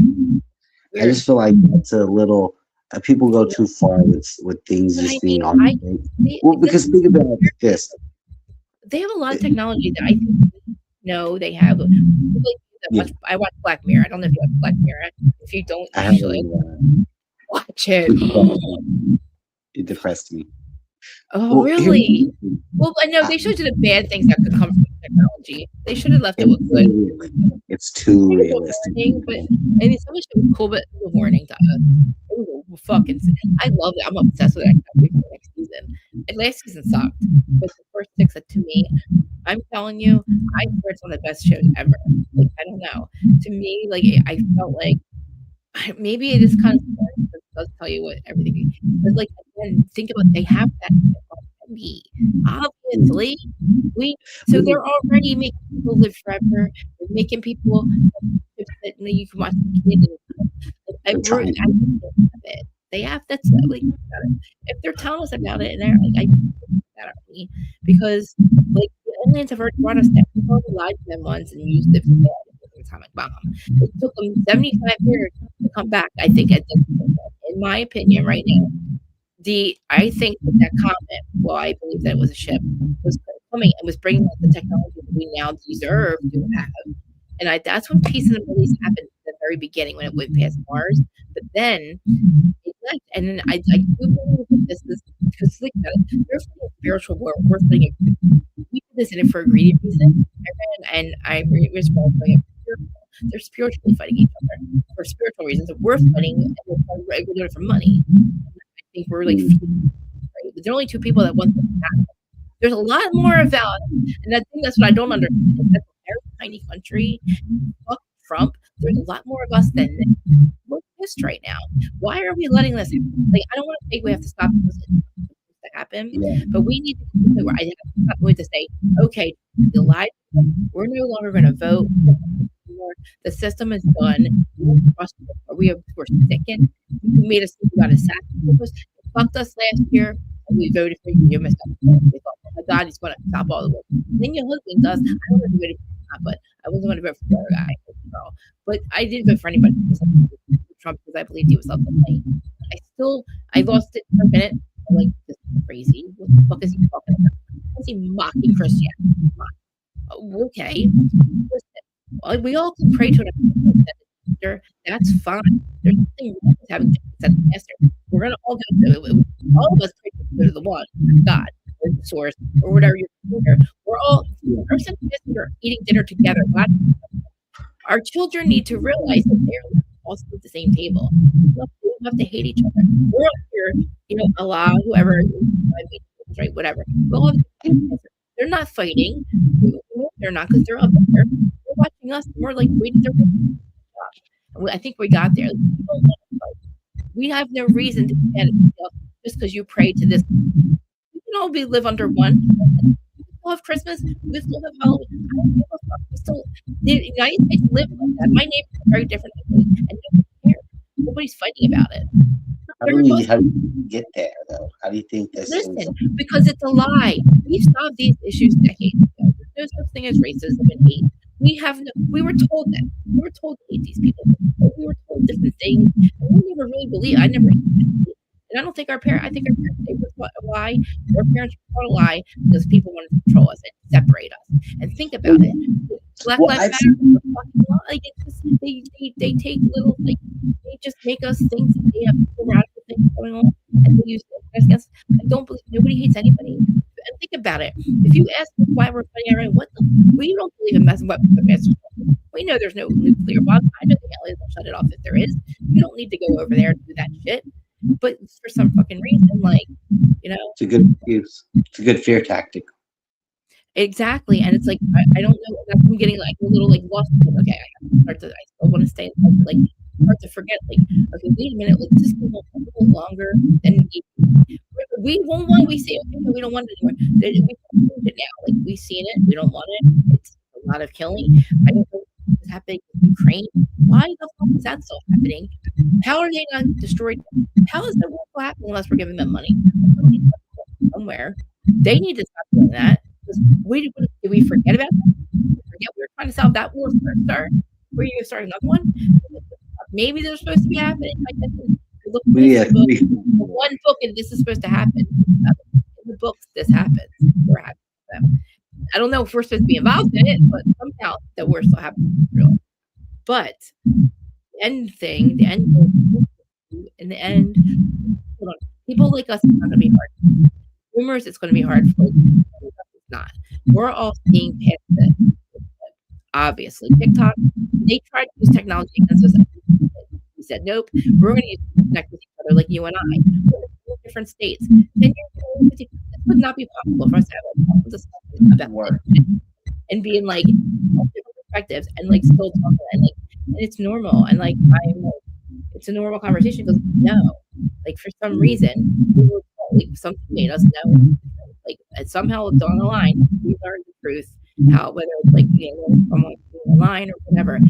that's a little. People go too far with things just being on. Because think about this. They have a lot of technology that I think they have. I watch Black Mirror. I don't know if you watch Black Mirror. If you don't, actually watch it. It depressed me. Oh, really? Well, I know they showed you the bad things that could come from technology. They should have left it with good. It's too realistic. But I mean, so much was cool, but the warning to us. It was fucking. I love it. I'm obsessed with that next season. And last season sucked, but the first 6, to me, I'm telling you, I swear it's one of the best shows ever. Like, I don't know. To me, like, I felt like maybe it is kind of boring, but it does tell you what everything is. But like, again, think about they have that on TV. Obviously, so they're already making people live forever. They're making people that you can watch the kid. I have it. They have that's like if they're telling us about it and they're like that on me because like the aliens have already brought us down. We've already lied to them once and used it for bad. Atomic bomb. It took them 75 years to come back. I think, in my opinion, right now, I think that comet. Well, I believe that it was a ship. Was coming and was bringing the technology that we now deserve to have. And that's when peace in the Middle East happened at the very beginning when it went past Mars. But then it left, and then I do believe that this is because think about it. There's a spiritual war. We're fighting. We did this in it for a greedy reason, and I was they're spiritually fighting each other for spiritual reasons. We're fighting and we're doing it for money. I think we're like, right? There are only 2 people that want this to happen. There's a lot more of that, and I think that's what I don't understand. That's a very tiny country. Fuck Trump. There's a lot more of us than we're pissed right now. Why are we letting this happen? Like, I don't want to say we have to stop this to happen. Yeah. But we need to, I have to say, okay, the lies, we're no longer going to vote. The system is done. We're sickened. You made us think about a sacrifice. Fucked us last year. And we voted for you. You messed up. We thought, oh my God, he's going to stop all the work. Then your husband does. I don't know if you voted for him, but I wasn't going to vote for the other guy. But I didn't vote for anybody Trump because I believed he was up to play. I lost it for a minute. I'm like, this is crazy. What the fuck is he talking about? Is he mocking Christianity? Okay. Listen, we all can pray to an that's fine. There's nothing wrong with having different master. We're gonna all of us pray to the one, God, or the source, or whatever you're doing. We're all are eating dinner together. Our children need to realize that they're all at the same table. We have to hate each other. We're up here, Allah, whoever, right, whatever. They're not fighting. They're not because they're up there. They're watching us. And we're like waiting their job. I think we got there. We have no reason to stand just because you pray to this. We can all live under one. We still have Christmas. We still have Halloween. I don't give a fuck. The United States live like that. My neighbors are very different than me, and nobody cares. Nobody's fighting about it. How do you get there, though? How do you think this is? Because it's a lie. We've solved these issues decades ago. There's no such thing as racism and hate. We were told that. We were told to hate these people. We were told different things. And we never really believed. And I don't think I think our parents were a lie. Our parents were a lie because people wanted to control us and separate us. And think about it. Black Lives Matter, like they take little, like, they just make us think that they have radical things going on, and they use it against. I don't believe nobody hates anybody. And think about it. If you ask us why we're fighting Iran, we don't believe in massive weapons of mass destruction. We know there's no nuclear bomb. I know the aliens will shut it off if there is. You don't need to go over there and do that shit. But for some fucking reason, it's a good excuse. It's a good fear tactic. Exactly, and it's like I don't know. I'm getting like a little lost. Okay, I still want to stay hard to forget. Okay, wait a minute. This is going to go a little longer than we won't want. We say okay, we don't want it anymore. We it now. We've seen it. We don't want it. It's a lot of killing. I don't know what's happening in Ukraine. Why the fuck is that still happening? How are they not destroyed? How is that happening unless we're giving them money? Somewhere they need to stop doing that. Did we forget about that? We were trying to solve that war first. Were you start another one? Maybe they're supposed to be happening. One book and this is supposed to happen. In the books, this happens. We're happy with them. I don't know if we're supposed to be involved in it, but somehow that we're still happening. Really. But the end, in the end, hold on. People like us, it's not going to be hard. Rumors, it's going to be hard for not. We're all seeing past it. Obviously, TikTok, they tried to use technology against us. We said, nope, we're going to use it to connect with each other like you and I. We're in different states. 10 years ago, it would not be possible for us to have a discussion about work and being different perspectives and still talking and it's normal and it's a normal conversation because no, for some reason, we were something made us know. And somehow down the line, we learned the truth. How whether it's from online or whatever, it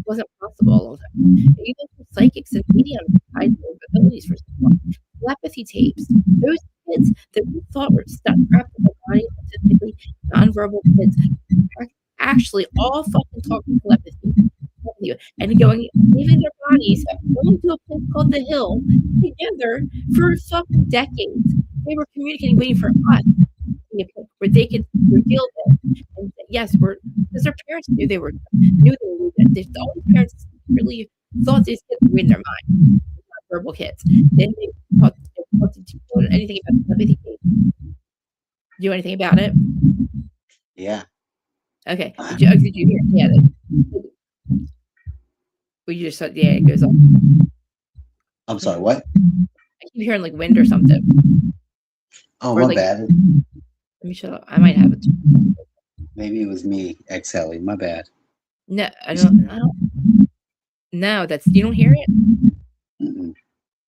wasn't possible. Even for psychics and mediums hide their abilities for someone. Telepathy tapes. Those kids that we thought were stuck trapped in the body, statistically nonverbal kids, are actually all fucking talking telepathy. And leaving their bodies, going to a place called the Hill together for fucking decades. They were communicating, waiting for us, where they could reveal them. And yes, because their parents knew they were good. The only parents really thought these kids were in their mind, not verbal kids. Then they thought anything about telepathy. Do anything about it? Yeah. Okay. Did you hear? Yeah. You just said, yeah, it goes on. I'm sorry, what? I keep hearing wind or something. Oh, my bad. Let me shut up. I might have it. Maybe it was me exhaling. My bad. No, I don't. No, you don't hear it? Mm-mm.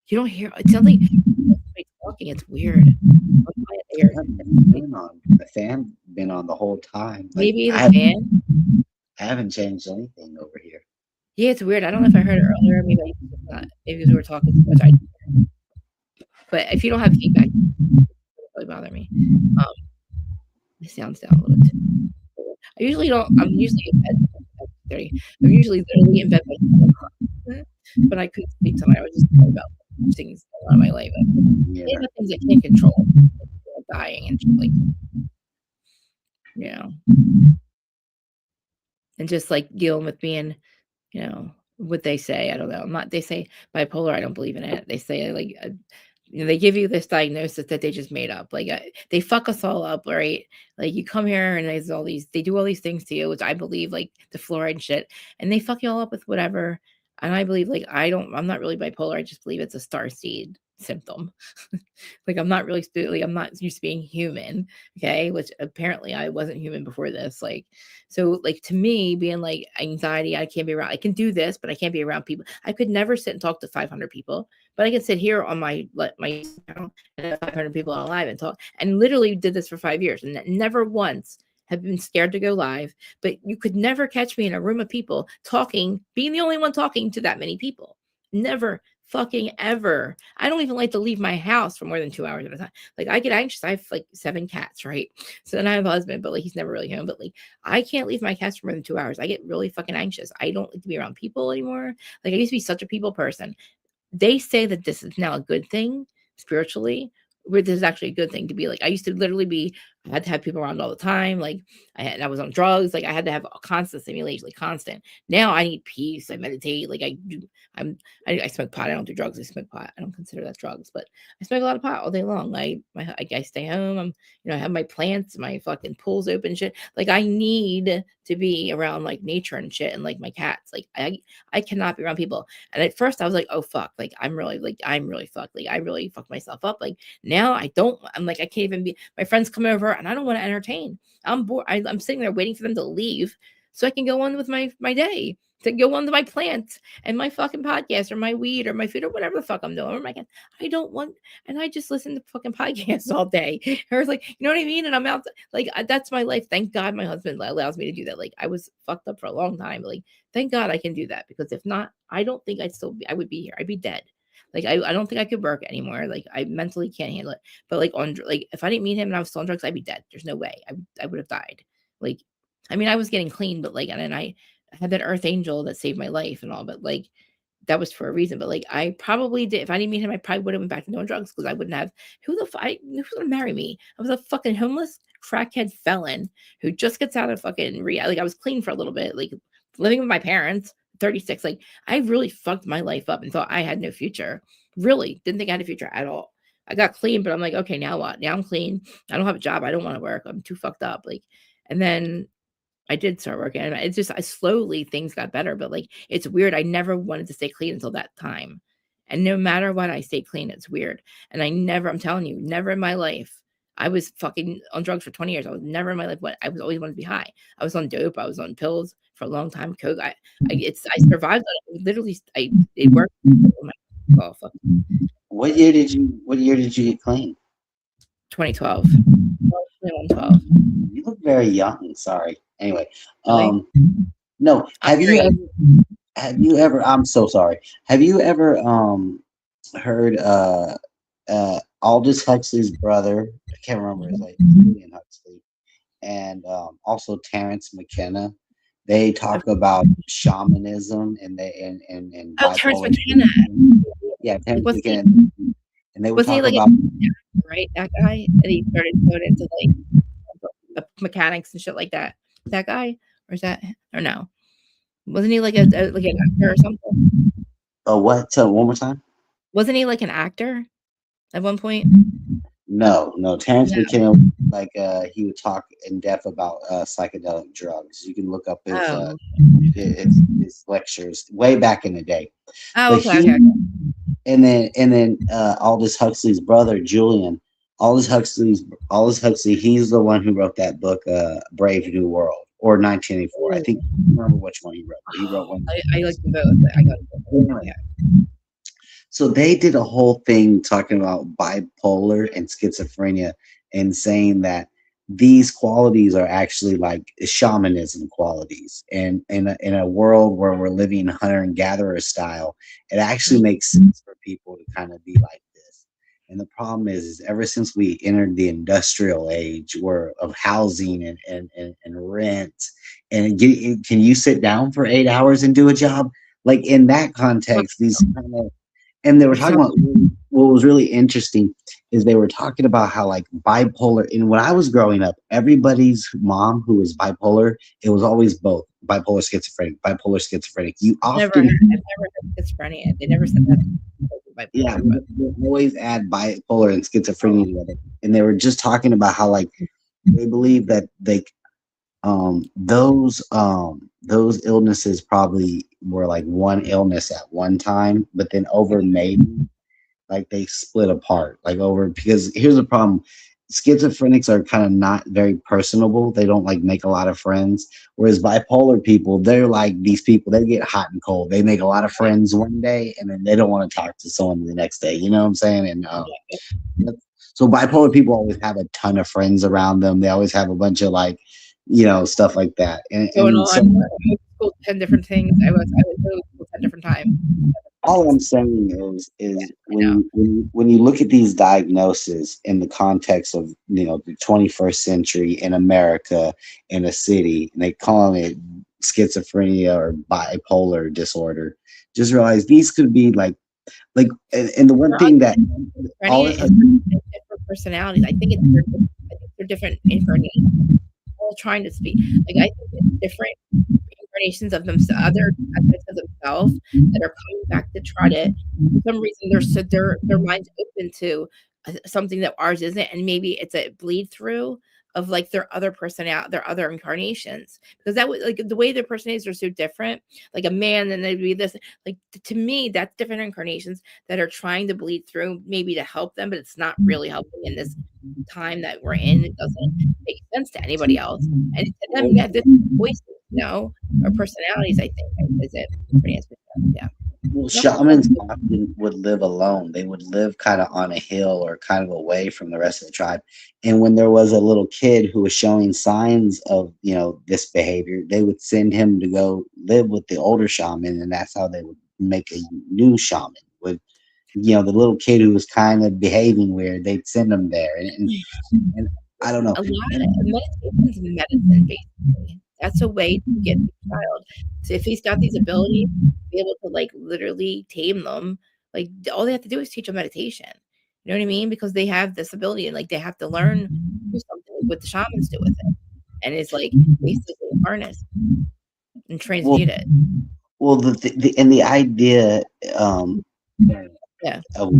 You don't hear it? It sounds like talking. It's weird. The fan been on the whole time. Like, Maybe the fan. I haven't changed anything over here. Yeah, it's weird. I don't know if I heard it earlier. Maybe because we were talking too much. But if you don't have feedback, it doesn't really bother me. It sounds down a little bit. I usually don't. I'm usually in bed at 30. I'm usually literally in bed by 10 o'clock. But I couldn't sleep tonight. I was just thinking about things going on in my life. Yeah, the things I can't control, like dying and shit, like, you know, and just like dealing with being, you know, what they say. I don't know. I'm not. They say bipolar. I don't believe in it. They say like. You know, they give you this diagnosis that they just made up. Like they fuck us all up, right? Like you come here and there's all these, they do all these things to you, which I believe, like the fluoride shit, and they fuck you all up with whatever. And I believe, like, I'm not really bipolar. I just believe it's a starseed symptom. Like I'm not really I'm not used to being human, okay? Which apparently I wasn't human before this. Like, so like to me, being like anxiety, I can't be around. I can do this, but I can't be around people. I could never sit and talk to 500 people, but I can sit here on my channel and have 500 people alive and talk. And literally did this for 5 years, and never once have been scared to go live. But you could never catch me in a room of people talking, being the only one talking to that many people. Never fucking ever. I don't even like to leave my house for more than 2 hours at a time. Like I get anxious. I have like 7 cats, right? So then I have a husband, but like he's never really home. But like I can't leave my cats for more than 2 hours. I get really fucking anxious. I don't like to be around people anymore. Like I used to be such a people person. They say that this is now a good thing spiritually, where this is actually a good thing to be like. I used to literally be, I had to have people around all the time. Like I was on drugs. Like I had to have a constant stimulation, like constant. Now I need peace. I meditate. Like I smoke pot. I don't do drugs. I smoke pot. I don't consider that drugs, but I smoke a lot of pot all day long. I stay home. I'm, you know, I have my plants, my fucking pools open, shit. Like I need to be around like nature and shit, and like my cats. Like I cannot be around people. And at first I was like, oh fuck, like I'm really fucked. Like I really fucked myself up. Like now I don't. I'm like I can't even be. My friends come over and I don't want to entertain. I'm bored. I'm sitting there waiting for them to leave so I can go on with my day, to go on to my plants and my fucking podcast or my weed or my food or whatever the fuck I'm doing. Or my God, I don't want, and I just listen to fucking podcasts all day. Or it's like, you know what I mean? And I'm out, like, that's my life. Thank God my husband allows me to do that. Like I was fucked up for a long time. Like, thank God I can do that, because if not, I don't think I would be here. I'd be dead. Like I don't think I could work anymore. Like I mentally can't handle it. But like if I didn't meet him and I was still on drugs, I'd be dead. There's no way. I would have died. Like, I mean, I was getting clean, but like, and then I had that earth angel that saved my life and all, but like that was for a reason. But like I probably did, if I didn't meet him, I probably would have went back to doing drugs, because I wouldn't have, who's gonna marry me? I was a fucking homeless crackhead felon who just gets out of fucking like I was clean for a little bit, like living with my parents, 36. Like I really fucked my life up and thought I had no future. Really didn't think I had a future at all. I got clean, but I'm like, okay, now what? Now I'm clean. I don't have a job. I don't want to work. I'm too fucked up. Like, and then I did start working. And it's just, slowly things got better, but like, it's weird. I never wanted to stay clean until that time. And no matter what, I stayed clean. It's weird. And I'm telling you, never in my life. I was fucking on drugs for 20 years. I was never in my life. I was always wanted to be high. I was on dope. I was on pills for a long time. Coke. I survived. Literally, it worked. Oh, fuck. What year did you get clean? 2012. 2012. You look very young. Sorry. Anyway, Really? no. Have you ever? I'm so sorry. Have you ever heard Aldous Huxley's brother? I can't remember his name. Julian Huxley, and also Terrence McKenna. They talk about shamanism and Terrence McKenna. Yeah, Terrence McKenna. And they were talking about right, that guy, and he started going into like mechanics and shit like that. That guy, or is that, or no? Wasn't he like an actor or something? Oh, what? Tell one more time. Wasn't he like an actor at one point? No. Terrence McKenna, like he would talk in depth about psychedelic drugs. You can look up his lectures way back in the day. Oh, okay. And then Aldous Huxley's brother, Julian. Aldous Huxley, he's the one who wrote that book, Brave New World, or 1984. I think, I don't remember which one he wrote. He wrote one. I like them both. I got it. So they did a whole thing talking about bipolar and schizophrenia and saying that these qualities are actually like shamanism qualities. And in a world where we're living hunter and gatherer style, it actually makes sense for people to kind of be like this. And the problem is ever since we entered the industrial age where of housing and rent, and can you sit down for 8 hours and do a job? Like in that context, these kind of, and they were talking about what was really interesting is they were talking about how like bipolar, and when I was growing up, everybody's mom who was bipolar, it was always both bipolar schizophrenic. You I've never often heard schizophrenia. They never said that. yeah, they always add bipolar and schizophrenia together. And they were just talking about how like they believe that those illnesses probably were like one illness at one time, but then over maybe like they split apart like over, because here's the problem: schizophrenics are kind of not very personable. They don't like make a lot of friends, whereas bipolar people, they're like these people, they get hot and cold. They make a lot of friends one day and then they don't want to talk to someone the next day, you know what I'm saying? And so bipolar people always have a ton of friends around them. They always have a bunch of like, stuff like that. And So, so 10 different things. I was in school 10 different times. all I'm saying is when you look at these diagnoses in the context of the 21st century in America in a city, and they call it schizophrenia or bipolar disorder, just realize these could be like and the one thing that all different personalities. I think they're different incarnations. All trying to speak. Like I think it's different incarnations of themselves, other aspects of themselves that are coming back to try to. For some reason, their minds open to something that ours isn't, and maybe it's a bleed through of like their other personality, their other incarnations, because that was like the way their personalities are so different. Like a man, and they'd be this. Like to me, that's different incarnations that are trying to bleed through, maybe to help them, but it's not really helping in this time that we're in. It doesn't make sense to anybody else, and to them, yeah, this voices, or personalities. I think is it. Yeah. Well, shamans often would live alone. They would live kind of on a hill or kind of away from the rest of the tribe. And when there was a little kid who was showing signs of, this behavior, they would send him to go live with the older shaman, and that's how they would make a new shaman. With, the little kid who was kind of behaving weird, they'd send him there. And I don't know. A lot of meditation is medicine, basically. That's a way to get the child. So if he's got these abilities, be able to like literally tame them. Like all they have to do is teach them meditation. You know what I mean? Because they have this ability, and like they have to learn to do something what the shamans do with it. And it's like basically harness and transmute it. Well, the idea Yeah. of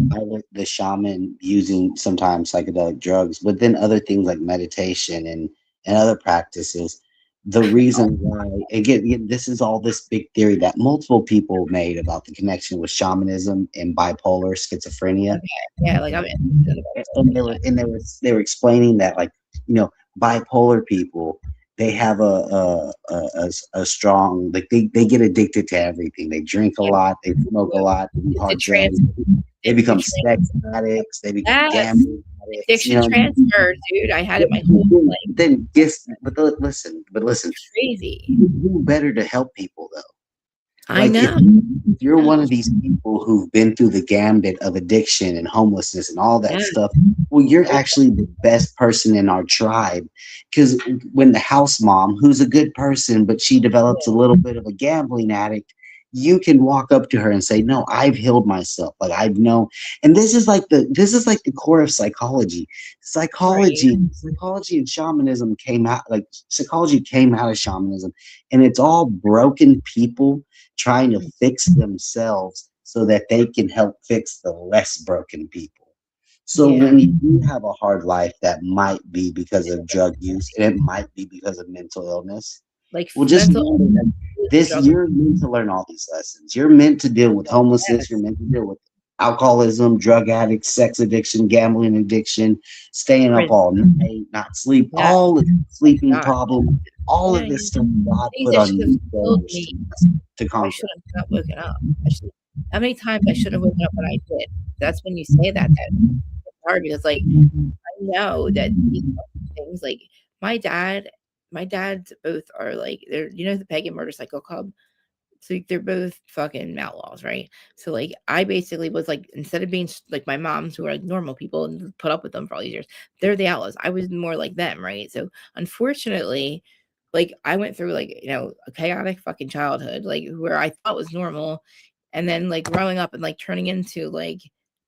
the shaman using sometimes psychedelic drugs, but then other things like meditation and other practices. The reason why, again, this is all this big theory that multiple people made about the connection with shamanism and bipolar schizophrenia. Yeah, like I'm and they were explaining that like, bipolar people, they have a strong, like they get addicted to everything. They drink a lot, they smoke a lot, they do hard drugs, they become sex addicts, they become gambling addicts. Addiction transfer, dude. I had it my whole life. Then yes, but listen. It's crazy. You do better to help people though. I know. If you're one of these people who've been through the gambit of addiction and homelessness and all that stuff, well, you're actually the best person in our tribe. Because when the house mom, who's a good person, but she develops a little bit of a gambling addict, you can walk up to her and say, "No, I've healed myself. Like I've known." And this is like the core of psychology. Psychology and shamanism came out. Like psychology came out of shamanism, and it's all broken people trying to fix themselves so that they can help fix the less broken people. So when you do have a hard life, that might be because of drug use, and it might be because of mental illness. Like, well, just remember that you're meant to learn all these lessons. You're meant to deal with homelessness. You're meant to deal with alcoholism, drug addicts, sex addiction, gambling addiction, staying up all night, not sleep, all of the sleeping problem, all of this stuff God put on you to conquer. I should have not woken up. How many times I should have woken up when I did? That's when you say that. That's hard because like I know that these things, like my dads both are like, they're, the Pagan Motorcycle Club. So they're both fucking outlaws, right? So like I basically was like, instead of being like my moms who are like normal people and put up with them for all these years, they're the outlaws. I was more like them, right? So unfortunately, like I went through like, a chaotic fucking childhood, like where I thought was normal, and then like growing up and like turning into like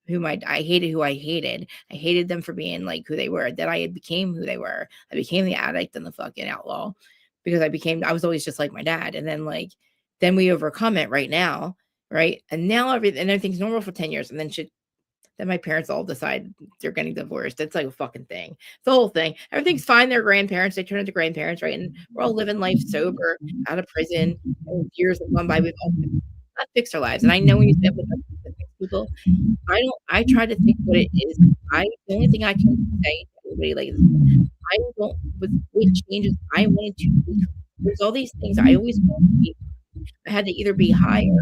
I hated who I hated. I hated them for being like who they were. Then I became who they were. I became the addict and the fucking outlaw because I was always just like my dad. And then we overcome it right now, right? And now everything's normal for 10 years, and then my parents all decide they're getting divorced. It's like a fucking thing. It's the whole thing. Everything's fine. They're grandparents. They turn into grandparents, right? And we're all living life sober, out of prison. And years have gone by. We've all not fixed our lives. And I know when you say with people, I try to think what it is. The only thing I can say to everybody, like, I don't, with changes, I wanted to be, there's all these things I always wanted to be. I had to either be high or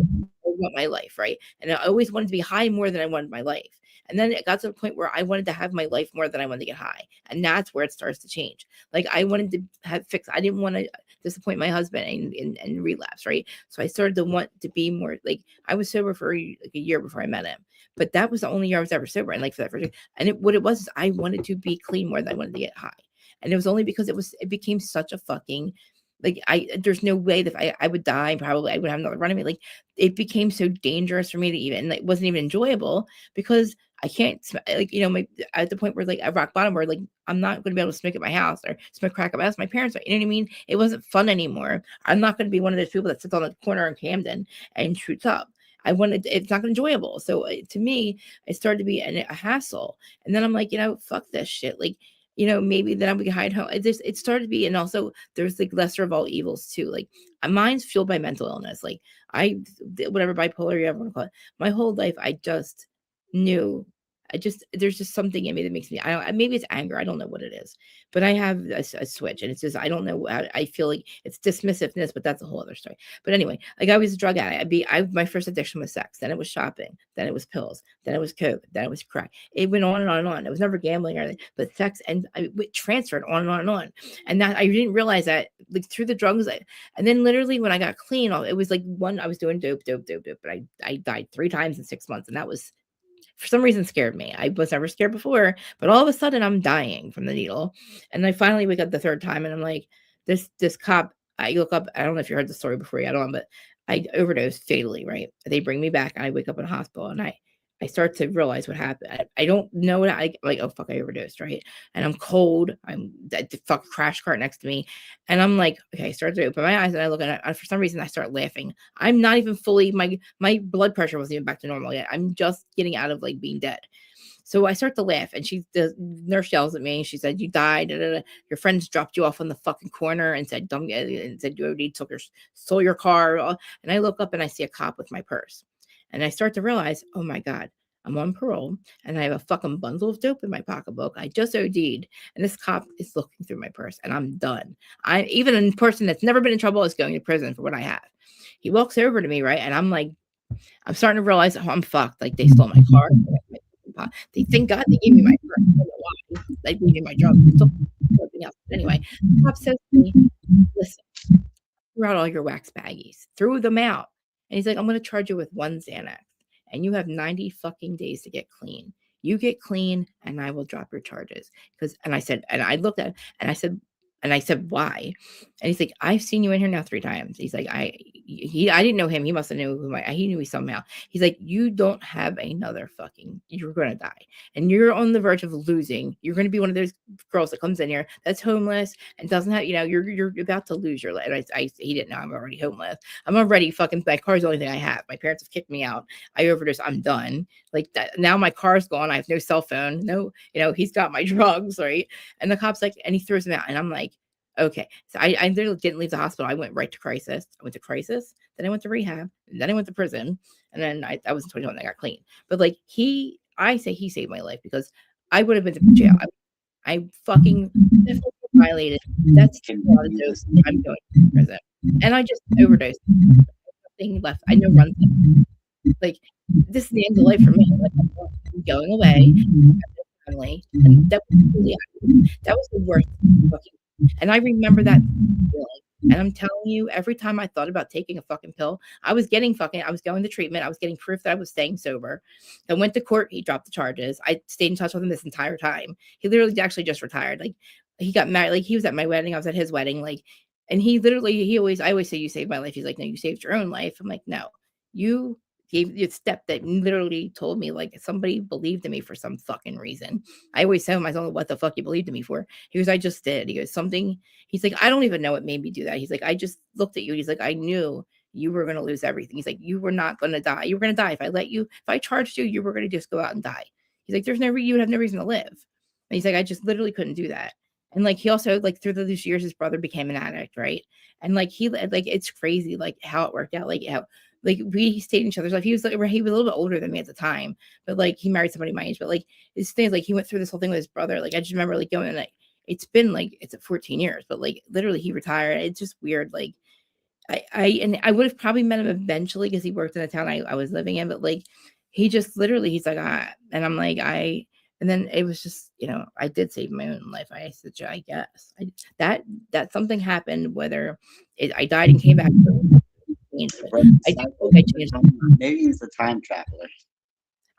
want my life, right? And I always wanted to be high more than I wanted my life. And then it got to the point where I wanted to have my life more than I wanted to get high. And that's where it starts to change. Like I wanted to have fixed, I didn't want to disappoint my husband and relapse, right? So I started to want to be more like, I was sober for like a year before I met him. But that was the only year I was ever sober. And like for that first year, and what it was is I wanted to be clean more than I wanted to get high. And it was only because it became such a fucking, like there's no way that I would die. Probably I would have another run of me. Like it became so dangerous for me to even, it wasn't even enjoyable because I can't like, at the point where like at rock bottom where like, I'm not going to be able to smoke at my house or smoke crack at my house. My parents, you know what I mean? It wasn't fun anymore. I'm not going to be one of those people that sits on the corner in Camden and shoots up. It's not enjoyable. So to me, it started to be a hassle. And then I'm like, fuck this shit. Like, maybe then I would hide home. It started to be, and also there's like lesser of all evils too. Like mine's fueled by mental illness. Like whatever bipolar you ever want to call it. My whole life, I just knew. There's just something in me that makes me, maybe it's anger. I don't know what it is, but I have a switch, and it's just, I don't know. I feel like it's dismissiveness, but that's a whole other story. But anyway, like I was a drug addict. My first addiction was sex. Then it was shopping. Then it was pills. Then it was coke. Then it was crack. It went on and on and on. It was never gambling or anything, but sex, and it transferred on and on and on. And that I didn't realize that like through the drugs. And then literally when I got clean, it was like I was doing dope, but I died 3 times in 6 months, and that was, for some reason, scared me. I was never scared before, but all of a sudden I'm dying from the needle. And I finally wake up the 3rd time, and I'm like, this cop, I look up, I don't know if you heard the story before you got on, but I overdosed fatally, right? They bring me back, and I wake up in a hospital, and I start to realize what happened. I don't know what I like. Oh fuck, I overdosed, right? And I'm cold. I'm that fuck crash cart next to me, and I'm like, okay. I start to open my eyes, and I look at it. And for some reason, I start laughing. I'm not even fully, my blood pressure wasn't even back to normal yet. I'm just getting out of like being dead. So I start to laugh, and the nurse yells at me, and she said, "You died. Da, da, da. Your friends dropped you off on the fucking corner and said, you already stole your car." And I look up, and I see a cop with my purse. And I start to realize, oh my God, I'm on parole, and I have a fucking bundle of dope in my pocketbook. I just OD'd, and this cop is looking through my purse, and I'm done. Even a person that's never been in trouble is going to prison for what I have. He walks over to me, right? And I'm like, I'm starting to realize, oh, I'm fucked. Like they stole my car. They thank God they gave me my purse. I don't know why. They gave me my drugs. Something else. But anyway, the cop says to me, listen, throw out all your wax baggies. Threw them out. And he's like, I'm going to charge you with 1 Xanax. And you have 90 fucking days to get clean. You get clean, and I will drop your charges. And I said, and I looked at it, and I said, why? And he's like, I've seen you in here now 3 times. He's like, I didn't know him. He must have knew he knew me somehow. He's like, you don't have another you're going to die. And you're on the verge of losing. You're going to be one of those girls that comes in here that's homeless and doesn't have, you're about to lose your life. And he didn't know I'm already homeless. I'm already fucking, my car's the only thing I have. My parents have kicked me out. I overdosed. I'm done. Like that. Now my car's gone. I have no cell phone. No, he's got my drugs, right? And the cop's like, and he throws them out. And I'm like, okay. So I literally didn't leave the hospital. I went right to crisis. I went to crisis. Then I went to rehab. And then I went to prison. And then I was 21 and I got clean. But like I say he saved my life because I would have been to jail. I fucking definitely violated. That's a lot of dose. I'm going to prison. And I just overdosed. Nothing left. I know run thing. Like this is the end of life for me. Like I'm going away. family. And that was really that was the worst fucking, and I remember that feeling. And I'm telling you, every time I thought about taking a fucking pill, I was going to treatment. I was getting proof that I was staying sober. I went to court. He dropped the charges. I stayed in touch with him this entire time. He literally actually just retired. Like, he got married. Like, he was at my wedding. I was at his wedding. Like, and I always say, you saved my life. He's like, no, you saved your own life. I'm like, no, you gave the step that literally told me, like, somebody believed in me for some fucking reason. I always tell myself, what the fuck you believed in me for? He goes, I just did. He goes, something. He's like, I don't even know what made me do that. He's like, I just looked at you. He's like, I knew you were going to lose everything. He's like, you were not going to die. You were going to die. If I charged you, you were going to just go out and die. He's like, you would have no reason to live. And he's like, I just literally couldn't do that. And like, he also, like, through those years, his brother became an addict. Right. And like, it's crazy, like, how it worked out. Like, how, like, we stayed in each other's life. He was a little bit older than me at the time, but like, he married somebody my age, but like, his thing is, like, he went through this whole thing with his brother. Like, I just remember, like, going, like, it's been like, it's 14 years, but like, literally he retired. It's just weird. Like, I would have probably met him eventually because he worked in the town I was living in, but like, he just literally, he's like, and I'm like, and then it was just, I did save my own life. I said, I guess that something happened, whether I died and came back. I changed. Maybe he's a time traveler.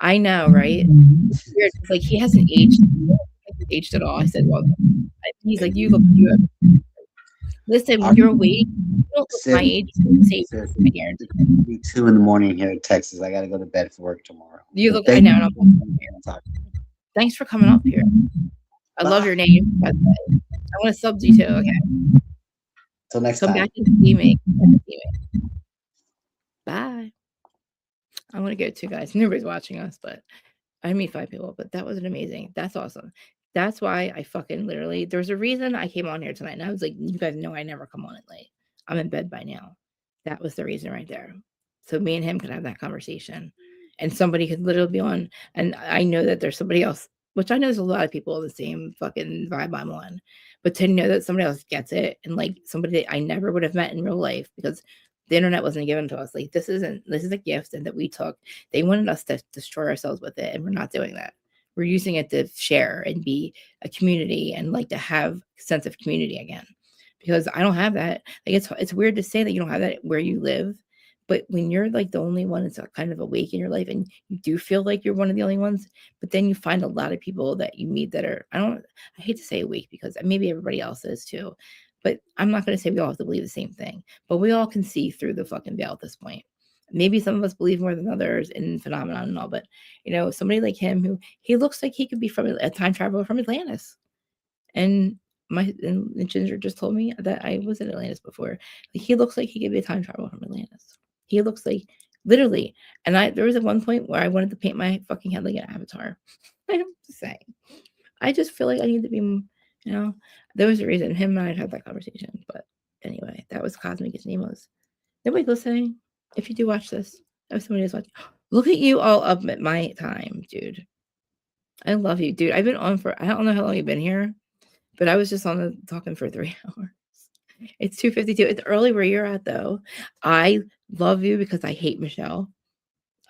I know, right? It's weird. It's like, he hasn't aged at all. I said, well, he's like, you look good. Listen, when you're awake, you don't look my age. I guarantee. It's 2 in the morning here in Texas. I got to go to bed for work tomorrow. You look. I know. Thanks for coming up here. I love your name. By the way. I want to sub you too. Okay. Till next time. Come back and see me. Bye. I want to go too, guys. Nobody's watching us, but I meet 5 people. But that was amazing. That's awesome. That's why I fucking literally, there's a reason I came on here tonight. And I was like, you guys know I never come on it late. I'm in bed by now. That was the reason right there. So me and him could have that conversation. And somebody could literally be on. And I know that there's somebody else, which I know there's a lot of people in the same fucking vibe I'm on. But to know that somebody else gets it, and like somebody that I never would have met in real life, because the internet wasn't given to us. Like, this is a gift, and that we took. They wanted us to destroy ourselves with it, and we're not doing that. We're using it to share and be a community, and like to have a sense of community again. Because I don't have that. Like, it's weird to say that you don't have that where you live, but when you're like the only one that's kind of awake in your life, and you do feel like you're one of the only ones, but then you find a lot of people that you meet that are, I hate to say awake, because maybe everybody else is too, but I'm not going to say we all have to believe the same thing, but we all can see through the fucking veil at this point. Maybe some of us believe more than others in phenomenon and all, but somebody like him, who he looks like he could be from a time traveler from Atlantis. And Ginger just told me that I was in Atlantis before. Like, he looks like he could be a time traveler from Atlantis. He looks like, literally. And there was at one point where I wanted to paint my fucking head like an avatar. I'm just saying. I just feel like I need to be, there was a reason him and I had that conversation. But anyway, that was Cosmic. His name was. Nobody listening. If you do watch this, if somebody is watching, look at you all up at my time, dude. I love you, dude. I've been on for, I don't know how long you've been here, but I was just on talking for 3 hours. It's 2:52. It's early where you're at, though. I love you because I hate Michelle.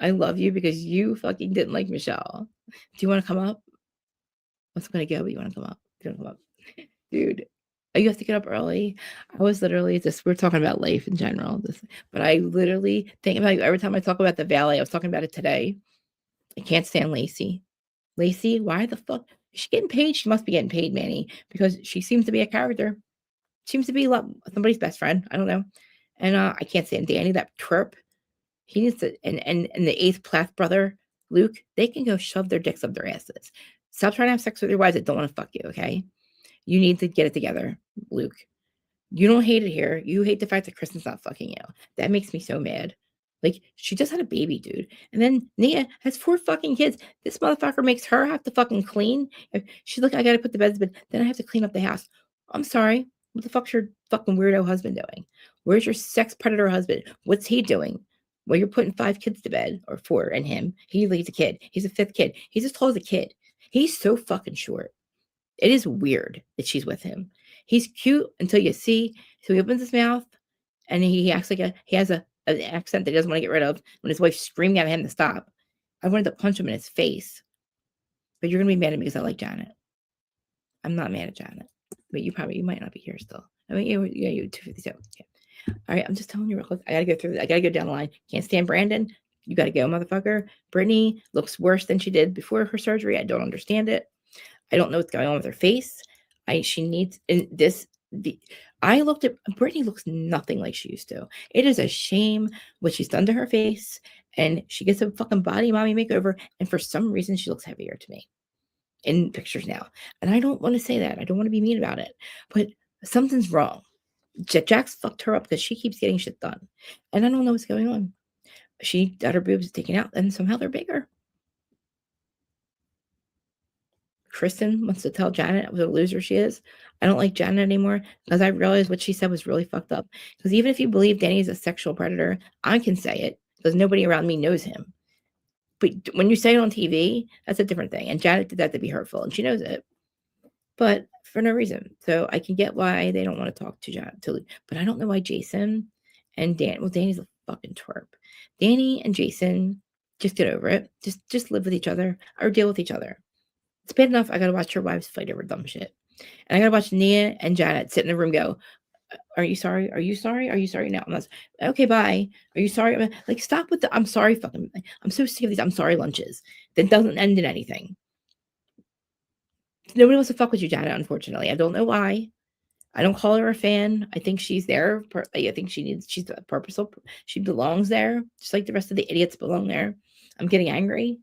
I love you because you fucking didn't like Michelle. Do you want to come up? I was going to go, but you want to come up? You want to come up? Dude, you have to get up early. I was literally we're talking about life in general. But I literally think about every time I talk about the Valley. I was talking about it today. I can't stand Lacey. Lacey, why the fuck? Is she getting paid? She must be getting paid, Manny, because she seems to be a character. Seems to be somebody's best friend. I don't know. And I can't stand Danny, that twerp. He needs to, and the 8th Plath brother, Luke, they can go shove their dicks up their asses. Stop trying to have sex with your wives that don't want to fuck you, okay? You need to get it together, Luke. You don't hate it here. You hate the fact that Kristen's not fucking you. That makes me so mad. Like, she just had a baby, dude. And then Nia has 4 fucking kids. This motherfucker makes her have to fucking clean. She's like, I got to put the beds, but then I have to clean up the house. I'm sorry. What the fuck's your fucking weirdo husband doing? Where's your sex predator husband? What's he doing? Well, you're putting 5 kids to bed, or 4, and him. He's a kid. He's a 5th kid. He's as tall as a kid. He's so fucking short. It is weird that she's with him. He's cute until you see. So he opens his mouth, and he acts like he has an accent that he doesn't want to get rid of when his wife's screaming at him to stop. I wanted to punch him in his face. But you're gonna be mad at me because I like Janet. I'm not mad at Janet, but you might not be here still. I mean, you 257. Yeah. All right, I'm just telling you real quick. I gotta go through. I gotta go down the line. Can't stand Brandon. You gotta go, motherfucker. Brittany looks worse than she did before her surgery. I don't understand it. I don't know what's going on with her face. She needs this. I looked at Brittany. Looks nothing like she used to. It is a shame what she's done to her face. And she gets a fucking body mommy makeover, and for some reason she looks heavier to me in pictures now. And I don't want to say that. I don't want to be mean about it, but something's wrong. Jax fucked her up because she keeps getting shit done, and I don't know what's going on. She got her boobs taken out, and somehow they're bigger. Kristen wants to tell Janet what a loser she is. I don't like Janet anymore because I realized what she said was really fucked up. Because even if you believe Danny's a sexual predator, I can say it because nobody around me knows him. But when you say it on TV, that's a different thing. And Janet did that to be hurtful, and she knows it. But for no reason. So I can get why they don't want to talk to Janet. But I don't know why Jason and Dan. Well, Danny's a fucking twerp. Danny and Jason, just get over it. Just live with each other or deal with each other. It's bad enough I gotta watch your wives fight over dumb shit. And I gotta watch Nia and Janet sit in the room go, are you sorry? Are you sorry? Are you sorry now? Okay, bye. Are you sorry? Like, stop with the I'm sorry fucking. I'm so sick of these I'm sorry lunches that doesn't end in anything. Nobody wants to fuck with you, Janet, unfortunately. I don't know why. I don't call her a fan. I think she's there. I think she's purposeful. She belongs there, just like the rest of the idiots belong there. I'm getting angry.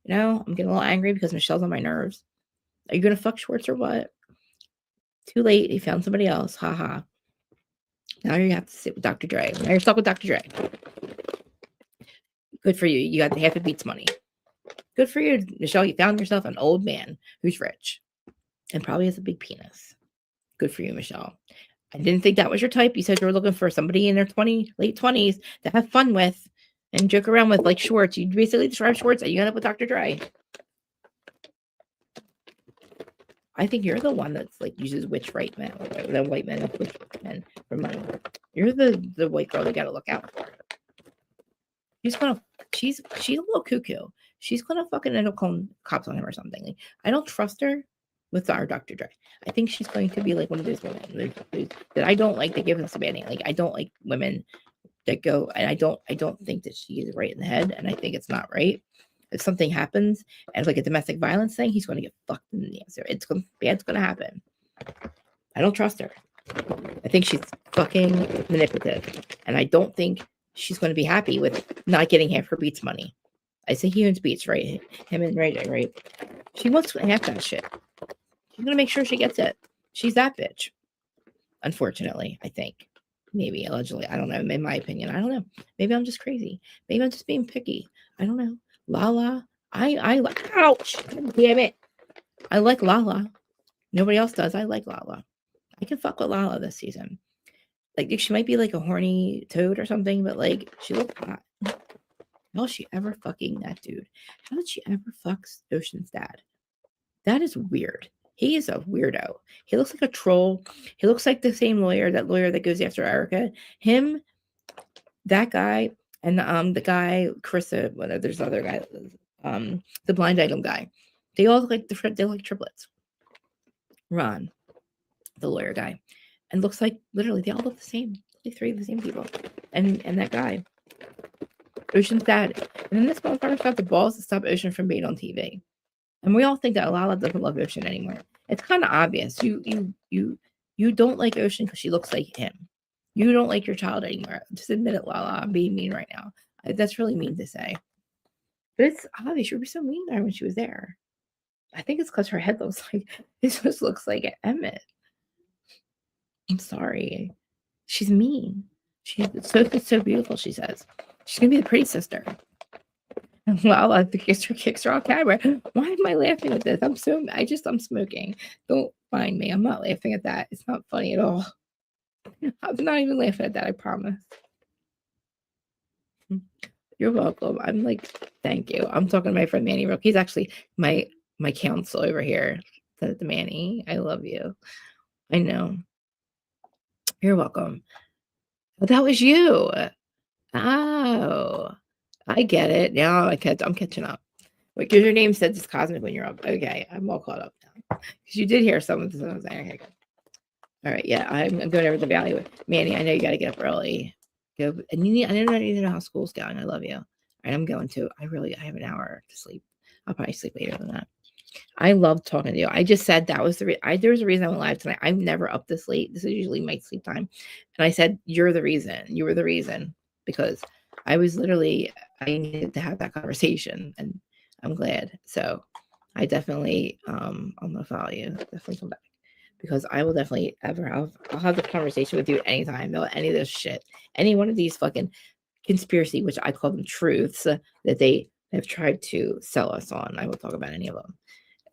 I'm getting a little angry because Michelle's on my nerves. Are you going to fuck Schwartz or what? Too late. He found somebody else. Ha ha. Now you have to sit with Dr. Dre. Now you're stuck with Dr. Dre. Good for you. You got the half of Beats money. Good for you, Michelle. You found yourself an old man who's rich and probably has a big penis. Good for you, Michelle. I didn't think that was your type. You said you were looking for somebody in their late 20s to have fun with and joke around with, like Schwartz. You basically describe Schwartz and you end up with Dr. Dre. I think you're the one that's like uses which right men, the white men, which men for money. You're the white girl they got to look out for. She's a little cuckoo. She's gonna fucking end up calling cops on him or something. Like, I don't trust her with our Dr. Dre. I think she's going to be like one of those women that I don't like that give us a bad name. Like, I don't like women that go, and I don't think that she is right in the head, and I think it's not right. If something happens and it's like a domestic violence thing, he's going to get fucked in the answer. Bad's going to happen. I don't trust her. I think she's fucking manipulative, and I don't think she's going to be happy with not getting half her Beats money. I say he owns Beats, right? Him and Ray J, right? She wants half that shit. She's going to make sure she gets it. She's that bitch. Unfortunately, I think. Maybe, allegedly. I don't know. In my opinion, I don't know. Maybe I'm just crazy. Maybe I'm just being picky. I don't know. Lala. I like, ouch. God damn it. I like Lala. Nobody else does. I like Lala. I can fuck with Lala this season. Like, she might be like a horny toad or something, but like, she looked hot. How is she ever fucking that dude? How did she ever fuck Ocean's dad? That is weird. He is a weirdo. He looks like a troll. He looks like the same lawyer that goes after Erica. Him, that guy, and the guy, Carissa, there's other guy, the blind item guy. They all look like they're like triplets. Ron, the lawyer guy. And looks like literally they all look the same. Like three of the same people. And that guy. Ocean's dad. And then this motherfucker's got the balls to stop Ocean from being on TV. And we all think that Lala doesn't love Ocean anymore. It's kind of obvious. You don't like Ocean because she looks like him. You don't like your child anymore. Just admit it, Lala. I'm being mean right now. That's really mean to say. But it's obvious. She was so mean to her when she was there. I think it's because her head looks like, it just looks like Emmett. I'm sorry. She's mean. She's so beautiful, she says. She's going to be the pretty sister. And Lala kicks her off camera. Why am I laughing at this? I'm smoking. Don't mind me. I'm not laughing at that. It's not funny at all. I'm not even laughing at that, I promise. You're welcome. I'm like, thank you. I'm talking to my friend Manny Rook. He's actually my counsel over here. The Manny, I love you. I know. You're welcome. But that was you. Oh, I get it. Now I'm catching up. Wait, because your name said it's cosmic when you're up. Okay, I'm all caught up now. Because you did hear some of the things. Okay, good. All right, yeah, I'm going over the valley with Manny. I know you got to get up early. Go, and you need. I don't even know how school's going. I love you. All right, I'm going to. I have an hour to sleep. I'll probably sleep later than that. I love talking to you. I just said that was the there was a reason I went live tonight. I'm never up this late. This is usually my sleep time. And I said, you're the reason. You were the reason. Because I needed to have that conversation. And I'm glad. So I definitely I'm gonna follow you. Definitely come back. Because I will definitely I'll have the conversation with you anytime about any of this shit. Any one of these fucking conspiracy, which I call them truths, that they have tried to sell us on. I will talk about any of them.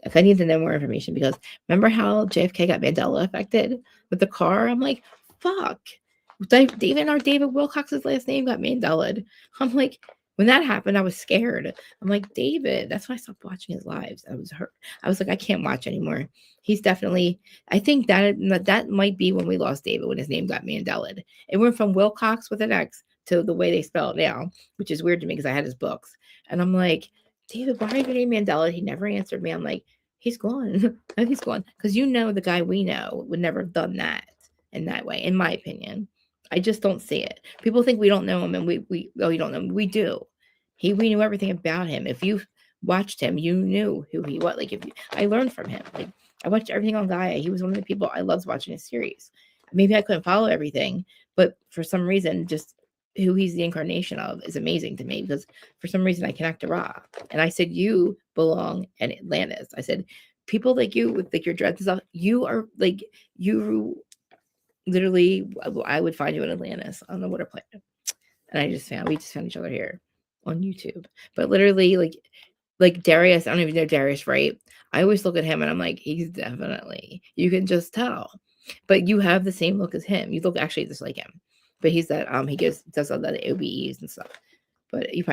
If I need to know more information, because remember how JFK got Mandela affected with the car? I'm like, fuck. David Wilcox's last name got Mandela. I'm like, when that happened, I was scared. I'm like, David, that's why I stopped watching his lives. I was hurt. I was like, I can't watch anymore. He's definitely, I think that might be when we lost David, when his name got Mandela. It went from Wilcox with an X to the way they spell it now, which is weird to me because I had his books. And I'm like, David, why are you getting Mandela? He never answered me. I'm like, he's gone. He's gone. Because the guy we know would never have done that in that way, in my opinion. I just don't see it. People think we don't know him, and you don't know him. We do. We knew everything about him. If you watched him, you knew who he was. Like I learned from him. Like I watched everything on Gaia. He was one of the people I loved watching his series. Maybe I couldn't follow everything, but for some reason, just who he's the incarnation of is amazing to me, because for some reason I connect to Ra. And I said, you belong in Atlantis. I said, people like you with like your dreads and stuff, you are like, you literally, I would find you in Atlantis on the water planet. And we just found each other here on YouTube. But literally like Darius, I don't even know Darius, right? I always look at him and I'm like, he's definitely, you can just tell. But you have the same look as him. You look actually just like him. But he's that does all that OBEs and stuff. But you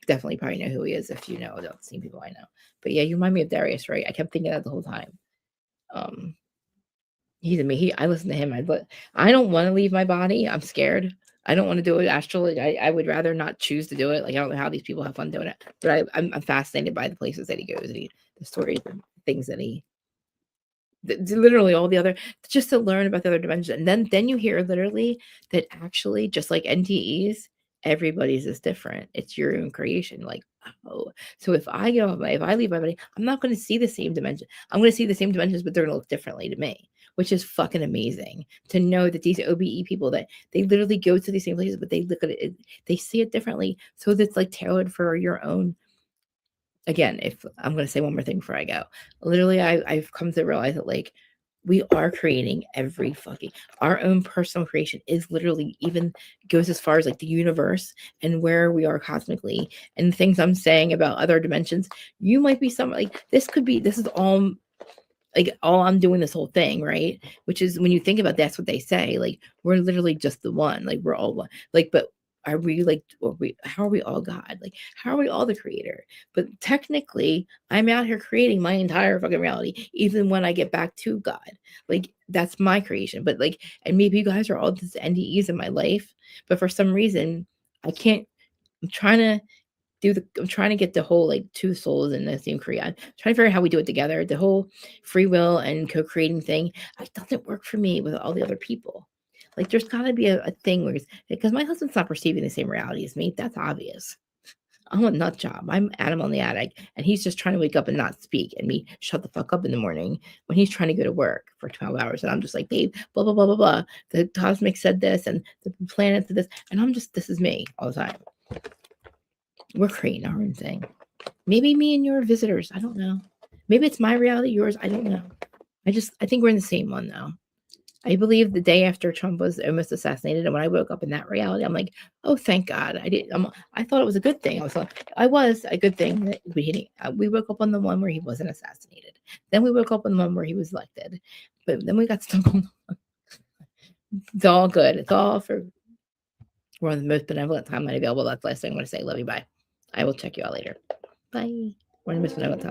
definitely probably know who he is if you know the same people I know. But yeah, you remind me of Darius, right? I kept thinking that the whole time. He's amazing. I listen to him. I don't want to leave my body. I'm scared. I don't want to do it astrally. I would rather not choose to do it. Like I don't know how these people have fun doing it, but I'm fascinated by the places that he goes and the stories and things that literally all the other, just to learn about the other dimensions. And then you hear literally that actually, just like NTEs, everybody's is different. It's your own creation. Like, oh, so if I leave my body, I'm not going to see the same dimension. I'm going to see the same dimensions, but they're going to look differently to me, which is fucking amazing to know that these OBE people, that they literally go to these same places, but they look at it, they see it differently. So that's like tailored for your own. Again, if I'm going to say one more thing before I go, literally, I've come to realize that like we are creating our own personal creation is literally even goes as far as like the universe and where we are cosmically, and things I'm saying about other dimensions. You might be this is all like all I'm doing this whole thing, right? Which is when you think about that's what they say, like we're literally just the one, like we're all one, like, but are we like, how are we all God? Like, how are we all the creator? But technically, I'm out here creating my entire fucking reality, even when I get back to God. Like, that's my creation. But like, and maybe you guys are all just NDEs in my life, but for some reason, I can't. I'm trying to get the whole like two souls in the same creation. I'm trying to figure out how we do it together. The whole free will and co-creating thing, it doesn't work for me with all the other people. Like there's got to be a thing where because my husband's not perceiving the same reality as me. That's obvious. I'm a nut job. I'm Adam on the attic, and he's just trying to wake up and not speak, and me shut the fuck up in the morning when he's trying to go to work for 12 hours. And I'm just like, babe, blah, blah, blah, blah, blah. The cosmic said this, and the planet did this. And I'm just, this is me all the time. We're creating our own thing. Maybe me and your visitors. I don't know. Maybe it's my reality, yours. I don't know. I think we're in the same one though. I believe the day after Trump was almost assassinated, and when I woke up in that reality, I'm like, oh, thank God. I thought it was a good thing. I was a good thing that we woke up on the one where he wasn't assassinated. Then we woke up on the one where he was elected. But then we got stuck on the one. It's all good. It's all for, we're on the most benevolent timeline available. That's the last thing I'm going to say. Love you. Bye. I will check you out later. Bye. We're on the most benevolent time.